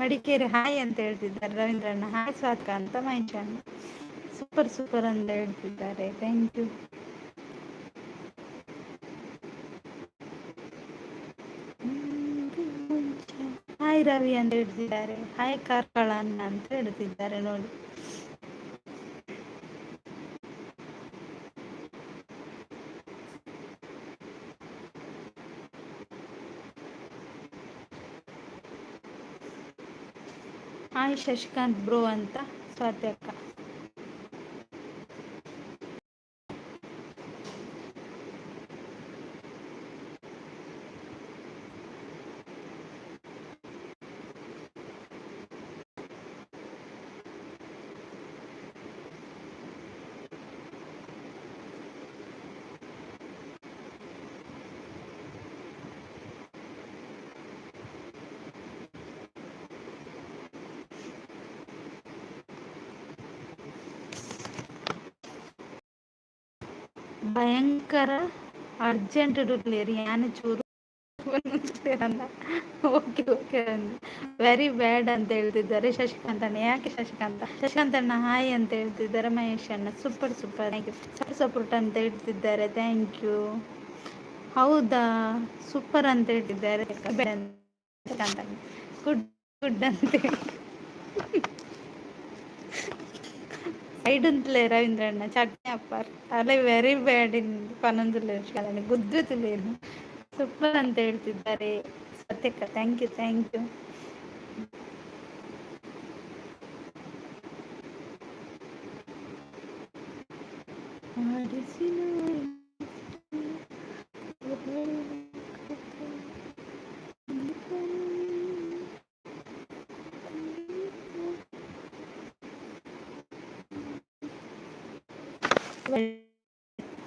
ಮಡಿಕೇರಿ ಹಾಯ್ ಅಂತ ಹೇಳ್ತಿದ್ದಾರೆ ರವೀಂದ್ರಣ್ಣ. ಹಾಯ್ ಸಾಕ ಅಂತ ಮಹೇಶಣ್ಣ. ಸೂಪರ್ ಸೂಪರ್ ಅಂತ ಹೇಳ್ತಿದ್ದಾರೆ. Thank you. ಹಾಯ್ ರವಿ ಅಂತ ಹೇಳ್ತಿದ್ದಾರೆ. ಹಾಯ್ ಕಾರ್ಕಳಣ್ಣ ಅಂತ ಹೇಳ್ತಿದ್ದಾರೆ ನೋಡಿ. ಹಾಯ್ ಶಶಿಕಾಂತ್ ಬ್ರೋ ಅಂತ ಸ್ವಾತ್ಯಕ್ಕ. ಭಯಂಕರ ಅರ್ಜೆಂಟ್ ಇರಲಿ ಯಾನೆ ಚೂರು ಅಂದ. ಓಕೆ ಓಕೆ ಅಂದ. ವೆರಿ ಬ್ಯಾಡ್ ಅಂತ ಹೇಳ್ತಿದ್ದಾರೆ ಶಶಿಕಾಂತ್ ಅಣ್ಣ. ಯಾಕೆ ಶಶಿಕಾಂತ್ ಅಣ್ಣ ಹಾಯ್ ಅಂತ ಹೇಳ್ತಿದ್ದಾರೆ. ಮಹೇಶ್ ಅಣ್ಣ super super thank you. Support ಅಂತ ಹೇಳ್ತಿದ್ದಾರೆ. Thank you. ಹೌದಾ ಸೂಪರ್ ಅಂತ ಹೇಳ್ತಿದ್ದಾರೆ. ಗುಡ್ ಗುಡ್ ಅಂತ సైడుందిలే రవీంద్రన్న చట్నీ అప్పారు ಅಲ್ಲೇ ವೆರಿ ಬ್ಯಾಡ್ ಇನ್ ಪನ್ನೊಂದುಲ್ಲೆ ವಿಷಯದಲ್ಲಿ ಗುದ್ದುತ್ತಿಲ್ಲೇನು ಸೂಪರ್ ಅಂತ ಹೇಳ್ತಿದ್ದಾರೆ. ಸತ್ಯಕ್ಕ ಥ್ಯಾಂಕ್ ಯು ಥ್ಯಾಂಕ್ ಯು.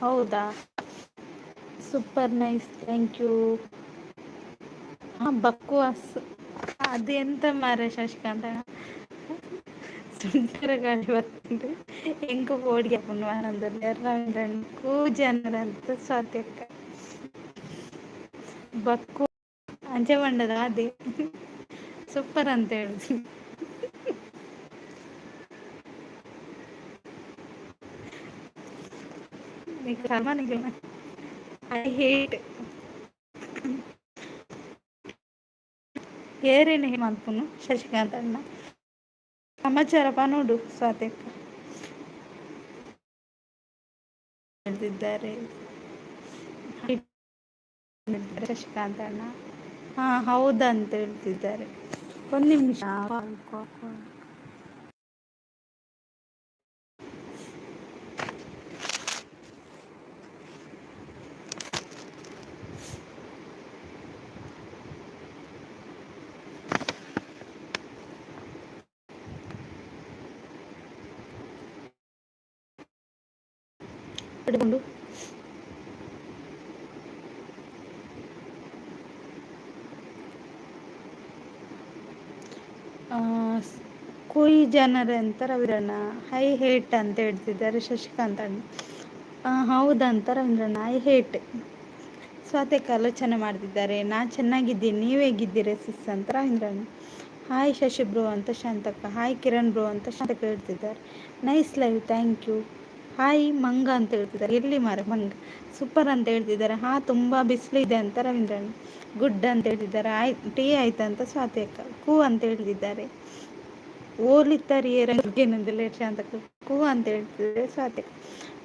ಹೌದಾ ಸೂಪರ್ ನೈಸ್ ಥ್ಯಾಂಕ್ ಯು. ಬಕ್ವಾಸ್ ಅದೆಂತ ಮಾರ ಶಶಿಕಾಂತ ಸುಂಟರ ಗಾಳಿ ಬರ್ತಿದ್ದು ಹೆಂಗ ಓಡಿ ಹಾಕೊಂಡು ಆನಂದಲ್ಲಿ ರವೀಂದ್ರನ್ ಕೂಜನರಂತ ಸ್ವಾತ್ಯಕ್ಕ ಬಕ್ಕು ಅಂಚೆ ಬಂಡದ ಅದೇ ಸೂಪರ್ ಅಂತ ಹೇಳಿದ್ರು. ಐ ಹೇಟ್ ಏರೇನು ಹೇಮಂತನು ಶಶಿಕಾಂತ್ ಅಣ್ಣ ಸಮಾಚಾರಪ್ಪ ನೋಡು ಸ್ವಾತಕ್ಕ ಹೇಳ್ತಿದ್ದಾರೆ ಶಶಿಕಾಂತ್ ಅಣ್ಣ. ಹಾ ಹೌದಂತ ಹೇಳ್ತಿದ್ದಾರೆ. ಒಂದು ನಿಮಿಷ ಹಿಡ್ಕೊಂಡು ಕುಯ್ ಜನರ ಅಂತ ರವೀಂದ್ರಣ್ಣ ಐ ಹೇಟ್ ಅಂತ ಹೇಳ್ತಿದ್ದಾರೆ ಶಶಿಕಾಂತ್ ಅಣ್ಣ. ಹೌದಂತ ರವೀಂದ್ರಣ್ಣ ಐ ಹೇಟ್. ಸ್ವಾತಕ್ಕೆ ಆಲೋಚನೆ ಮಾಡ್ತಿದ್ದಾರೆ. ನಾ ಚೆನ್ನಾಗಿದ್ದೀನಿ ನೀವು ಹೇಗಿದ್ದೀರಿ ಸಿಸ್ ಅಂತ ರವೀಂದ್ರಣ್ಣ. ಹಾಯ್ ಶಶಿ ಬ್ರೋ ಅಂತ ಶಾಂತಕ್ಕ. ಹಾಯ್ ಕಿರಣ್ ಬ್ರೋ ಅಂತ ಶಾಂತಕ್ಕ ಹೇಳ್ತಿದ್ದಾರೆ. Nice live thank you. Hi ಮಂಗ ಅಂತ ಹೇಳ್ತಿದ್ದಾರೆ. ಎಲ್ಲಿ ಮಾರೆ ಮಂಗ ಸೂಪರ್ ಅಂತ ಹೇಳ್ತಿದ್ದಾರೆ. ತುಂಬ ಬಿಸಿಲಿದೆ ಅಂತ ರವೀಂದ್ರಣ್ಣ. ಗುಡ್ ಅಂತ ಹೇಳ್ತಿದ್ದಾರೆ. ಟೀ ಆಯ್ತಾ ಅಂತ ಸ್ವಾತಕ್ಕ. ಕೂ ಅಂತ ಹೇಳ್ತಿದ್ದಾರೆ. ಓಲಿತ್ತರಿಯೇನಂದಿಲ್ಲ ಶಾಂತಕ್ಕ. ಕೂ ಅಂತ ಹೇಳ್ತಿದ್ದಾರೆ ಸ್ವಾತಕ್ಕ.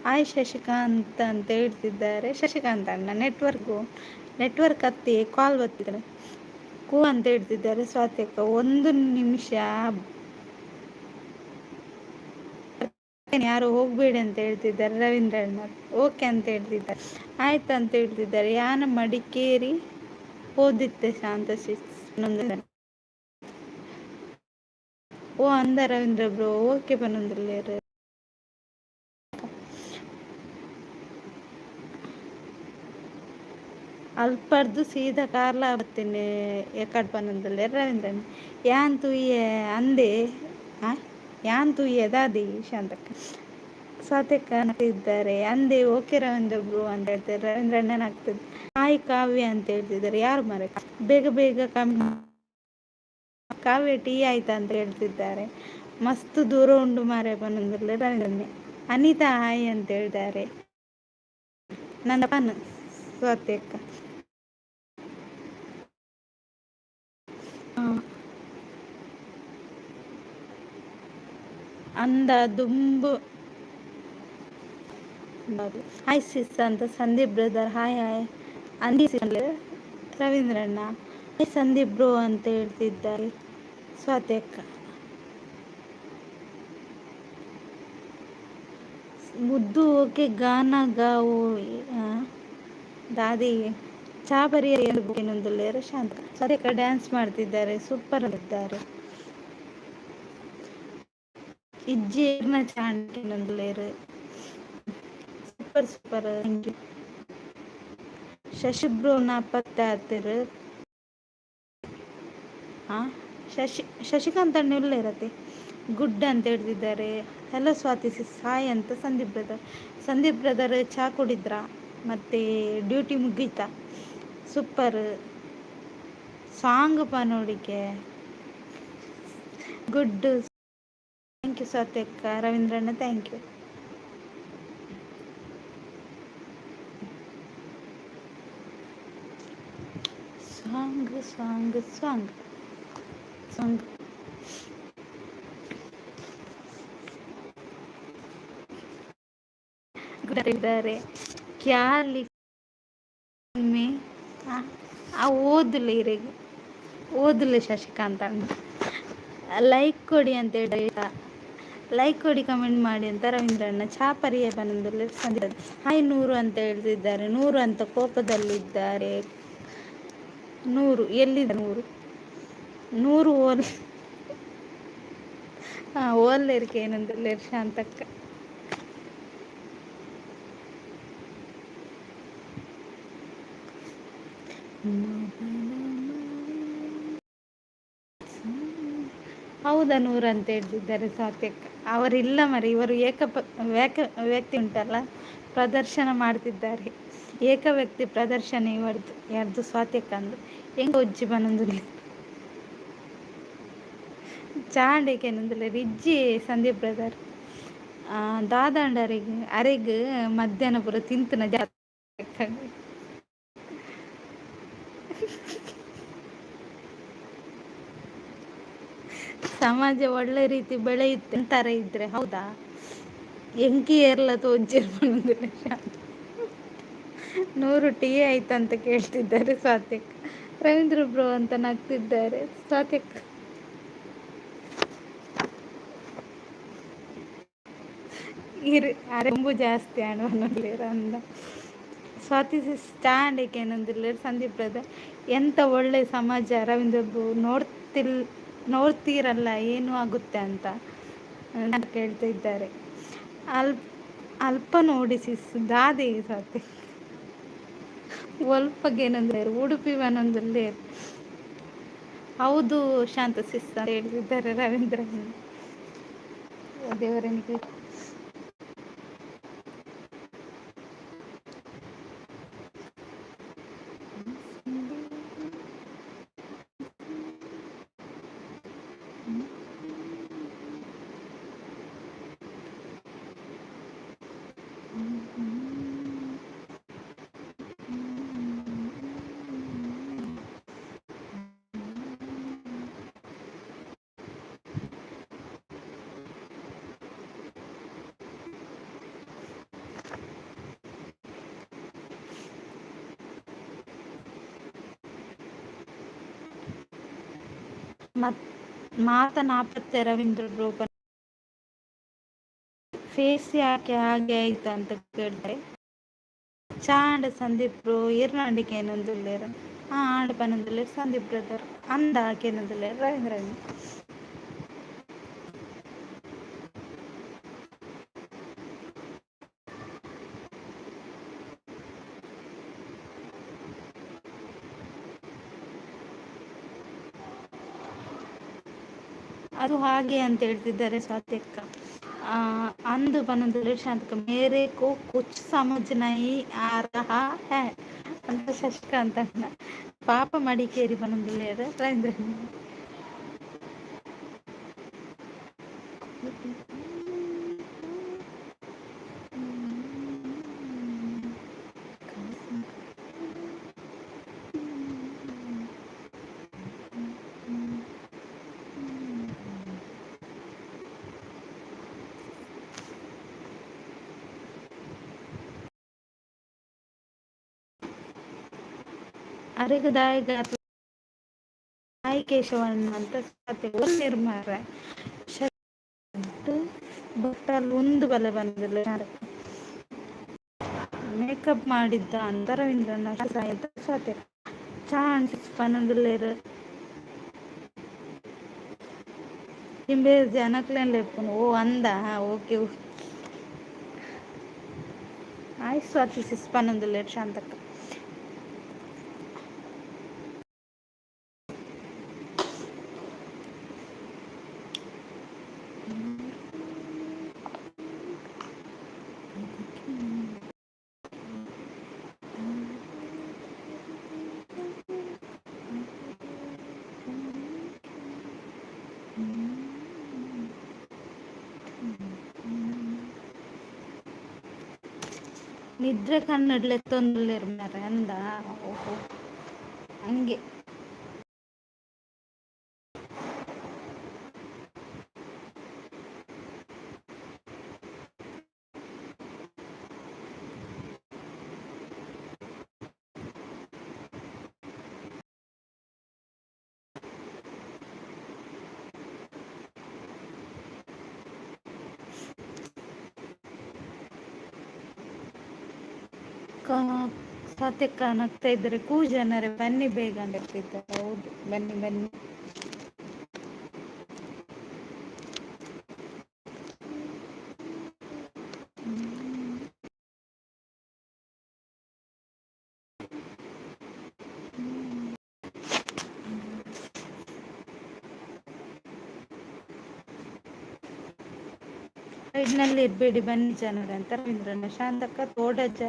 ಹಾಯ್ ಶಶಿಕಾಂತ್ ಅಂತ ಹೇಳ್ತಿದ್ದಾರೆ ಶಶಿಕಾಂತ್ ಅಣ್ಣ. ನೆಟ್ವರ್ಕ್ ಹತ್ತಿ ಕಾಲ್ ಬರ್ತಿದ್ದಾರೆ. ಕೂ ಅಂತ ಹೇಳ್ತಿದ್ದಾರೆ ಸ್ವಾತಕ್ಕ. ಒಂದು ನಿಮಿಷ ಯಾರು ಹೋಗ್ಬೇಡಿ ಅಂತ ಹೇಳ್ತಿದ್ದಾರೆ ರವೀಂದ್ರಣ್ಣ. ಓಕೆ ಅಂತ ಹೇಳ್ತಿದ್ದಾರೆ. ಆಯ್ತು ಅಂತ ಹೇಳ್ತಿದ್ದಾರೆ. ಯಾನ ಮಡಿಕೇರಿ ಓದಿತ್ತೆ ಶಾಂತ ಓ ಅಂದ ರವೀಂದ್ರ ಬ್ರೋ. ಓಕೆ ಪನ್ನೊಂದುಲ್ಲೇರು ಅಲ್ಪರ್ದು ಸೀದಾ ಕಾರ್ಲ ಬರ್ತೀನಿ ಎಕ್ಕಡ್ ಪನ್ನೊಂದುಲ್ಲೆ ರವೀಂದ್ರಣ್ಣ. ಯಾನ್ ತುಯ್ಯೆ ಅಂದೆ ಯಾನ್ ತುಯ್ಯೆ ದಾದಿ ಶಾಂತಕ್ಕ. ಸ್ವಾತಕ್ಕ ಇದ್ದಾರೆ ಅಂದೆ. ಓಕೆ ರವೀಂದ್ರ ಬ್ರೋ ಅಂತ ಹೇಳ್ತಾರೆ. ರವೀಂದ್ರಣ್ಣನ ಆಗ್ತದೆ. ಹಾಯ್ ಕಾವ್ಯ ಅಂತ ಹೇಳ್ತಿದ್ದಾರೆ. ಯಾರು ಮಾರೆ ಬೇಗ ಬೇಗ ಕಾವ್ಯ ಟೀ ಆಯ್ತಾ ಅಂತ ಹೇಳ್ತಿದ್ದಾರೆ. ಮಸ್ತ್ ದೂರ ಉಂಡು ಮಾರೆ ಪನ್ನೊಂದುಲ್ಲೆ ರವೀಂದ್ರಣ್ಣ. ಅನಿತಾ ಹಾಯ್ ಅಂತ ಹೇಳ್ತಾರೆ. ನನ್ನ ಪನ್ ಸ್ವಾತಕ್ಕ ಅಂದ ದುಂಬು. ಹಾಯ್ ಸಿಸ್ ಅಂತ ಸಂದೀಪ್ ಬ್ರದರ್. ಹಾಯ್ ಹಾಯ್ ಅಂದಿ ರವೀಂದ್ರಣ್ಣ. ಹಾಯ್ ಸಂದೀಪ್ ಬ್ರೋ ಅಂತ ಹೇಳ್ತಿದ್ದಾರೆ ಸ್ವಾತಕ್ಕ. ಮುದ್ದು ಓಕೆ ಗಾನ ಗಾವು ದಾದಿ ಚಾಬರಿ ಏನೊಂದುಲ್ಲೇರು ಶಾಂತ. ಸ್ವಾತಕ್ಕ ಡ್ಯಾನ್ಸ್ ಮಾಡ್ತಿದ್ದಾರೆ. ಸೂಪರ್ ಆಗಿದ್ದಾರೆ. ಇಜ್ಜಿನ ಚಾಂಟಿನೊಂದುಲ್ಲೇರು super super thank you. Shashi bro ನಾ ಪತ್ತೆ ಆಗ್ತಿರು. ಶಶಿಕಾಂತ್ ಅಣ್ಣ ಇಲ್ಲೇ ಇರತ್ತೆ. ಗುಡ್ ಅಂತ ಹೇಳ್ತಿದ್ದಾರೆ. ಹಲೋ ಸ್ವಾತಿ ಸಾಯ್ ಅಂತ ಸಂದೀಪ್ ಬ್ರದರ್ ಚಾ ಕುಡಿದ್ರ ಮತ್ತು ಡ್ಯೂಟಿ ಮುಗೀತಾ? ಸೂಪರ್ ಸಾಂಗ್ ನೋಡಿಕೆ ಗುಡ್. ಥ್ಯಾಂಕ್ ಯು ಸ್ವಾತಿ ಅಕ್ಕ. ರವೀಂದ್ರಣ್ಣ thank you. Song song song song ಇದ್ದಾರೆ ಕ್ಯಾಲಿ ಮೇ ಓದಲಿ ಇರಿಗೆ ಓದಲಿ ಶಶಿಕಾಂತ್ ಅಂತ ಲೈಕ್ ಕೊಡಿ ಅಂತ ಹೇಳಿ, ಲೈಕ್ ಕೊಡಿ ಕಮೆಂಟ್ ಮಾಡಿ ಅಂತ ರವೀಂದ್ರಣ್ಣ. ಚಾ ಪರಿಯ ಬಂದಲ್ಲಿ ಹಾಯ್ ನೂರು ಅಂತ ಹೇಳ್ತಿದ್ದಾರೆ. ನೂರು ಅಂತ ಕೋಪದಲ್ಲಿದ್ದಾರೆ. ನೂರು ಎಲ್ಲಿದೆ? ನೂರು ನೂರು ಓಲ್ಲೇರಿಕೆ ಏನಂದ್ರೆ ಶಾಂತಕ್ಕ. ಹೌದಾ ನೂರು ಅಂತ ಹೇಳ್ತಿದ್ದಾರೆ ಸಾತ್ಯಕ್ಕ. ಅವರಿಲ್ಲ ಮರಿ, ಇವರು ವ್ಯಕ್ತಿ ಉಂಟಲ್ಲ ಪ್ರದರ್ಶನ ಮಾಡ್ತಿದ್ದಾರೆ. ಏಕ ವ್ಯಕ್ತಿ ಪ್ರದರ್ಶನ ಇವರದು. ಯಾರ್ದು? ಸ್ವಾತ್ಯಕ್ಕ ಅಂದು ಹೆಂಗ ಉಜ್ಜಿ ಬಂದು ಚಾಂಡೇಕೇನಂದಿಲ್ಲ ರಿಜ್ಜಿ ಸಂದೀಪ್ ಬ್ರದರ್ ದಾದಾಂಡ ಅರೆಗ್ ಮಧ್ಯಾಹ್ನ ಪೂರ ತಿಂತನ ಸಮಾಜ ಒಳ್ಳೆ ರೀತಿ ಬೆಳೆಯುತ್ತೆ ಅಂತಾರೆ ಇದ್ರೆ ಹೌದಾ? ಎಂಕಿ ಏರ್ಲ ತೋಜ್ಜಿರ್ಬಂದಿಲ್ಲ. ನೂರು ಟೀ ಆಯ್ತಂತ ಕೇಳ್ತಿದ್ದಾರೆ ಸ್ವಾತಿಕ್. ರವೀಂದ್ರ ಬ್ರೋ ಅಂತ ನಗ್ತಿದ್ದಾರೆ ಸ್ವಾತಿಕ್. ಅರೆಂಬು ಜಾಸ್ತಿ ಹಣವನ್ನಲ್ಲಿರ ಅಂದ ಸ್ವಾತಿ ಸ್ಟ್ಯಾಂಡ್ ಏನಂದಿಲ್ಲ ಸಂದೀಪ್ ಬ್ರದರ್. ಎಂತ ಒಳ್ಳೆ ಸಮಾಜ ರವೀಂದ್ರ ಬ್ರೋ. ನೋಡ್ತೀರಲ್ಲ ಏನು ಆಗುತ್ತೆ ಅಂತ ಕೇಳ್ತಾ ಇದ್ದಾರೆ. ಅಲ್ಪ ನೋಡಿ ದಾದಿ ಸಾತಿ ಒಲ್ಪಗೇನಂದ್ರೆ ಉಡುಪಿ ವನೊಂದಲ್ಲಿ ಹೌದು ಶಾಂತ ಸಿಸ್ ಅಂತ ಹೇಳ್ತಿದ್ದಾರೆ ರವೀಂದ್ರ. ದೇವರನಿಗೆ ಮಾತನಾಪತ್ತೆ ರವೀಂದ್ರ ಬ್ರೋ. ಫೇಸ್ ಯಾಕೆ ಹಾಗೆ ಆಯ್ತು ಅಂತ ಕೇಳ್ತಾರೆ. ಚಾಂಡ್ ಸಂದೀಪ್ ಬ್ರೋ ಇರ್ನಾಂಡಿಕೆ ಏನೊಂದುಲ್ಲೇರ ಆಂಡ್ ಪನೊಂದುಲ್ಲೆ ಸಂದೀಪ್ ಬ್ರದರ್ ಅಂದ ಹಾಕೇನೊಂದುಲ್ಲೆ ರವೀಂದ್ರ. ಅದು ಹಾಗೆ ಅಂತ ಹೇಳ್ತಿದ್ದಾರೆ ಸ್ವಾತ್ಯಕ್ಕ. ಅಂದು ಬಂದು ಶಾಂತಕ ಮೇರೆ ಕೋ ಕುಚ್ ಸಮಜ್ ನಹೀ ಆ ರಹಾ ಹೈ ಅಂತ ಶಶಿಕಾಂತ್ ಅಣ್ಣ. ಪಾಪ ಮಡಿಕೇರಿ ಬಂದಿಲ್ಲ ರವೀಂದ್ರ. ಅರೆಗದಾಯಿಗ ಸಾಯಿ ಕೇಶವಣ್ಣ ಅಂತ ನಿರ್ಮಾರ ಬಟ್ಟಲ್ಲಿ ಒಂದು ಬಲೆ ಬಂದಿಲ್ಲ. ಮೇಕಪ್ ಮಾಡಿದ್ದ ಅಂತ ರವೀಂದ್ರಣ್ಣ ಅಂತ ಸ್ವಾತಿ. ಚಾನ್ಸ್ ಪನ್ನೊಂದುಲ್ಲೇರು ನಿಂಬೆ ಜನಕ್ಲೇನ್ ಲೇಪುನು ಓ ಅಂದ ಓಕೆ ಆಯ್ತು ಸ್ವಾತಿ ಸಿಸ್ ಪನ್ನೊಂದುಲ್ಲೇರು ಶಾಂತಕ್ಕ. ನಿದ್ರೆ ಕನ್ನಡಲೆ ತೊಂದರೆರ್ಮಾರೆ ಅಂದ. ಓಹೋ, ಹಂಗೆ. ಸತ್ಯಕ್ಕ ನಗ್ತಾ ಇದ್ರೆ ಕೂಜನರೇ ಬನ್ನಿ ಬೇಗ ಅಂತ ಹೇಳ್ತಿದ್ದಾರೆ. ಹೌದು, ಬನ್ನಿ ಬನ್ನಿ. ಸೈಡ್ನಲ್ಲಿ ಇರಬೇಡಿ ಬನ್ನಿ ಜನರೇ ಅಂತ ರವೀಂದ್ರನ. ಶಾಂತಕ್ಕ ತೋಡಜ್ಜ.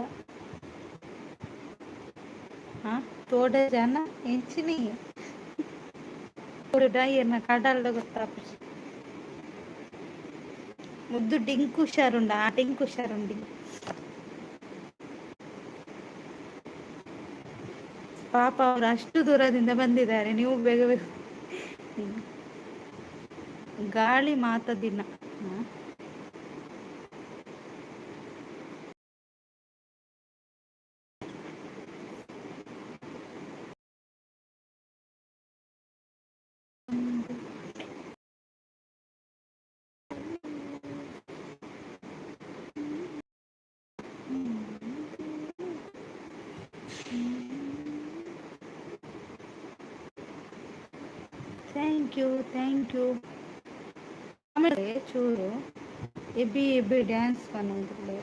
ಹಾ, ತೋಡಜ್ಜನ ಎಂಚಿನಿ ಡಾಯರ್ನ ಕಡಲ್ದ ಗೊತ್ತಾಪ. ಮುದ್ದು ಡಿಂಕ್ ಹುಷಾರುಂಡ, ಆ ಡಿಂಕ್ ಹುಷಾರುಂಡಿ. ಪಾಪ ಅವರು ಅಷ್ಟು ದೂರದಿಂದ ಬಂದಿದ್ದಾರೆ, ನೀವು ಬೇಗ ಬೇಗ. ಗಾಳಿ ಮಾತದಿನ. Thank you, thank you. ಆಮೇಲೆ ಚೂರು ಎಬ್ಬಿ ಎಬ್ಬಿ ಡ್ಯಾನ್ಸ್ ಮಾಡೋದಿಲ್ಲ.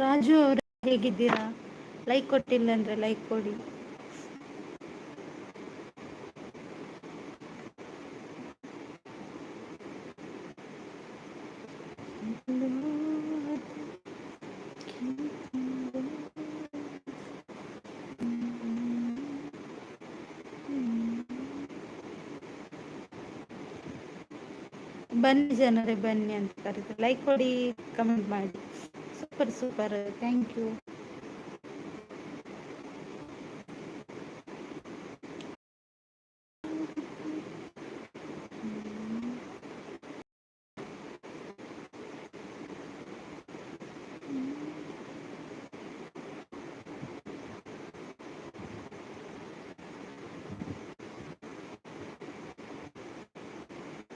ರಾಜು ಅವರು ಹೇಗಿದ್ದೀರಾ? ಲೈಕ್ ಕೊಟ್ಟಿಲ್ಲ ಅಂದ್ರೆ ಲೈಕ್ ಕೊಡಿ. ಬನ್ನಿ ಜನರೇ ಬನ್ನಿ ಅಂತ ಕರೀತಾರೆ. ಲೈಕ್ ಕೊಡಿ, ಕಮೆಂಟ್ ಮಾಡಿ. Super super, thank you.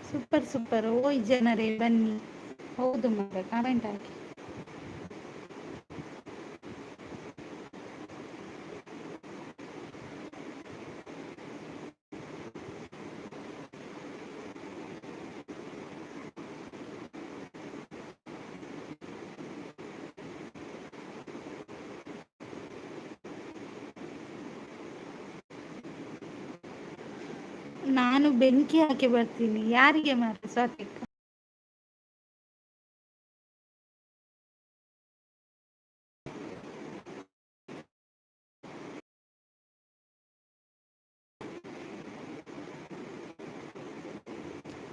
Super super. ಓಯ್ ಜನರೇ ಬನ್ನಿ. ಹೌದು ಮಾತ್ರ, ಕಮೆಂಟ್ ಹಾಕಿ. ನಾನು ಬೆಂಕಿ ಹಾಕಿ ಬರ್ತೀನಿ. ಯಾರಿಗೆ ಮಾರ ಸಾಕಿಕ್ಕ?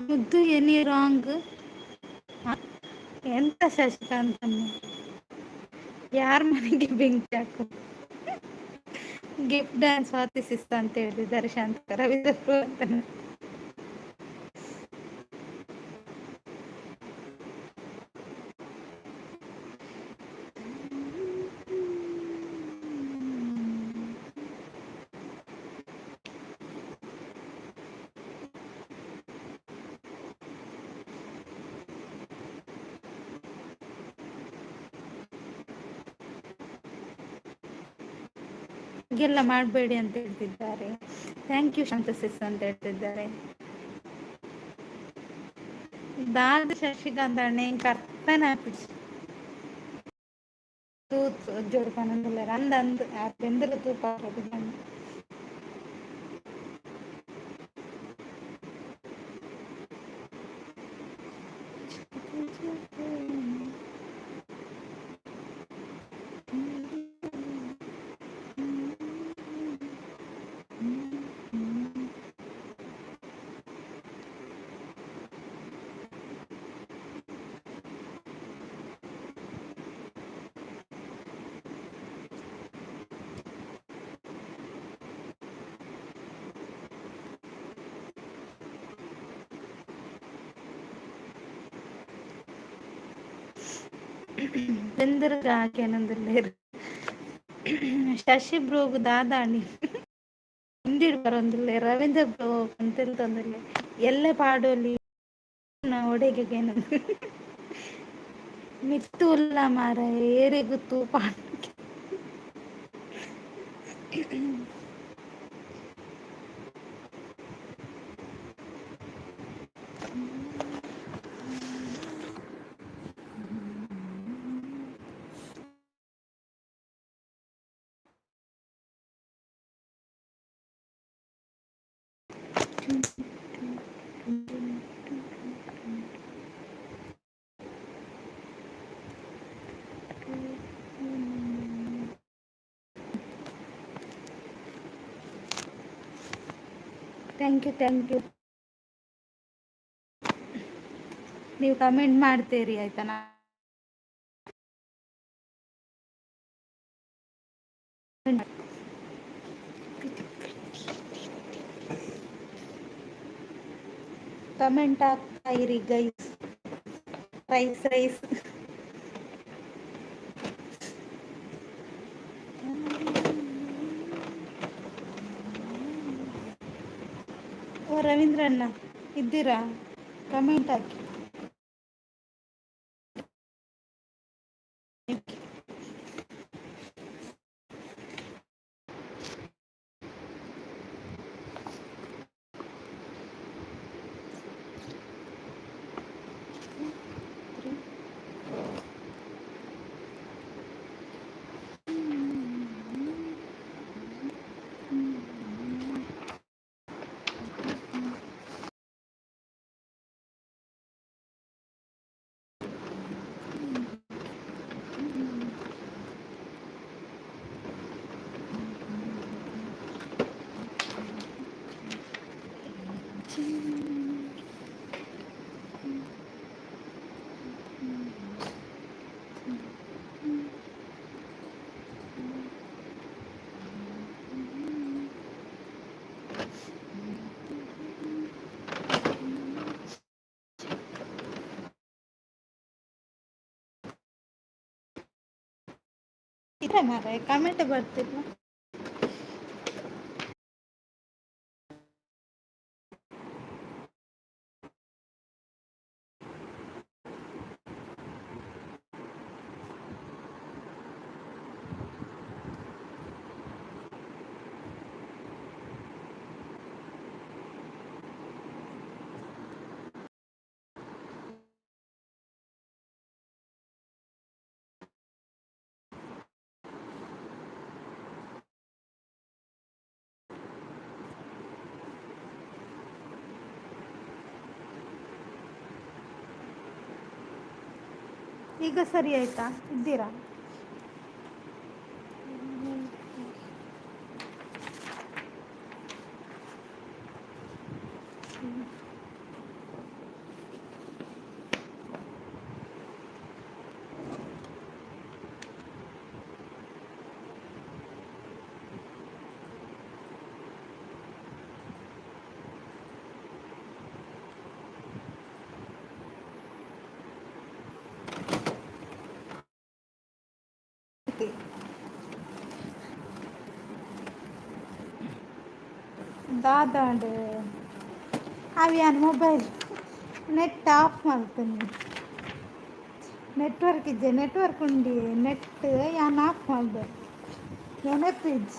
ಮುದ್ದು ಎನಿ ರಾಂಗ್? ಎಂತ ಶಶಿಕಾಂತಮ್ಮ, ಯಾರ ಮನೆಗೆ ಬೆಂಕಿ ಹಾಕು? ಗಿಫ್ಟ್ ಡ್ಯಾನ್ಸ್ ಸ್ವಾತಿಸಿಸ್ತ ಅಂತ ಹೇಳಿದ್ದಾರೆ ಶಾಂತ ರವಿದಪ್ಪ ಅಂತ. ಹಾಗೆಲ್ಲ ಮಾಡಬೇಡಿ ಅಂತ ಹೇಳ್ತಿದ್ದಾರೆ. ಥ್ಯಾಂಕ್ ಯು ಶಾಂತಸಿಸ್ ಅಂತ ಹೇಳ್ತಿದ್ದಾರೆ. ದಾದ ಶಶಿಕಾಂತ್ ಅಣ್ಣೆ ಕರ್ತನ ತೂತ್ ಜೋಡ್ಕೊಂಡ ಅಂದಂದು ಬೆಂದರ ತೂಪ. ಎಂದರ ಆಕೆನಂದಿಲ್ಲೇರು ശശി ബ്രോക്ക് ദാദാണ് ഇന്ത്യയിൽ പറന്നില്ലേ രവീന്ദ്ര ബ്രോ ಅಂತೆಲ್ಲ ತಂದಿಲ್ಲ ಎಲ್ಲ ಪಾಡೋಲಿ ಒಡೆಗೆಗೇನು ಮಿತ್ತು ಇಲ್ಲ ಮಾರ ಏರಿಗುತ್ತು ಪಾಡ ಥ್ಯಾಂಕ್ ಯು ನೀವು ಕಮೆಂಟ್ ಮಾಡ್ತೀರಿ ಆಯ್ತಾ ಕಮೆಂಟ್ ಆಗ್ತಾ ಇರಿ ಗೈಸ್ ರೈಸ್ ಓ ರವೀಂದ್ರಣ್ಣ ಇದ್ದೀರಾ ಕಮೆಂಟ್ ಹಾಕಿ ಇದೆ ಮಾರ್ರೆ ಕಮೆಂಟ್ ಬರ್ತಿಲ್ಲ ಈಗ ಸರಿ ಆಯ್ತಾ ಇದ್ದೀರಾ ದಾದಾಂಡ್ ಅವಿಯಾನ ಮೊಬೈಲ್ ನೆಟ್ ಆಫ್ ಮಾಡ್ತೀನಿ ನೆಟ್ವರ್ಕ್ ಉಂಡಿ ನೆಟ್ ಯಾನ್ ಆಫ್ ಮಾಡಿದೆ ನೆನಪಿಜ್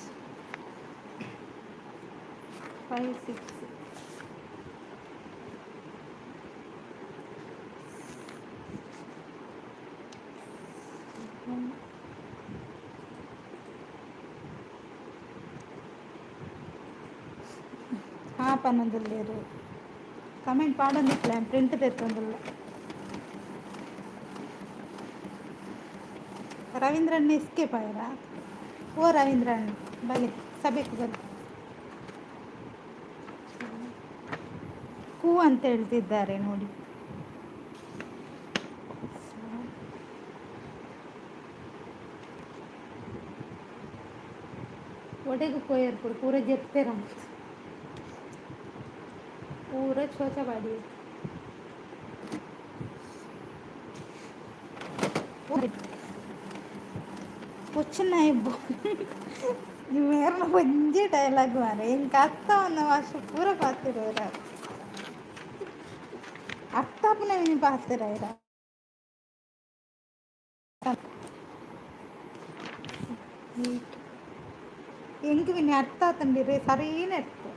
56 పన్నెందులేరు కమెంట్ పాడండి ప్రింట్ తెస్తుందిಲ್ಲ ರವೀಂದ್ರಣ್ಣ ಎಸ್ಕೇಪ್ ಆಯ್ರಾ ಓ ರವೀಂದ್ರಣ್ಣ ಬಲೆ ಸಭೆಗೆ ಬನ್ನಿ ಹೂ ಅಂತ ಹೇಳ್ತಿದ್ದಾರೆ ನೋಡಿ ಒಡೆಗೆ ಪೋಯರ್ಪುಡು ಪೂರ ಜೆತ್ತೇರ ಪೂರ ಚೋಚ ಬಾಡಿ കൊച്ചുനായി வேற கொஞ்சம் டைலாக் வேறு எங்கள் அத்தா அந்த வருஷம் பூரா பார்த்துருவாரு அத்தாப்புன இவங்க பார்த்துறாரு எங்க പിന്നെ അത്താ തണ്ടിര് സറീന എടുത്തു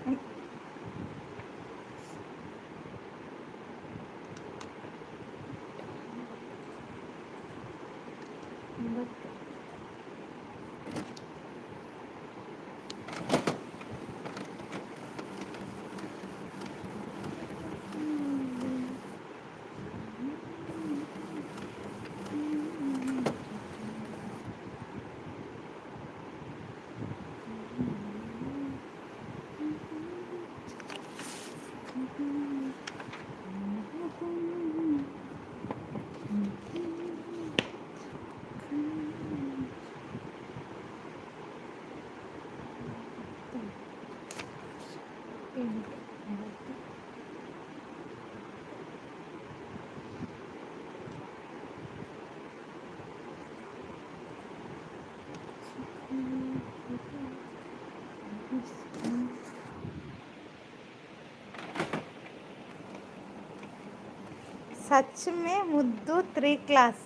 सच में मुद्दू 3 क्लास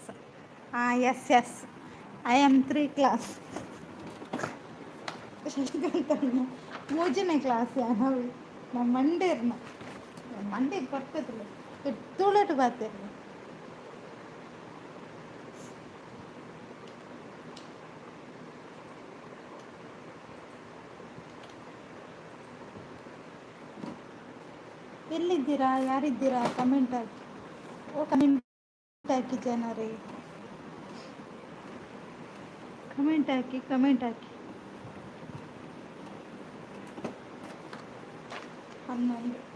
हाँ yes yes I am 3 class ಮೂಜನೇ ಕ್ಲಾಸ್ ನಾವು ನಮ್ಮ ಮಂಡೇರ್ನ ಮಂಡೆ ಪಕ್ಕದಲ್ಲಿ ಎತ್ತೋಳಟ್ಟು ಬಾತೇನೆ ಎಲ್ಲಿದ್ದೀರಾ ಯಾರಿದ್ದೀರಾ ಕಮೆಂಟ್ ಹಾಕಿ ಓ ಕಮೆಂಟ್ ಹಾಕಿ ಜನರೇ ಕಮೆಂಟ್ ಹಾಕಿ ಕಮೆಂಟ್ ಹಾಕಿ 11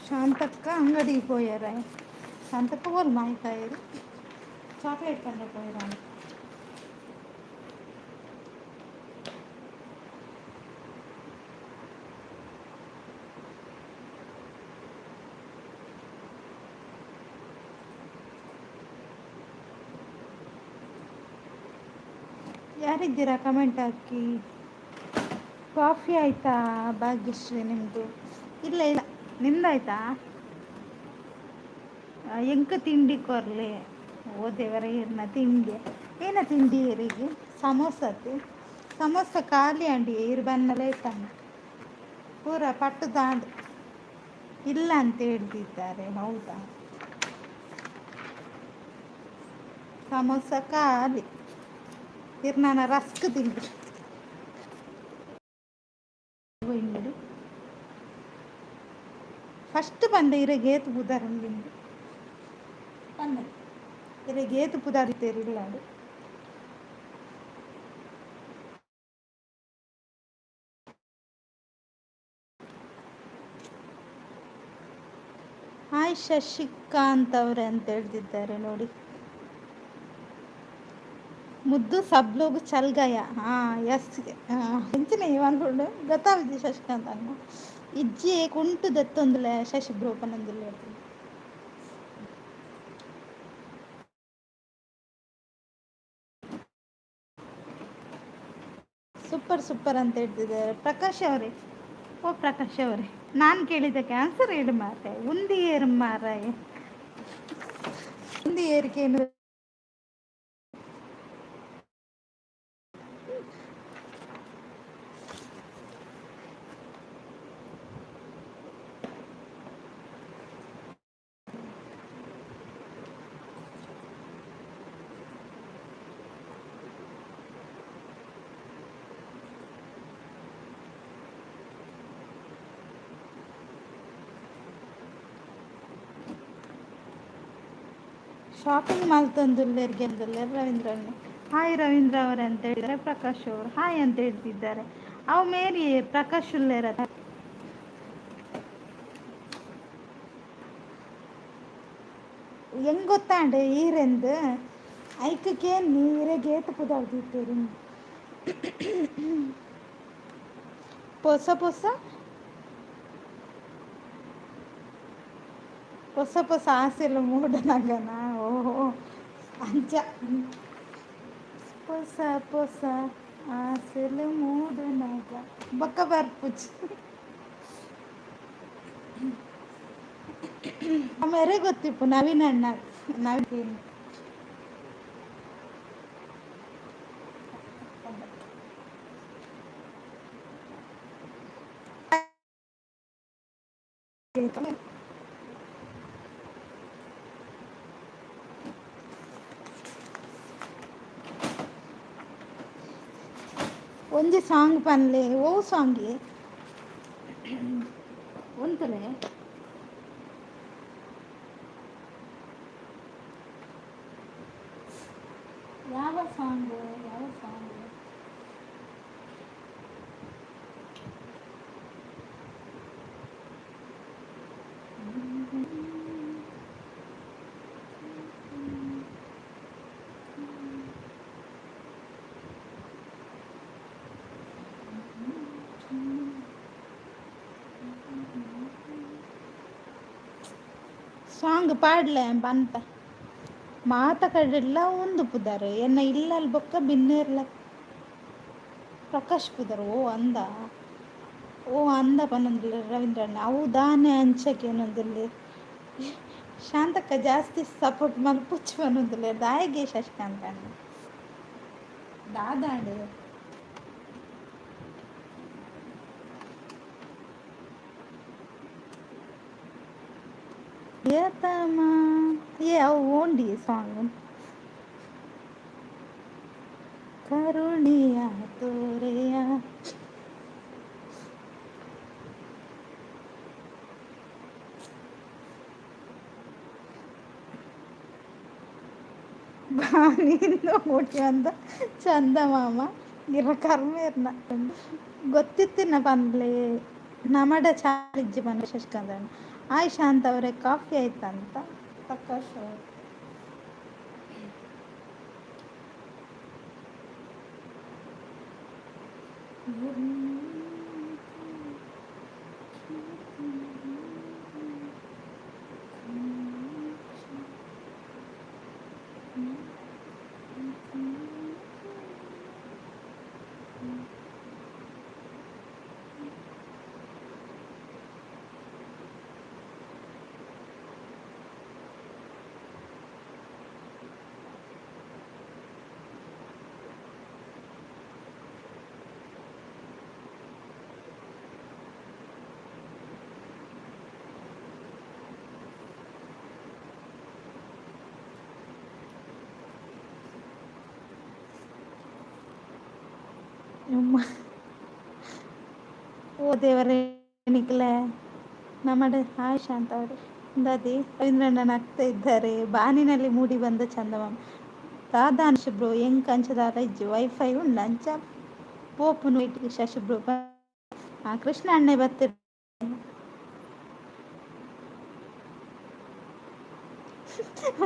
ಶಾಂತಕ್ಕ ಅಂಗಡಿಗೆ ಹೋಗ್ಯಾರ ಶಾಂತಕ್ಕ ಹೋಲ್ ಮಾಯಿಕಾಯರು ಚಾಕ್ಲೇಟ್ ಕಂಡ ಹೋಯ್ಯಾರ ಯಾರಿದ್ದೀರಾ ಕಮೆಂಟ್ ಹಾಕಿ ಕಾಫಿ ಆಯಿತಾ ಭಾಗ್ಯಶ್ರೀ ನಿಮ್ಮದು ಇಲ್ಲ ಇಲ್ಲ ನಿಂದಾಯ್ತಾ ಎಂಕ ತಿಂಡಿ ಕೊರ್ಲೆ ಓ ದೇವರ ಏನ ತಿಂಡಿ ಏನ ತಿಂಡಿ ಏರಿಗೆ ಸಮೋಸತಿ ಸಮೋಸ ಖಾಲಿ ಅಂಡಿ ಇರು ಬನ್ನಲೇ ಇತ್ತಾನೆ ಪೂರ ಪಟ್ಟು ದಾಂಡು ಇಲ್ಲ ಅಂತ ಹೇಳ್ತಿದ್ದಾರೆ. ಹೌದಾ? ಸಮೋಸ ಖಾಲಿ. ಇರ್ನಾನ ರಸ್ಕ್ ತಿಂದು ಇಂಗಡಿ ಫಸ್ಟ್ ಬಂದ ಇರಗೇತು ಬುಧಾರಂಗಿಂದು ಬಂದ ಇರಗೇತು ಪುದಾರಿತೇರಿಲ್ಲ ಅದು. ಹಾಯ್ ಶಶಿಕಾಂತ್ ಅವರೇ ಅಂತ ಹೇಳ್ತಿದ್ದಾರೆ ನೋಡಿ. ಮುದ್ದು ಸಬ್ಲೋಗು ಚಲ್ಗಯ. ಎಸ್ ಎಂಚಿನ ಅನ್ಕೊಂಡು ಗೊತ್ತಾವಿದ್ದೆ ಶಶಿಕಾಂತ್ ಅನ್ನ ಇಜ್ಜಿ ಕುಂಟು ದತ್ತೊಂದುಲೆ ಶಶಿ ಬ್ರೋಪನಂದುಲ್ಲ. ಸೂಪರ್ ಸೂಪರ್ ಅಂತ ಹೇಳ್ತಿದ್ದಾರೆ ಪ್ರಕಾಶ್ ಅವರೇ. ಓ ಪ್ರಕಾಶ್ ಅವರೇ, ನಾನು ಕೇಳಿದ್ದಕ್ಕೆ ಆನ್ಸರ್ ಹೇಳಿ ಮಾರೆ. ಉಂದಿ ಏರು ಮಾರಾಯ, ಉಂದಿ ಏರಿಕೆ ಏನು? ಶಾಪಿಂಗ್ ಮಾಲ್ ತಂದುಲ್ಲೇರಿಗೆ ರವೀಂದ್ರಣ್ಣೆ. ಹಾಯ್ ರವೀಂದ್ರ ಅವರೇ ಅಂತ ಹೇಳಿದ್ದಾರೆ. ಪ್ರಕಾಶ್ ಅವರು ಹಾಯ್ ಅಂತ ಹೇಳ್ತಿದ್ದಾರೆ. ಅವು ಮೇರಿ ಪ್ರಕಾಶ್ ಉಲ್ಲೇರ ಹೆಂಗ್ ಗೊತ್ತಾಂಡೆ ಈರೆಂದು ಐಕಕ್ಕೆ ನೀರೇ ಗೇಟ್ ಪುದಾಡ್ತಿರ್ತೀರಿ. ಪೊಸ ಪೊಸ ಹೊಸ ಹೊಸ ಆಸೆಲ್ಲ ಮೂಡನಗನ. ಓಹೋ ಅಂಚ ಹೊಸ ಹೊಸ ಆಸೆಲು ಮೂಡನಗ ಬೊಕ್ಕ ಬರ್ಪುಜ್ ಆಮೇಲೆ ಗೊತ್ತಿಪ್ಪು ನವೀನ್ ಅಣ್ಣ. ನವೀನ್ ಒಂಜಿ ಸಾಂಗ್ ಪನ್ಲೆ ಓ ಸಾಂಗ್ ಒಂತಲೆ ಯಾವ ಸಾಂಗ್ ಯಾವ ಸಾಂಗ್ ಸಾಂಗ್ ಪಾಡ್ಲೆ ಬಂತ ಮಾತ ಕಡೆಲ್ಲ ಒಂದು ಪುದಾರು ಎನ್ನ ಇಲ್ಲಲ್ ಬೊಕ್ಕ ಬಿನ್ನೇರ್ಲ ಪ್ರಕಾಶ್ ಪುದಾರು. ಓ ಅಂದ ಓ ಅಂದ ಪನ್ನೊಂದಿಲ್ಲ ರವೀಂದ್ರಣ್ಣ. ಅವು ದಾನೆ ಅಂಚಕ್ಕೆ ಏನೊಂದಿಲ್ಲ ಶಾಂತಕ್ಕ ಜಾಸ್ತಿ ಸಪೋರ್ಟ್ ಮಲ್ಪುಚ್ಚು ಪನ್ನೊಂದಿಲ್ಲ ದಾಯಿಗೆ ಶಶಿಕಾಂತ್ ಅಣ್ಣ ದಾದಾಡು ಏತಮ್ಮ ಏ ಅವು ಓಂಡಿ ಸಾಂಗ್ ಕರುಣಿಯ ತೋರೆಯ ಬಾನಿಂದ ಮುಟ್ಟಿ ಅಂತ ಚಂದ ಮಾಮ ಗಿರ ಕರ್ಮೇರ್ನ ಗೊತ್ತಿತ್ತಿನ ಪನ್ಲೆ ನಮಡ ಚಾಲಿಜ್ಜಿ ಪನ್ಲೆ ಶಶಿಕಾಂತ್ ಅಣ್ಣ. ಆಯ್ಷಾ ಅಂತ ಅವರೇ ಕಾಫಿ ಆಯ್ತಂತ ಪ್ರಕಾಶ್ ಅವರು. ಅಮ್ಮ ಓ ದೇವರೇ ನಿಖಿಲೆ ನಮ್ಮಡೆ ಆಯುಷ್ ಅಂತ ಅವರು ದಾದಿ ರವೀಂದ್ರಣ್ಣನ ಆಗ್ತಾ ಇದ್ದಾರೆ ಬಾನಿನಲ್ಲಿ ಮೂಡಿ ಬಂದ ಚಂದಮಾಮ ದಾದಾನ್ ಶುಭ್ರು ಹೆಂಗ್ ಕಂಚದಾರ ಇಜ್ಜಿ ವೈಫೈ ಉಂಡು ಅಂಚ ಪೋಪುನು ಇಟ್ಟಿಗೆ ಶಶುಭ್ರು ಕೃಷ್ಣ ಅಣ್ಣೆ ಬರ್ತಿರ್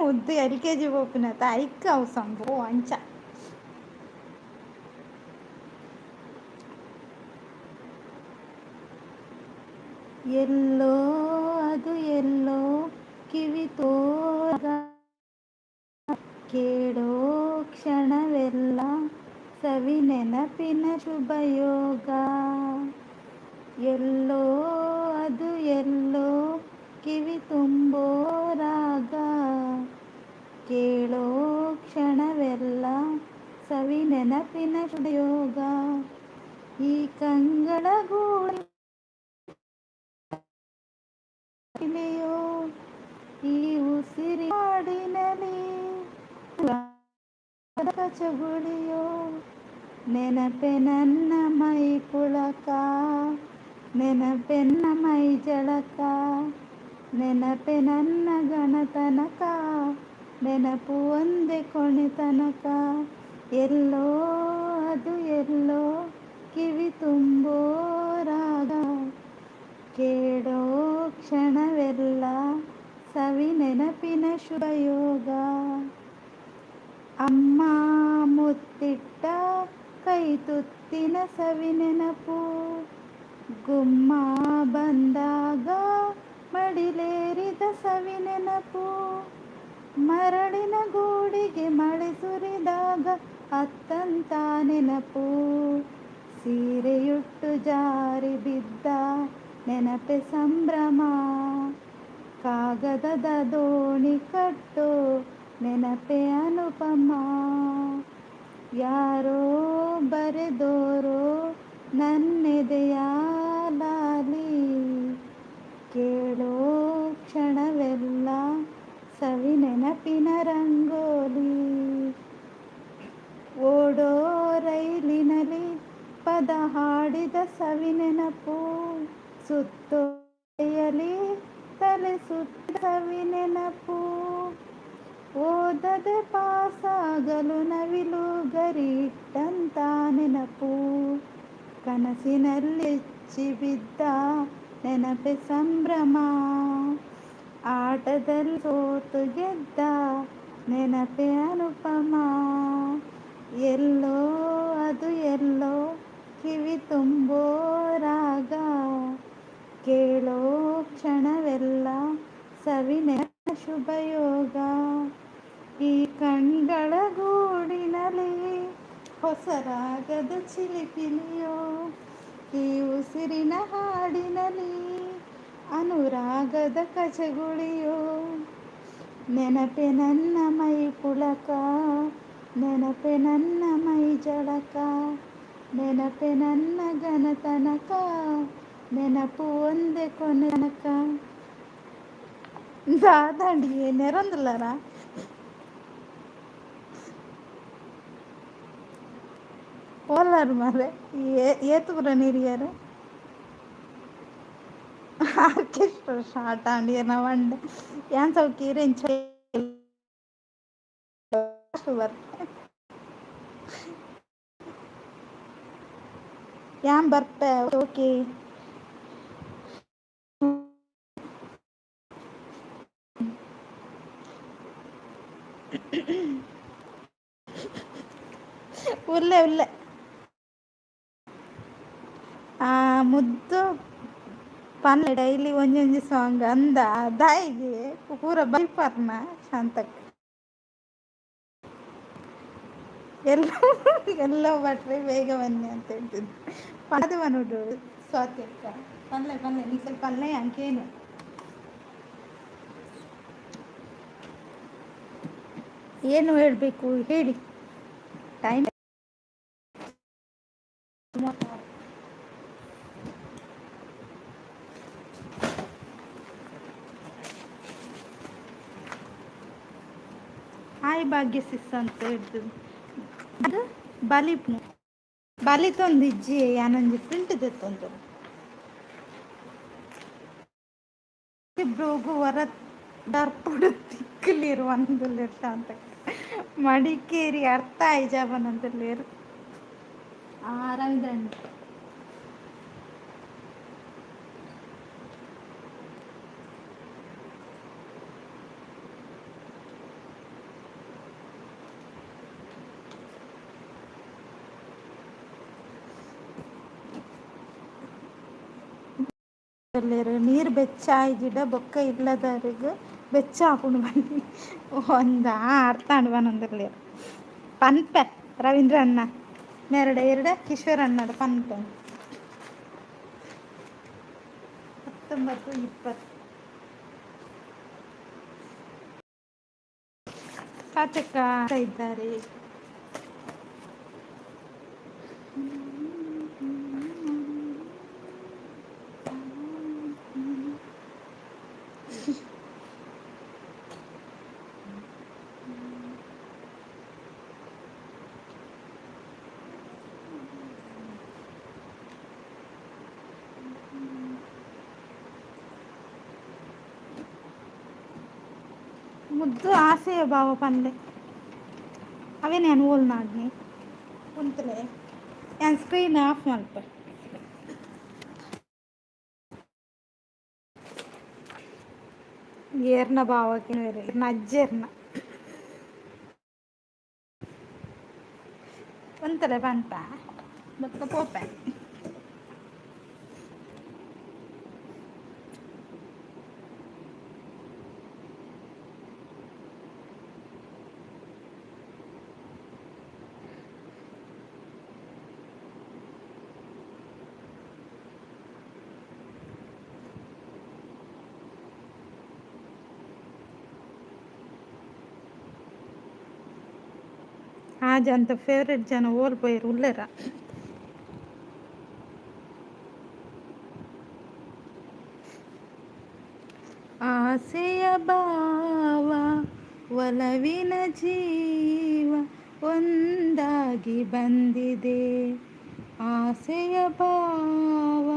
ಉದ್ದು LKG ಪೋಪಿನ ಐಕ್ಕ ಅವಸಂ ಓ ಅಂಚ ಎಲ್ಲೋ ಅದು ಎಲ್ಲೋ ಕಿವಿ ತೋಗ ಕೇಳೋ ಕ್ಷಣವೆಲ್ಲ ಸವಿ ನೆನಪಿನ ಶುಭಯೋಗ ಎಲ್ಲೋ ಅದು ಎಲ್ಲೋ ಕಿವಿ ತುಂಬೋ ರಾಗ ಕೇಳೋ ಕ್ಷಣವೆಲ್ಲ ಸವಿ ನೆನಪಿನ ಶುಭಯೋಗ ಈ ಕಂಗಳ ಗೂಳಿಲೆಯೋ ಈ ಉಸಿರಿ ಹಾಡಿನಲಿ ಕಚಗುಳಿಯೋ ನೆನಪೆ ನನ್ನ ಮೈ ಪುಳಕ ನೆನಪೆನ್ನ ಮೈ ಜಳಕ ನೆನಪೆ ನನ್ನ ಗಣತನಕ ನೆನಪು ಒಂದೇ ಕೊನೆತನಕ ಎಲ್ಲೋ ಅದು ಎಲ್ಲೋ ಕಿವಿ ತುಂಬೋ ರಾಗ ಕೇಳೋ ಕ್ಷಣವೆಲ್ಲ ಸವಿ ನೆನಪಿನ ಶುಭಯೋಗ ಅಮ್ಮ ಮುತ್ತಿಟ್ಟ ಕೈ ತುತ್ತಿನ ಸವಿ ನೆನಪು ಗುಮ್ಮ ಬಂದಾಗ ಮಡಿಲೇರಿದ ಸವಿ ನೆನಪು ಮರಳಿನ ಗೂಡಿಗೆ ಮಳೆ ಸುರಿದಾಗ ಅತ್ತಂತ ನೆನಪು ಸೀರೆಯುಟ್ಟು ಜಾರಿ ಬಿದ್ದ ನೆನಪೆ ಸಂಭ್ರಮ ಕಾಗದದ ದೋಣಿ ಕಟ್ಟು ನೆನಪೆ ಅನುಪಮ ಯಾರೋ ಬರೆದೋರೋ ನನ್ನೆದೆಯ ಲಾಲಿ ಕೇಳೋ ಕ್ಷಣವೆಲ್ಲ ಸವಿ ನೆನಪಿನ ರಂಗೋಲಿ ಓಡೋ ರೈಲಿನಲ್ಲಿ ಪದ ಹಾಡಿದ ಸವಿ ನೆನಪು ಸುತ್ತೋಲೆಯಲ್ಲಿ ತಲೆ ಸುತ್ತ ಸವಿ ನೆನಪು ಓದದೆ ಪಾಸಾಗಲು ನವಿಲು ಗರಿಟ್ಟಂತ ನೆನಪು ಕನಸಿನಲ್ಲಿ ಹೆಚ್ಚಿ ಬಿದ್ದ ನೆನಪೆ ಸಂಭ್ರಮ ಆಟದಲ್ಲಿ ಸೋತು ಗೆದ್ದ ನೆನಪೆ ಅನುಪಮ ಎಲ್ಲೋ ಅದು ಎಲ್ಲೋ ಕಿವಿ ತುಂಬೋ ರಾಗ ಕೇಳೋ ಕ್ಷಣವೆಲ್ಲ ಸವಿ ನೆನಪಿನ ಶುಭಯೋಗ ಈ ಕಣ್ಗಳ ಗೂಡಿನಲ್ಲಿ ಹೊಸ ರಾಗದ ಚಿಲಿಪಿಲಿಯೋ ಈ ಉಸಿರಿನ ಹಾಡಿನಲ್ಲಿ ಅನುರಾಗದ ಕಚಗುಳಿಯೋ ನೆನಪೆ ನನ್ನ ಮೈ ಪುಳಕ ನೆನಪೆ ನನ್ನ ಮೈ ಜಳಕ ನೆನಪೆ ನನ್ನ ಘನತನಕ ನೆನಪು ಒಂದೇ ಕೊನೆ ತನಕ ದಾದಾಂಡಿ ನೆರಂದಿಲ್ಲರಾ ಕೋಲಾರ ಮಾರೆ ಏತುಪುರ ನೀರಿಯಾರು ಆರ್ಕೆಸ್ಟ್ರಾ ಶಾಟ ಅಂಡಿಯ ನವಂಡ ಯಾನ್ ಸೌಕಿ ರೇಂಚ್ ಯಾನ್ ಬರ್ಪೆ ಓಕೆ ಉಲ್ಲೆ ಉಲ್ಲೆ ಮುದ್ದು ಪನ್ಲೆ ಡೈಲಿ ಒಂಜೊಂಜಿ ಸಾಂಗ್ ಅಂದ ದಾಯಿಗೆ ಪೂರ ಬೈಪರ್ನ ಶಾಂತಕ್ಕೆ ಎಲ್ಲೋ ಬಟ್ರೆ ಬೇಗ ಬನ್ನಿ ಅಂತ ಹೇಳ್ತಿದ್ದೆ ಪದ ಮನುಡು ಸ್ವಾತಿ ಅಕ್ಕ ಪನ್ಲೆ ನೀ ಸ್ವಲ್ಪ ಪನ್ಲೆ ಅಂಕೇನು ಏನು ಹೇಳಬೇಕು ಹೇಳಿ ಟೈಮ್ ಹಾಯ್ ಭಾಗ್ಯ ಸಿಸ್ ಅಂತ ಹೇಳ್ತದೆ ಅದು ಬಲಿಪ್ನು ಬಲಿತೊಂದು ಇಜ್ಜಿ ಯಾನೊಂಜಿ ಪ್ರಿಂಟ್ ತೆತ್ತೊಂದು ಬ್ರೋಗು ಹೊರ ಡರ್ಪುಡು ತಿಕ್ಕಲೇರು ಒಂದುಲೆಟ್ಟ ಅಂತ ಮಡಿಕೇರಿ ಅರ್ಥ ಐಜಾಬನಂತಲೇರು ರವೀಂದ್ರಣ್ಣ ನೀರು ಬೆಚ್ಚ ಆಯ್ಜಿಡ ಬೊಕ್ಕ ಇಲ್ಲದವರೆಗೂ ಬೆಚ್ಚ ಹಾಕೊಂಡು ಬನ್ನಿ ಒಂದ ಅರ್ಥ ಅಣ್ಬನಂದಿರ್ಲಿ ಪನ್ಪೆ ರವೀಂದ್ರ ಅಣ್ಣ ಎರಡ ಕಿಶೋರ್ ಅಣ್ಣದ ಪನ್ಪೆ 19-20 ಪಾಚಕ ಇದ್ದಾರೆ. ಮುದ್ದು ಆಸೆಯ ಭಾವ ಪಂದೆ ಅವೇ ನಾನು ಓಲ್ ಮಾಡಿ ಕುಂತಲೆ ನಾನು ಸ್ಕ್ರೀನ್ ಆಫ್ ಮಲ್ಪ ಏರ್ನ ಭಾವಕ್ಕೆ ಅಜ್ಜೇರ್ನ ಕುಂತಲೆ ಬಂತ ಬಕ್ಕ ಪೋಪೆ आज अंत फेवरेट जन ओल्पोयर उल्लेरा ಆಸೆಯ ಭಾವ ಒಲವಿನ ಜೀವ ಒಂದಾಗಿ ಬಂದಿದೆ ಆಸೆಯ ಭಾವ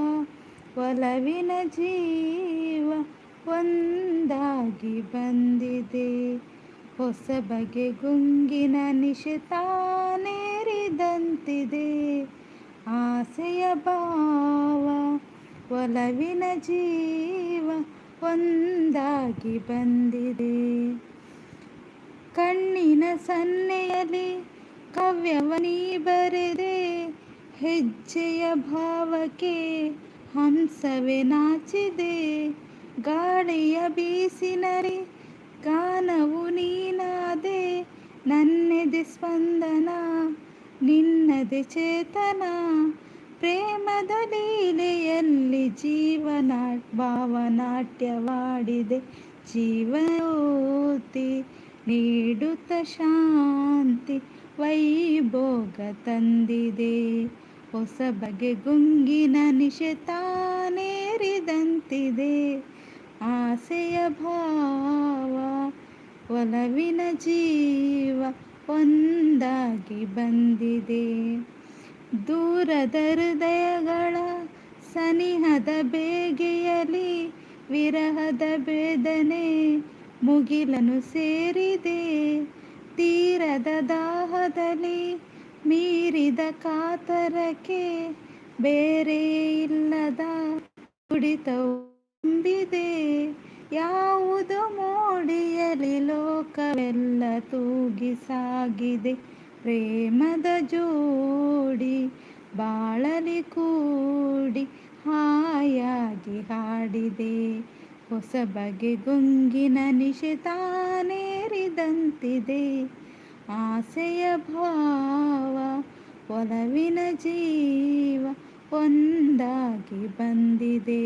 ಒಲವಿನ ಜೀವ ಒಂದಾಗಿ ಬಂದಿದೆ ಹೊಸ ಬಗೆ ಗುಂಗಿನ ನಿಶಿತಾನೇರಿದಂತಿದೆ ಆಸೆಯ ಭಾವ ಒಲವಿನ ಜೀವ ಒಂದಾಗಿ ಬಂದಿದೆ ಕಣ್ಣಿನ ಸನ್ನೆಯಲ್ಲಿ ಕವ್ಯವನಿ ಬರೆದೆ ಹೆಜ್ಜೆಯ ಭಾವಕ್ಕೆ ಹಂಸವೇ ನಾಚಿದೆ ಗಾಳಿಯ ಬೀಸಿನರಿ ಗಾನವು ನೀನಾದೆ ನನ್ನೆದೆ ಸ್ಪಂದನ ನಿನ್ನದೆ ಚೇತನ ಪ್ರೇಮದ ಲೀಲೆಯಲ್ಲಿ ಜೀವನ ಭಾವನಾಟ್ಯವಾಡಿದೆ ಜೀವಯೋತಿ ನೀಡುತ್ತ ಶಾಂತಿ ವೈಭೋಗ ತಂದಿದೆ ಹೊಸ ಬಗೆ ಗುಂಗಿನ ನಿಶೆತಾನೇರಿದಂತಿದೆ ಆಸೆಯ ಭಾವ ಒಲವಿನ ಜೀವ ಒಂದಾಗಿ ಬಂದಿದೆ ದೂರದ ಹೃದಯಗಳ ಸನಿಹದ ಬೇಗೆಯಲಿ ವಿರಹದ ಬೇದನೆ ಮುಗಿಲನು ಸೇರಿದೆ ತೀರದ ದಾಹದಲ್ಲಿ ಮೀರಿದ ಕಾತರಕ್ಕೆ ಬೇರೆ ಇಲ್ಲದ ಕುಡಿತವು ತುಂಬಿದೆ ಯಾವುದೋ ಮೋಡಿಯಲಿ ಲೋಕವೆಲ್ಲ ತೂಗಿ ಸಾಗಿದೆ ಪ್ರೇಮದ ಜೋಡಿ ಬಾಳಲಿ ಕೂಡಿ ಹಾಯಾಗಿ ಹಾಡಿದೆ ಹೊಸ ಬಗೆ ಗುಂಗಿನ ನಿಶೆತಾನೇರಿದಂತಿದೆ ಆಸೆಯ ಭಾವ ಒಲವಿನ ಜೀವ ಒಂದಾಗಿ ಬಂದಿದೆ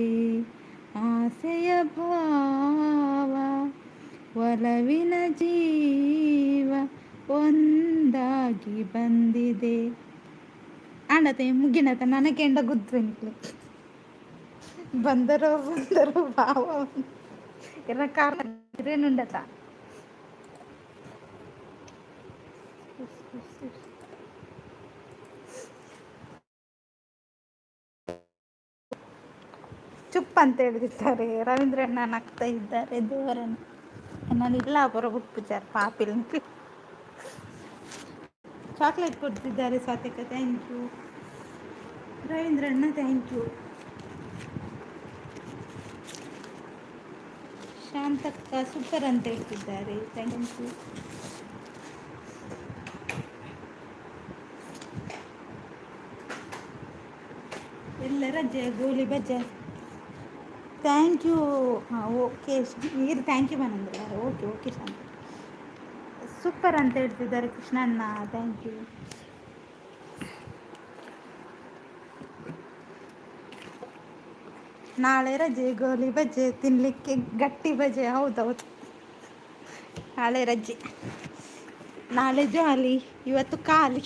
ಆಸೆಯ ಭಾವ ಒಲವಿನ ಜೀವ ಒಂದಾಗಿ ಬಂದಿದೆ ಆಂಡತೆ ಮುಗಿನತ ನನಗೆಂಡ ಗುದ್ವೆನಿಕ್ಲು ಬಂದರೋ ಭಾವ ಎಲ್ಲ ಕಾರಣ ಇರೇನುಂಡತ ಚುಪ್ ಅಂತ ಹೇಳ್ತಿದ್ದಾರೆ. ರವೀಂದ್ರಣ್ಣ ನಗ್ತಾ ಇದ್ದಾರೆ. ದೇವರನ್ನು ನಾನು ಇಲ್ಲ ಬರೋ ಬಿಟ್ಬಿಟ್ಟಾರೆ ಪಾಪಿಲ್. ಚಾಕ್ಲೇಟ್ ಕೊಡ್ತಿದ್ದಾರೆ ಸ್ವಾತಿಕ. ಥ್ಯಾಂಕ್ ಯು ರವೀಂದ್ರಣ್ಣ, ಥ್ಯಾಂಕ್ ಯು. ಶಾಂತಕ್ಕ ಸೂಪರ್ ಅಂತ ಹೇಳ್ತಿದ್ದಾರೆ. Thank you. ಎಲ್ಲರ ಗೋಲಿ ಬಜ್ಜ. Thank you. ಹಾಂ ಓಕೆ ನೀರು ಥ್ಯಾಂಕ್ ಯು ಬಂದಿದ್ದಾರೆ. ಓಕೆ ಓಕೆ ಶಾಂತ ಸೂಪರ್ ಅಂತ ಹೇಳ್ತಿದ್ದಾರೆ ಕೃಷ್ಣಣ್ಣ. Thank you. ನಾಳೆ ರಜೆ, ಗೋಲಿ ಬಜ್ಜೆ ತಿನ್ನಲಿಕ್ಕೆ ಗಟ್ಟಿ ಬಜೆ. ಹೌದೌದು, ನಾಳೆ ರಜೆ, ನಾಳೆ ಜಾಲಿ, ಇವತ್ತು ಖಾಲಿ.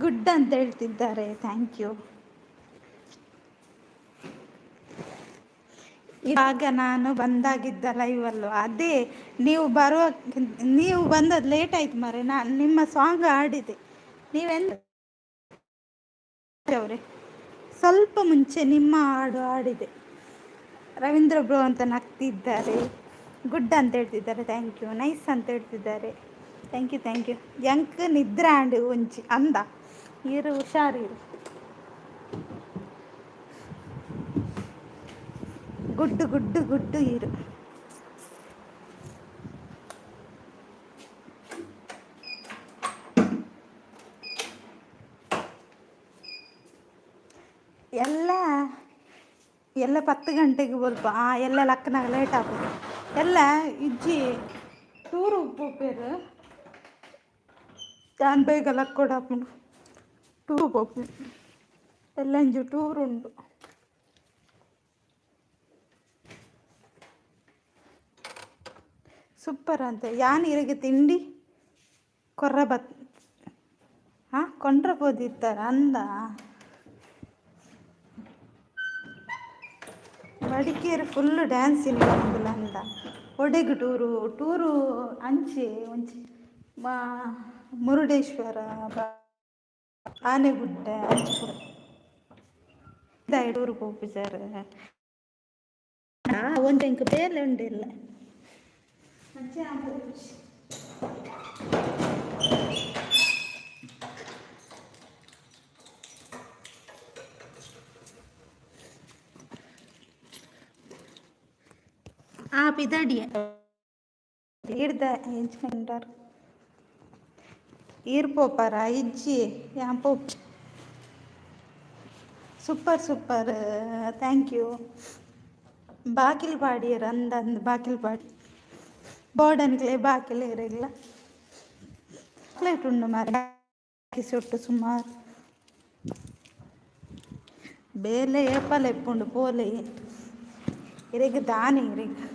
ಗುಡ್ ಅಂತ ಹೇಳ್ತಿದ್ದಾರೆ. Thank you. ಇವಾಗ ನಾನು ಬಂದಾಗಿದ್ದಲ್ಲ ಇವಲ್ವ, ಅದೇ ನೀವು ನೀವು ಬಂದದ್ದು ಲೇಟ್ ಆಯ್ತು ಮಾರೆ. ನಾನು ನಿಮ್ಮ ಸಾಂಗ್ ಆಡಿದೆ. ನೀವೆಂದ ಅವರೇ ಸ್ವಲ್ಪ ಮುಂಚೆ ನಿಮ್ಮ ಹಾಡು ಆಡಿದೆ. ರವೀಂದ್ರ ಬ್ರೋ ಅಂತ ನಗ್ತಿದ್ದಾರೆ. ಗುಡ್ ಅಂತ ಹೇಳ್ತಿದ್ದಾರೆ. Thank you. ನೈಸ್ ಅಂತ ಹೇಳ್ತಿದ್ದಾರೆ. Thank you thank you. ಎಂಕ್ ನಿದ್ರಾಂಡು ಒಂಚಿ ಅಂದ ಇರು, ಹುಷಾರಿರು. ಗುಡ್ಡು ಗುಡ್ಡು ಗುಡ್ಡು ಇರು. ಎಲ್ಲ 10 ಗಂಟೆಗೆ ಬಲ್ಪ ಎಲ್ಲ ಲಕ್ಕನಾಗ ಲೇಟ್ ಆಗ್ಬೋದು. ಎಲ್ಲ ಇಜ್ಜಿ ಟೂರು ಪೋಪೇರು ನಾನು ಬೇಗ ಲಕ್ಕ ಕೊಡಪ್ಪನು ಟೂರು ಪೋಪೇರು ಎಲ್ಲ ಇಂಜು ಟೂರ್ ಉಂಟು. ಸೂಪರ್ ಅಂತ ಯಾನಿರಿಗೆ ತಿಂಡಿ ಕೊಂಡ್ರಬೋದಿರ್ತಾರೆ ಅಂದ. ಮಡಿಕೇರಿ ಫುಲ್ಲು ಡ್ಯಾನ್ಸ್ ಇಲ್ಲ ಅಂದ. ಒಡೆಗು ಟೂರು ಅಂಚೆ ಒಂಚೆ ಮುರುಡೇಶ್ವರ, ಆನೆಗುಡ್ಡ ಅಂಚೆ ಟೂರು ಹೋಗ್ಬಿಚಾರ. ಒಂದು ಎಂಕ ಬೇಲೆ ಉಂಡಿಲ್ಲ. ಪಿದಡಿಯ ಹಿಡ್ದ ಹೆಂಚ್ಕೊಂಡಾರ ಈರ್ಪೋಪಾರ ಇಜ್ಜಿ ಯಾಂಪೋ. Super super, thank you. ಬಾಕಿಲ್ ಪಾಡಿಯರು ಅಂದಂದು ಬಾಕಿಲ್ ಪಾಡಿ ಬೋರ್ಡನ್ಗಳೇ ಬಾಕಿಲ್ ಇರಲಿಲ್ಲ. ಚಾಕ್ಲೇಟ್ ಉಂಡು ಮಾರ ಸುಟ್ಟು ಸುಮಾರು ಬೇಲೆ ಏಪಲ್ ಎಪ್ಪುಂಡು ಪೋಲೆ ಇರಿಗೆ ದಾನಿ ಇರಿಗೆ.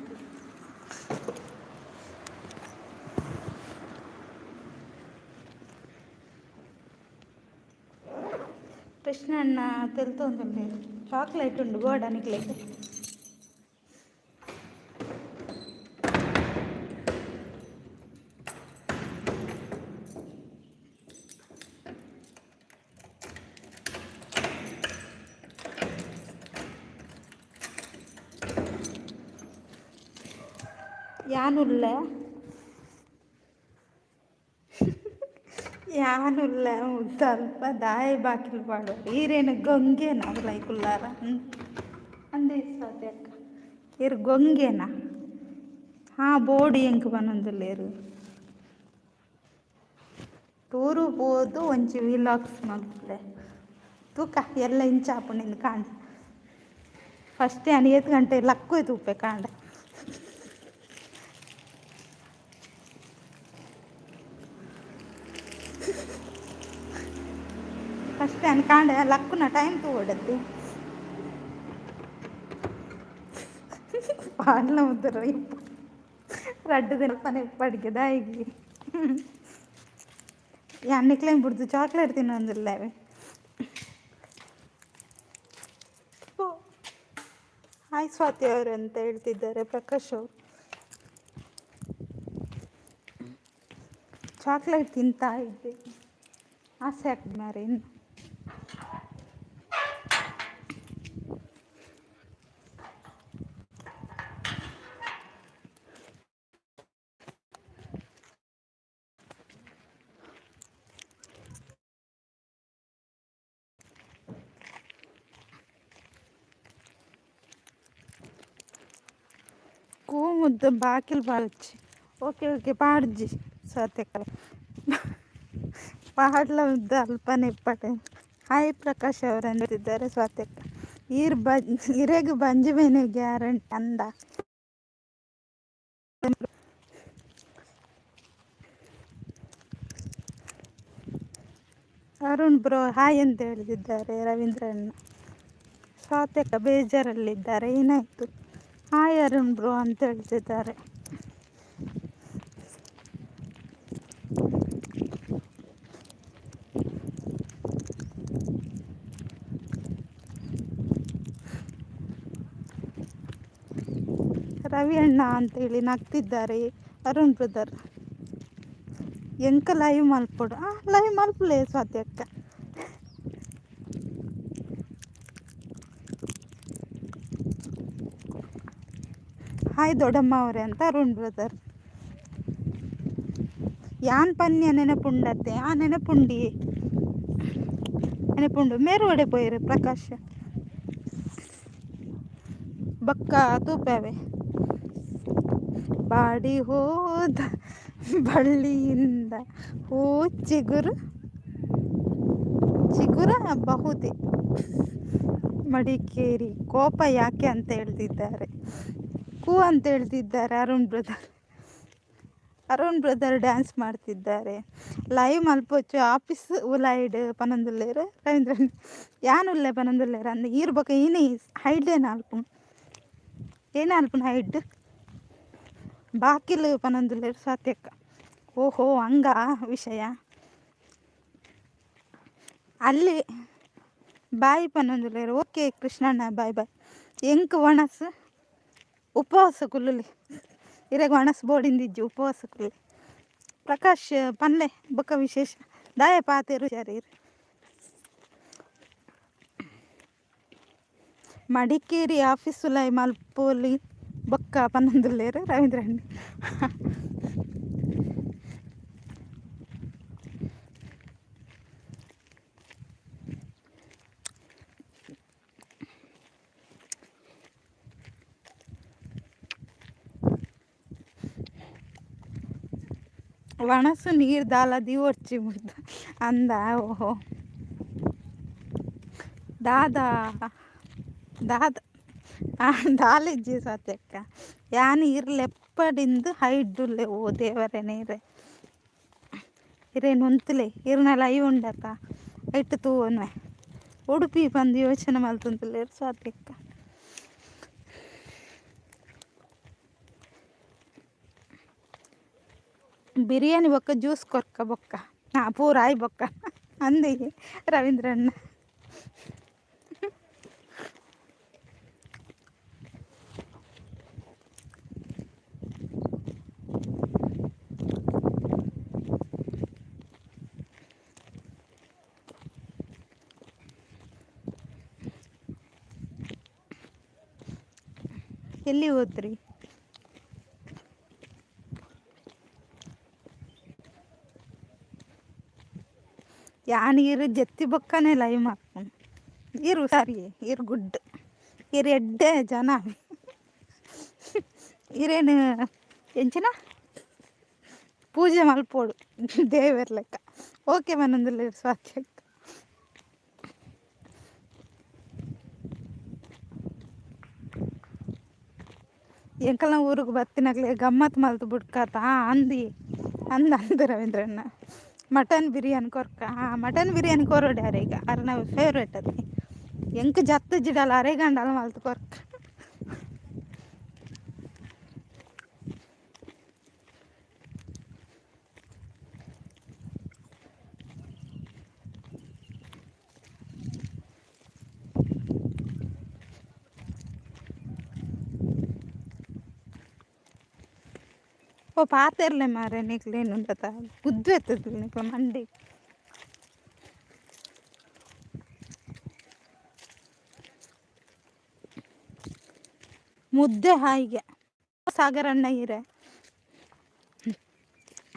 ಕೃಷ್ಣಣ್ಣ ತೆಲ್ತೊಂದು ಚಾಕ್ಲೇಟ್ ಉಂಡು ಗೋಡನಿಕ್ಲೆಗೆ. ಯಾನುಲ್ಲ ಸ್ವಲ್ಪ ದಾಯ ಬಾಕಿಲು ಪಾಡೋರು ಈರೇನು ಗೊಂಗೆನ ಲೈಕುಲ್ಲಾರ ಅಂದೇ ಸಾಧ್ಯ ಅಕ್ಕ ಇರು ಗೊಂಗೆನ. ಬೋಡಿ ಎಂಕ್ ಬನ್ನೊಂದುಲ್ಲೇರು ಟೂರು ಪೋದು ಒಂಚಿ ವಿಲಾಗ್ಸ್ ಮಗ್ಲೆ ತೂಕ ಎಲ್ಲ ಇಂಚಾಪುಣಿಂದ ಕಾಂಡ. ಫಸ್ಟ್ 8 ಗಂಟೆ ಲಕ್ಕು ತೂಪೆ ಕಾಂಡ. ಫಸ್ಟ್ ಕಾಂಡ ಲಕ್ಕುನ ಟೈಮ್ ತಗೊಡದ್ದು ಪಾಡ್ಲ ಮುದ್ದರ ರಡ್ಡು ದಿನ ಪನೆ ಪಡಿಗೆ ದಾಯಿಗೆ ಅನ್ನಕ್ಲೇಮ್ ಬಿಡ್ದು ಚಾಕ್ಲೇಟ್ ತಿನ್ನೊಂದಿಲ್ಲವೇ. ಹಾಯ್ ಸ್ವಾತಿ ಅವರು ಅಂತ ಹೇಳ್ತಿದ್ದಾರೆ ಪ್ರಕಾಶ್ ಅವರು. ಚಾಕ್ಲೇಟ್ ತಿಂತಾ ಇದ್ದೆ, ಆಸೆ ಆಗ್ತದೆ ಮಾರೆ. ಇನ್ನು ముద్ద బాకిలు పాడొచ్చు. ఓకే ఓకే పాడుజಿ సత్యక్క ಪಾಡ್ಲ ಮುದ್ದ ಅಲ್ಪನೆ ಇಪ್ಪಟ್ಟೆ. ಹಾಯ್ ಪ್ರಕಾಶ್ ಅವರಂದಿದ್ದಾರೆ ಸ್ವಾತ್ಯಕ್ಕ. ಹಿರೇಗ ಬಂಜಿ ಮೇನೆ ಗ್ಯಾರಂಟಿ ಅಂದ. ಅರುಣ್ ಬ್ರೋ ಹಾಯ್ ಅಂತ ಹೇಳಿದ್ದಾರೆ ರವೀಂದ್ರಣ್ಣ. ಸ್ವಾತ್ಯಕ್ಕ ಬೇಜಾರಲ್ಲಿದ್ದಾರೆ, ಏನಾಯ್ತು? ಹಾಯ್ ಅರುಣ್ ಬ್ರೋ ಅಂತ ಹೇಳ್ತಿದ್ದಾರೆ. ರವಿ ಅಣ್ಣ ಅಂತೇಳಿ ನಗ್ತಿದ್ದಾರೆ ಅರುಣ್ ಬ್ರದರ್. ಎಂಕ ಲೈವ್ ಮಲ್ಪೊಡು ಲೈವ್ ಮಲ್ಪಲೇ ಸ್ವಾತ್ಯಕ್ಕ. ಹಾಯ್ ದೊಡ್ಡಮ್ಮ ಅವರೇ ಅಂತ ಅರುಣ್ ಬ್ರದರ್. ಯಾನ್ ಪನ್ಯ ನೆನಪುಂಡತ್ತೆ ಆ ನೆನಪುಂಡಿ ನೆನಪುಂಡು ಮೇರುವಡೆ ಪೋಯಿರು ಪ್ರಕಾಶ್ ಬಕ್ಕ ತೂಪವೆ ಬಾಡಿ ಹೋದ ಬಳ್ಳಿಯಿಂದ ಹೂ ಚಿಗುರು ಬಹುದೇ ಮಡಿಕೇರಿ. ಕೋಪ ಯಾಕೆ ಅಂತ ಹೇಳ್ತಿದ್ದಾರೆ, ಕೂ ಅಂತ ಹೇಳ್ತಿದ್ದಾರೆ ಅರುಣ್ ಬ್ರದರ್ ಡ್ಯಾನ್ಸ್ ಮಾಡ್ತಿದ್ದಾರೆ. ಲೈವ್ ಮಲ್ಪೊಚ್ಚು ಆಫೀಸ್ ಉಲಾಯ್ಡ್ ಪನೊಂದುಲ್ಲೇರು ರವೀಂದ್ರ ಯಾನುಲ್ಲೆ ಪನೊಂದುಲ್ಲೇರು ಅಂದ ಇರ್ಬೇಕು. ಏನೇ ಹೈಡ್ ಏನಾಲ್ಪುನ ಹೈಡ್ ಬಾಕಿಲು ಪನೊಂದುಲ್ಲೇರು ಸ್ವಾತ್ಯಕ್ಕ. ಓಹೋ ಹಂಗ ವಿಷಯ ಅಲ್ಲಿ ಬಾಯಿ ಪನೊಂದುಲ್ಲೇರು. ಓಕೆ ಕೃಷ್ಣಣ್ಣ ಬಾಯ್ ಬಾಯ್. ಎಂಕ್ ಒಣಸ್ ಉಪವಾಸ ಕುಲ್ಲುಲಿ ಇರೆಗ್ ಒಣಸ್ ಬೋಡಿಂದಿಜ್ಜಿ ಉಪವಾಸ ಕುಲ್ಲಿ. ಪ್ರಕಾಶ್ ಪನ್ಲೆ ಬೊಕ್ಕ ವಿಶೇಷ ದಾಯ ಪಾತೆರು ಶರೀರ್. ಮಡಿಕೇರಿ ಆಫೀಸು ಲೈ ಮಲ್ಪೋಲಿ ಬೊಕ್ಕ ಪನ್ನೊಂದುಲ್ಲೇರು ರವೀಂದ್ರಣ್ಣ. ವಣಸು ನೀರು ದಾಲದಿ ಒಡ್ಚಿ ಮುಡ್ದ ಅಂದ. ಓಹೋ ದಾದ ದಾಲಿಜ್ಜಿ ಸ್ವಾತ್ಯಕ್ಕ. ಯಾನ್ ಇರ್ಲೆಪ್ಪಡಿಂದು ಹೈಡ್ಡುಲ್ಲೆ ಓ ದೇವರೇ ನೀರೆ ಇರೇನು ಉಂತುಲೆ ಇರ್ನ ಲೈವ್ ಉಂಡಕ್ಕ ಇಟ್ಟು ತೂವನ್ವೆ ಉಡುಪಿ ಬಂದು ಯೋಚನೆ ಮಲ್ತುಂತುಲ್ಲೇರು ಸ್ವಾತ್ಯಕ್ಕ. ಬಿರಿಯಾನಿ ಬೊಕ್ಕ ಜ್ಯೂಸ್ ಕೊರ್ಕ ಬೊಕ್ಕ ಪೂರ ಆಯ್ ಬೊಕ್ಕ ಅಂದಿ ರವೀಂದ್ರಣ್ಣ. ಎಲ್ಲಿ ಹೋದ್ರಿ? ಯಾನ್ ಇರು ಜತ್ತಿ ಬೊಕ್ಕನೆ ಲೈವ್ ಮಾಡ್ಕೊಂಡು ಇರು ಸಾರಿ ಇರು ಗುಡ್ ಇರು ಎಡ್ಡೆ ಜನ ಇರೇನು ಎಂಚಿನ ಪೂಜೆ ಮಲ್ಪೋಡು ದೇವರ ಲೆಕ್ಕ. ಓಕೆ ಮನೊಂದುಲ್ಲ ಸ್ವಾತ್ಯಕ್ಕ. ಎಂಕಲ್ನ ಊರಿಗೆ ಬತ್ತಿನಾಗ್ಲೇ ಗಮ್ಮತ್ ಮಲ್ತು ಬಿಡ್ಕಾತ ಅಂದ ರವೀಂದ್ರಣ್ಣ. ಮಟನ್ ಬಿರಿಯಾನಿ ಕೊರ್ಕ ಮಟನ್ ಬಿರಿಯಾನಿ ಕೊರೋಡ್ಯಾರ ಈಗ ಅರೆ ನಾವು ಫೇವ್ರೇಟ್ ಅದು. ಎಂಕ್ ಜತ್ತು ಜಿಡಲ್ಲ ಅರೆಗಂಡಲ್ಲ ಮಲ್ತು ಕೊರ್ಕ. ಓ ಪಾತೆರ್ಲೆ ಮಾರೆ ನಿಕ್ಲೇನು ಉಂಟತ ಗುದ್ದು ಎತ್ತದ ನಿಕ್ಲ ಮಂಡಿ. ಮುದ್ದೆ ಹಾಯಿಗೆ ಸಾಗರಣ್ಣ ಇರೆ.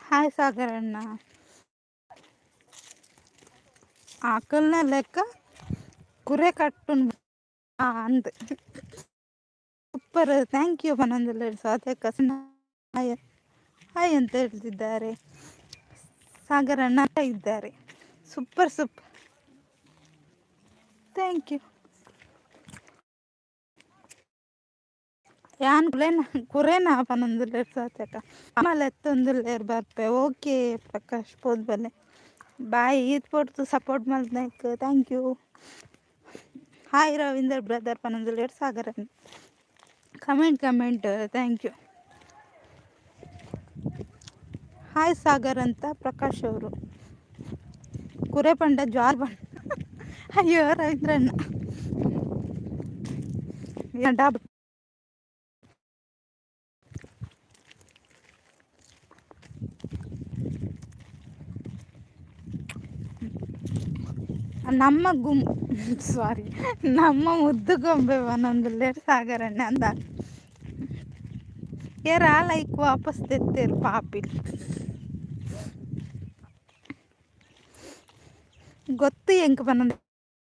ಹಾಯ್ ಸಾಗರಣ್ಣ. ಆಕಲ್ನ ಲೆಕ್ಕ ಕುರೆ ಕಟ್ಟು ಅಂದ್ ಸೂಪರ್, ಥ್ಯಾಂಕ್ ಯು ಪನೊಂದುಲ್ಲೆ ಸ್ವಾತಿ ಕಸನ ಹಾಯ್ ಹಾಯ್ ಅಂತ ಹೇಳ್ತಿದ್ದಾರೆ. ಸಾಗರ್ ಅಣ್ಣ ಇದ್ದಾರೆ. Super super, thank you. ಯಾನ್ ಕುರೇನ ಪನೊಂದುಲ್ಲೆ ಸ್ವಾತಕ ಆಮೇಲೆ ಎತ್ತೊಂದುಲ್ಲೇರ್ ಬರ್ಪೆ. ಓಕೆ ಪ್ರಕಾಶ್ ಪೋದ್ಬಲ್ಲೆ ಬಾಯ್. ಈದ್ ಪೋಡ್ತು ಸಪೋರ್ಟ್ ಮಾಡ್ದಕ್ thank you. Hi Ravinder brother ಪನೊಂದುಲ್ಲೇರ್ ಸಾಗರ್ ಅಣ್ಣ comment thank you. Hi Sagar ಅಂತ ಪ್ರಕಾಶ್ ಅವರು. ಕುರೆ ಪಂಡ ಜ್ವಾರ್ ಬಂಡ ಅಯ್ಯೋ ರವೀಂದ್ರಣ್ಣ ಡಾಬ್ ನಮ್ಮ ಸಾರಿ ನಮ್ಮ ಮುದ್ದು ಗೊಂಬೆ ಒಂದೊಂದುಲ್ಲೇರ್ ಸಾಗರಣ್ಣ ಅಂದ ಯಾರ ಲೈಕ್ ವಾಪಸ್ ತೆತ್ತೇರು ಪಾಪಿಲ್ ಗೊತ್ತು ಎಂಕ್ ಪನ್ನೊಂದು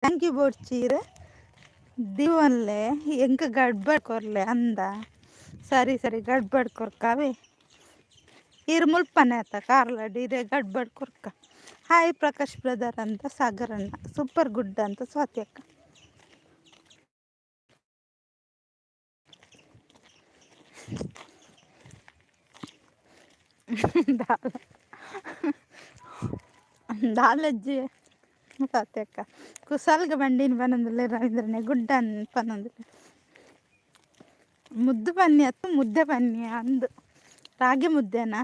ಥ್ಯಾಂಕ್ ಯು ಬೋಡ್ಚೀರ್ ದಿವನ್ಲೆ ಎಂಕ್ ಗಡ್ಬಡ್ ಕೊರ್ಲೆ ಅಂದ. ಸರಿ ಸರಿ ಗಡ್ಬಡ್ ಕೊರ್ಕಾವೆ ಇರ್ ಮುಲ್ಪನೆ ಆತ ಕಾರ್ಲ ಡೀರೆ ಗಡ್ಬಡ್ ಕೊರ್ಕ. ಹಾಯ್ ಪ್ರಕಾಶ್ ಬ್ರದರ್ ಅಂತ ಸಾಗರಣ್ಣ. ಸೂಪರ್ ಗುಡ್ ಅಂತ ಸ್ವಾತಿ ಅಕ್ಕ. ದಾಲಜ್ಜಿ ಸ್ವಾತಿ ಅಕ್ಕ. ಕುಸಲ್ಗ ಬಂಡಿನ ಪನೊಂದುಲ್ಲೆ ರವೀಂದ್ರನೆ ಗುಡ್ಡ ಪನೊಂದುಲ್ಲೆ ಮುದ್ದು ಪನ್ನಿ ಅತ್ತು ಮುದ್ದೆ ಪನ್ನಿ ಅಂದು ರಾಗಿ ಮುದ್ದೆನಾ.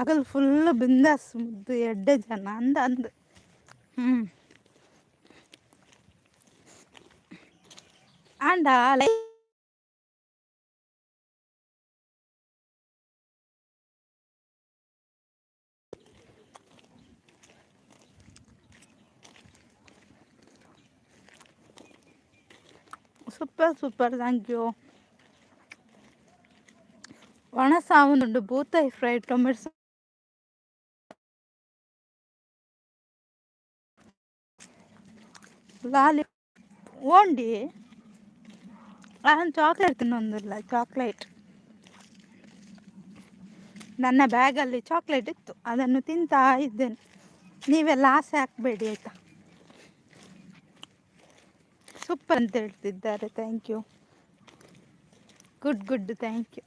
ಆಗಲ್ ಫುಲ್ ಬಿಂದಾಸ್ ಮುದ್ದು ಎಡ್ಡೆ ಜನ ಅಂದು ಅಂಡ ಸೂಪರ್ ಥ್ಯಾಂಕ್ ಯು. ಒಣ ಸಾವುನುಂಡು ಬೂತಾಯಿ ಫ್ರೈ ಟೊಮೆಟೊ ಲಾಲಿ ಓಂಡಿ. ನಾನು ಚಾಕ್ಲೇಟ್ ತಿನ್ನೊಂದಿಲ್ಲ. ಚಾಕ್ಲೇಟ್ ನನ್ನ ಬ್ಯಾಗಲ್ಲಿ ಚಾಕ್ಲೇಟ್ ಇತ್ತು, ಅದನ್ನು ತಿಂತಾ ಇದ್ದೇನೆ. ನೀವೆಲ್ಲ ಆಸೆ ಹಾಕಬೇಡಿ ಆಯಿತಾ. ಸೂಪರ್ ಅಂತ ಹೇಳ್ತಿದ್ದಾರೆ thank you. Good thank you.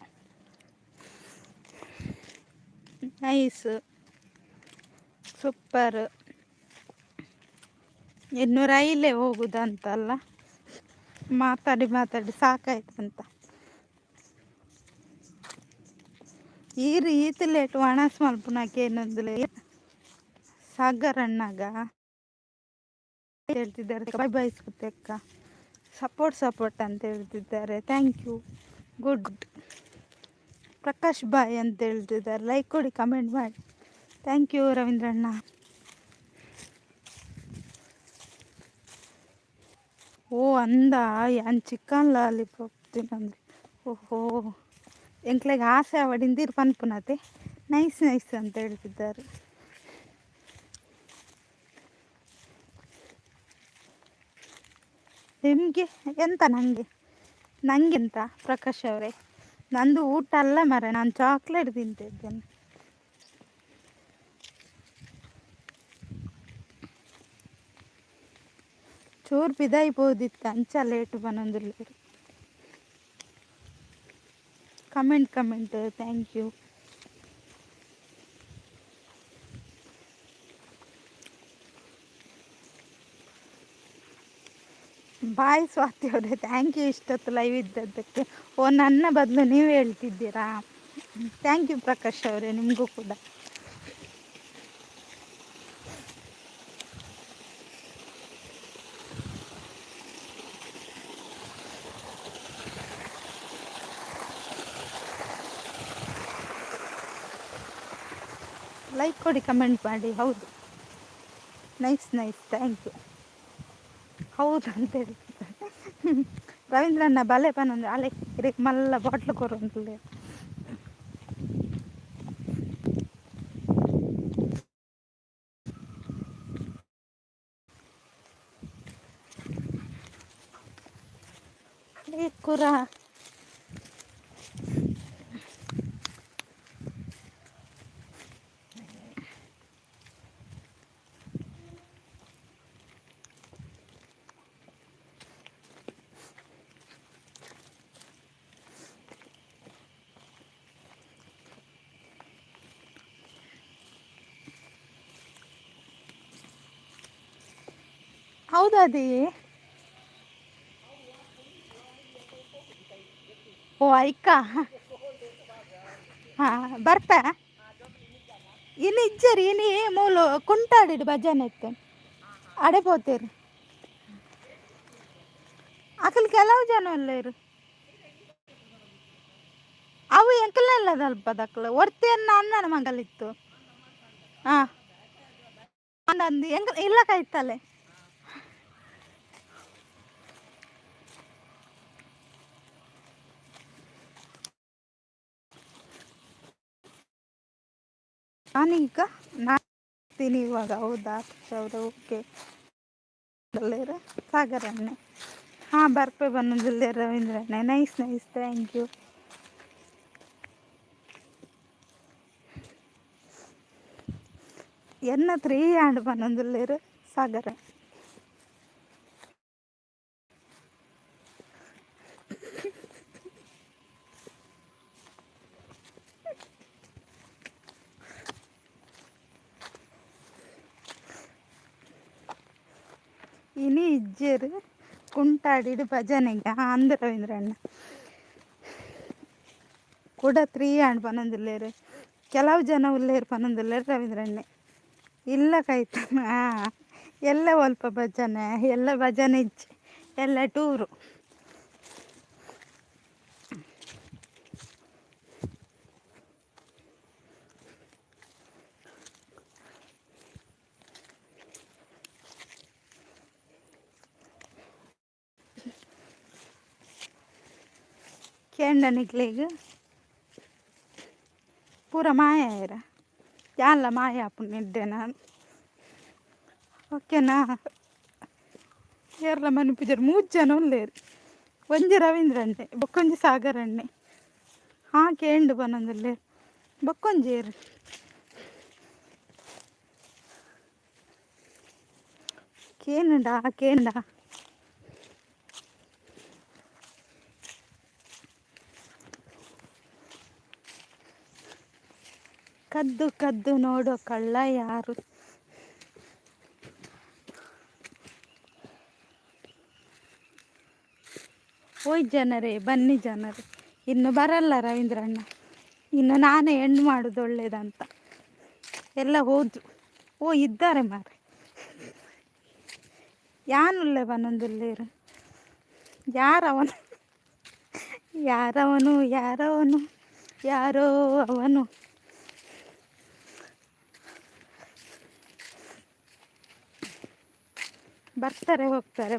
Nice super. ಇನ್ನು ರೈಲೇ ಹೋಗುದಂತಲ್ಲ, ಮಾತಾಡಿ ಸಾಕಾಯ್ತಂತ. ಈತ ಲೇಟ್ ಒಣಸ್ ಮಲ್ಪುನಕ್ಕೆ ಏನೊಂದುಲೆ ಸಾಗರಣ್ಣಗ ಹೇಳ್ತಿದ್ದಾರೆ. ಬೈ ಅಕ್ಕ ಸಪೋರ್ಟ್ ಅಂತ ಹೇಳ್ತಿದ್ದಾರೆ ಥ್ಯಾಂಕ್ ಯು. ಗುಡ್ ಪ್ರಕಾಶ್ ಬಾಯ್ ಅಂತ ಹೇಳ್ತಿದ್ದಾರೆ. ಲೈಕ್ ಕೊಡಿ ಕಮೆಂಟ್ ಮಾಡಿ ಥ್ಯಾಂಕ್ ಯು ರವೀಂದ್ರಣ್ಣ. ಓ ಅಂದ ಯಾನ್ ಚಿಕನ್ ಲಾಲಿಪಾಪ್ ತಿನ್ನಂದ್ರೆ ಓಹೋ ಎಂಕ್ಲೆಗೆ ಆಸೆ ಅವಡಿಂದಿರು ಪನ್ಪುನತೆ. ನೈಸ್ ಅಂತ ಹೇಳ್ತಿದ್ದಾರೆ. ನಿಮಗೆ ಎಂತ ನಂಗೆಂತ ಪ್ರಕಾಶ್ ಅವರೇ, ನಂದು ಊಟ ಅಲ್ಲ ಮರ, ನಾನು ಚಾಕ್ಲೇಟ್ ತಿಂತಿದ್ದೇನೆ. ಚೂರು ಬಿದಾಯ್ಬೋದಿತ್ತು ಅಂಚ ಲೇಟ್ ಬನ್ನೊಂದಿಲ್ಲ. Comment thank you. Bye Swathi ಅವರೇ ಥ್ಯಾಂಕ್ ಯು ಇಷ್ಟೊತ್ತು ಲೈವ್ ಇದ್ದದ್ದಕ್ಕೆ. ಓ ನನ್ನ ಬದಲು ನೀವು ಹೇಳ್ತಿದ್ದೀರಾ. ಥ್ಯಾಂಕ್ ಯು ಪ್ರಕಾಶ್ ಅವರೇ, ನಿಮಗೂ ಕೂಡ. ಲೈಕ್ ಕೊಡಿ ಕಮೆಂಟ್ ಮಾಡಿ. ಹೌದು ನೈಸ್ ಥ್ಯಾಂಕ್ ಯು. ಹೌದು ಅಂತ ಹೇಳ್ತಿದ್ದಾರೆ ರವೀಂದ್ರಣ್ಣ ಬಲೆ ಪನೊಂದು ಅಲೆ ಮಲ್ಲ ಬಾಟ್ಲು ಕೊರಂತಲೇ ಏ ಕುರ ಹೌದಾ ಓ ಆಯ್ಕ ಹಾ ಬರ್ತಾ ಇನ್ನು ಇಜ್ಜರಿ ಇನಿ ಮೂಲು ಕುಂಟಾಡಿಡು ಭಜನೆ ಇತ್ತು ಅಡೆ ಪೋತೇರು ಅಕಲ್ ಕೆಲವು ಜನ ಅಲ್ಲೇರು ಅವು ಎಂಕಲೆಲ್ಲ ಅಲ್ಪದಕ್ಲು ಒರ್ತಿಯನ್ನ ಅನ್ನನ ಮಗಲಿತ್ತು ಹಾ ಅಂದಂದು ಎಂಗ ಇಲ್ಲ ಕಾಯ್ತಲೆ ನಾನೀಗ ನಾಡ್ತೀನಿ ಇವಾಗ ಹೌದಾ ಅವರು ಓಕೆ ಸಾಗರನ್ನೇ ಹಾಂ ಬರ್ಪೆ ಬನ್ನೋದಿಲ್ಲ ರವೀಂದ್ರಣ್ಣೆ ನೈಸ್ ನೈಸ್ ಥ್ಯಾಂಕ್ ಯು ಎನ್ನತ್ರ ಈ ಆಂಡ್ ಬನ್ನೊಂದುಲ್ಲೇರು ಸಾಗರ ಇನಿ ಇಜ್ಜೇರು ಕುಂಟಾಡಿಡು ಭಜನೆಗೆ ಅಂದ ರವೀಂದ್ರಣ್ಣ ಕೂಡ 3 ಆಂಡ್ ಪನೊಂದುಲ್ಲೇರು ಕೆಲವು ಜನ ಉಲ್ಲೇರು ಪನೊಂದುಲ್ಲೇರು ರವೀಂದ್ರಣ್ಣೆ ಇಲ್ಲ ಕಾಯ್ತು ಹಾಂ ಎಲ್ಲ ಒಲ್ಪ ಭಜನೆ ಎಲ್ಲ ಭಜನೆ ಇಜ್ಜೆ ಎಲ್ಲ ಟೂರು ಕೇಂಡ ನಿಕ್ಲೆಗ್ ಪೂರ ಮಾಯ ಇರ ಯಾನ್ಲ ಮಾಯ ಆಪುಂಡು ನಿಡ್ಡೆ ನಾನು ಓಕೆನಾ ಏರ್ಲ ಮನಿಪಿಜರು 3 ಜನ ಉಲ್ಲೇರು ಒಂಜಿ ರವೀಂದ್ರಣ್ಣೆ ಬೊಕ್ಕೊಂಜಿ ಸಾಗರಣ್ಣೆ ಹಾಂ ಕೇಂಡು ಬನ್ನೊಂದುಲ್ಲೇರು ಬೊಕ್ಕೊಂಜೇರು ಕೇಂಡ ಕದ್ದು ಕದ್ದು ನೋಡೋ ಕಳ್ಳ ಯಾರು ಓಯ್ ಜನರೇ ಬನ್ನಿ ಜನರೇ ಇನ್ನು ಬರಲ್ಲ ರವೀಂದ್ರಣ್ಣ ಇನ್ನು ನಾನೇ ಎಂಡ್ ಮಾಡೋದು ಒಳ್ಳೇದಂತ ಎಲ್ಲ ಹೋದ್ರು ಓ ಇದ್ದಾರೆ ಮಾರೆ ಯಾನುಲ್ಲೆ ಬನ್ನೊಂದುಲ್ಲೇರು ಯಾರವನು ಯಾರವನು ಯಾರೋ ಅವನು ಬರ್ತಾರೆ ಹೋಗ್ತಾರೆ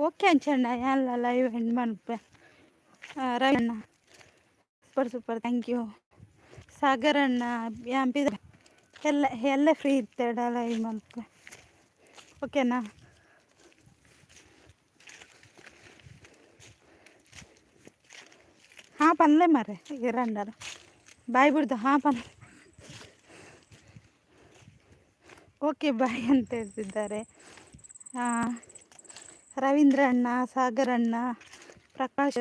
ಓಕೆ ಅಂಚಣ್ಣ ಎಲ್ಲ ಲೈವ್ ಎಂಡ್ ಮನ್ಪೆ ರವೀಣ್ಣ ಸೂಪರ್ ಥ್ಯಾಂಕ್ ಯು ಸಾಗರಣ್ಣ ಯಾಂಪಿದ್ರೆ ಎಲ್ಲ ಫ್ರೀ ಇರ್ತೇಡ ಲೈವ್ ಮನ್ಪೆ ಓಕೆನಾ ಹಾಂ ಪನ್ಲೆ ಮರೆ ಇರಂಡರ ಬಾಯ್ ಬಿಡ್ದು ಹಾಂ ಪನ್ ಓಕೆ ಬಾಯ್ ಅಂತ ಹೇಳ್ತಿದ್ದಾರೆ ರವೀಂದ್ರಣ್ಣ ಸಾಗರಣ್ಣ ಪ್ರಕಾಶ್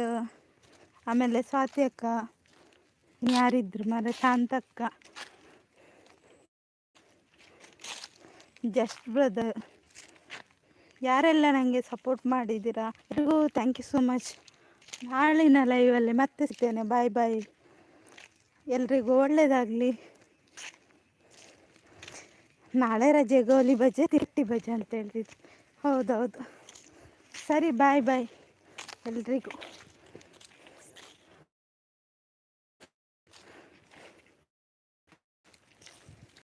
ಆಮೇಲೆ ಸ್ವಾತಿ ಅಕ್ಕ ಯಾರಿದ್ರು ಮರೆ ಶಾಂತಕ್ಕ ಜಸ್ಟ್ ಬ್ರದರ್ ಯಾರೆಲ್ಲ ನನಗೆ ಸಪೋರ್ಟ್ ಮಾಡಿದ್ದೀರಾ ಎಲ್ರಿಗೂ ಥ್ಯಾಂಕ್ ಯು ಸೋ ಮಚ್ ನಾಳಿನ ಲೈವಲ್ಲಿ ಮತ್ತೆ ಸಿಗ್ತೇನೆ ಬಾಯ್ ಬಾಯ್ ಎಲ್ರಿಗೂ ಒಳ್ಳೆಯದಾಗಲಿ ನಾಳೆ ರಜೆ ಗೋಲಿ ಬಜೆ ತಿರುಟ್ಟಿ ಬಜೆ ಅಂತ ಹೇಳ್ತಿದ್ರು ಹೌದೌದು ಸರಿ ಬಾಯ್ ಬಾಯ್ ಎಲ್ರಿಗೂ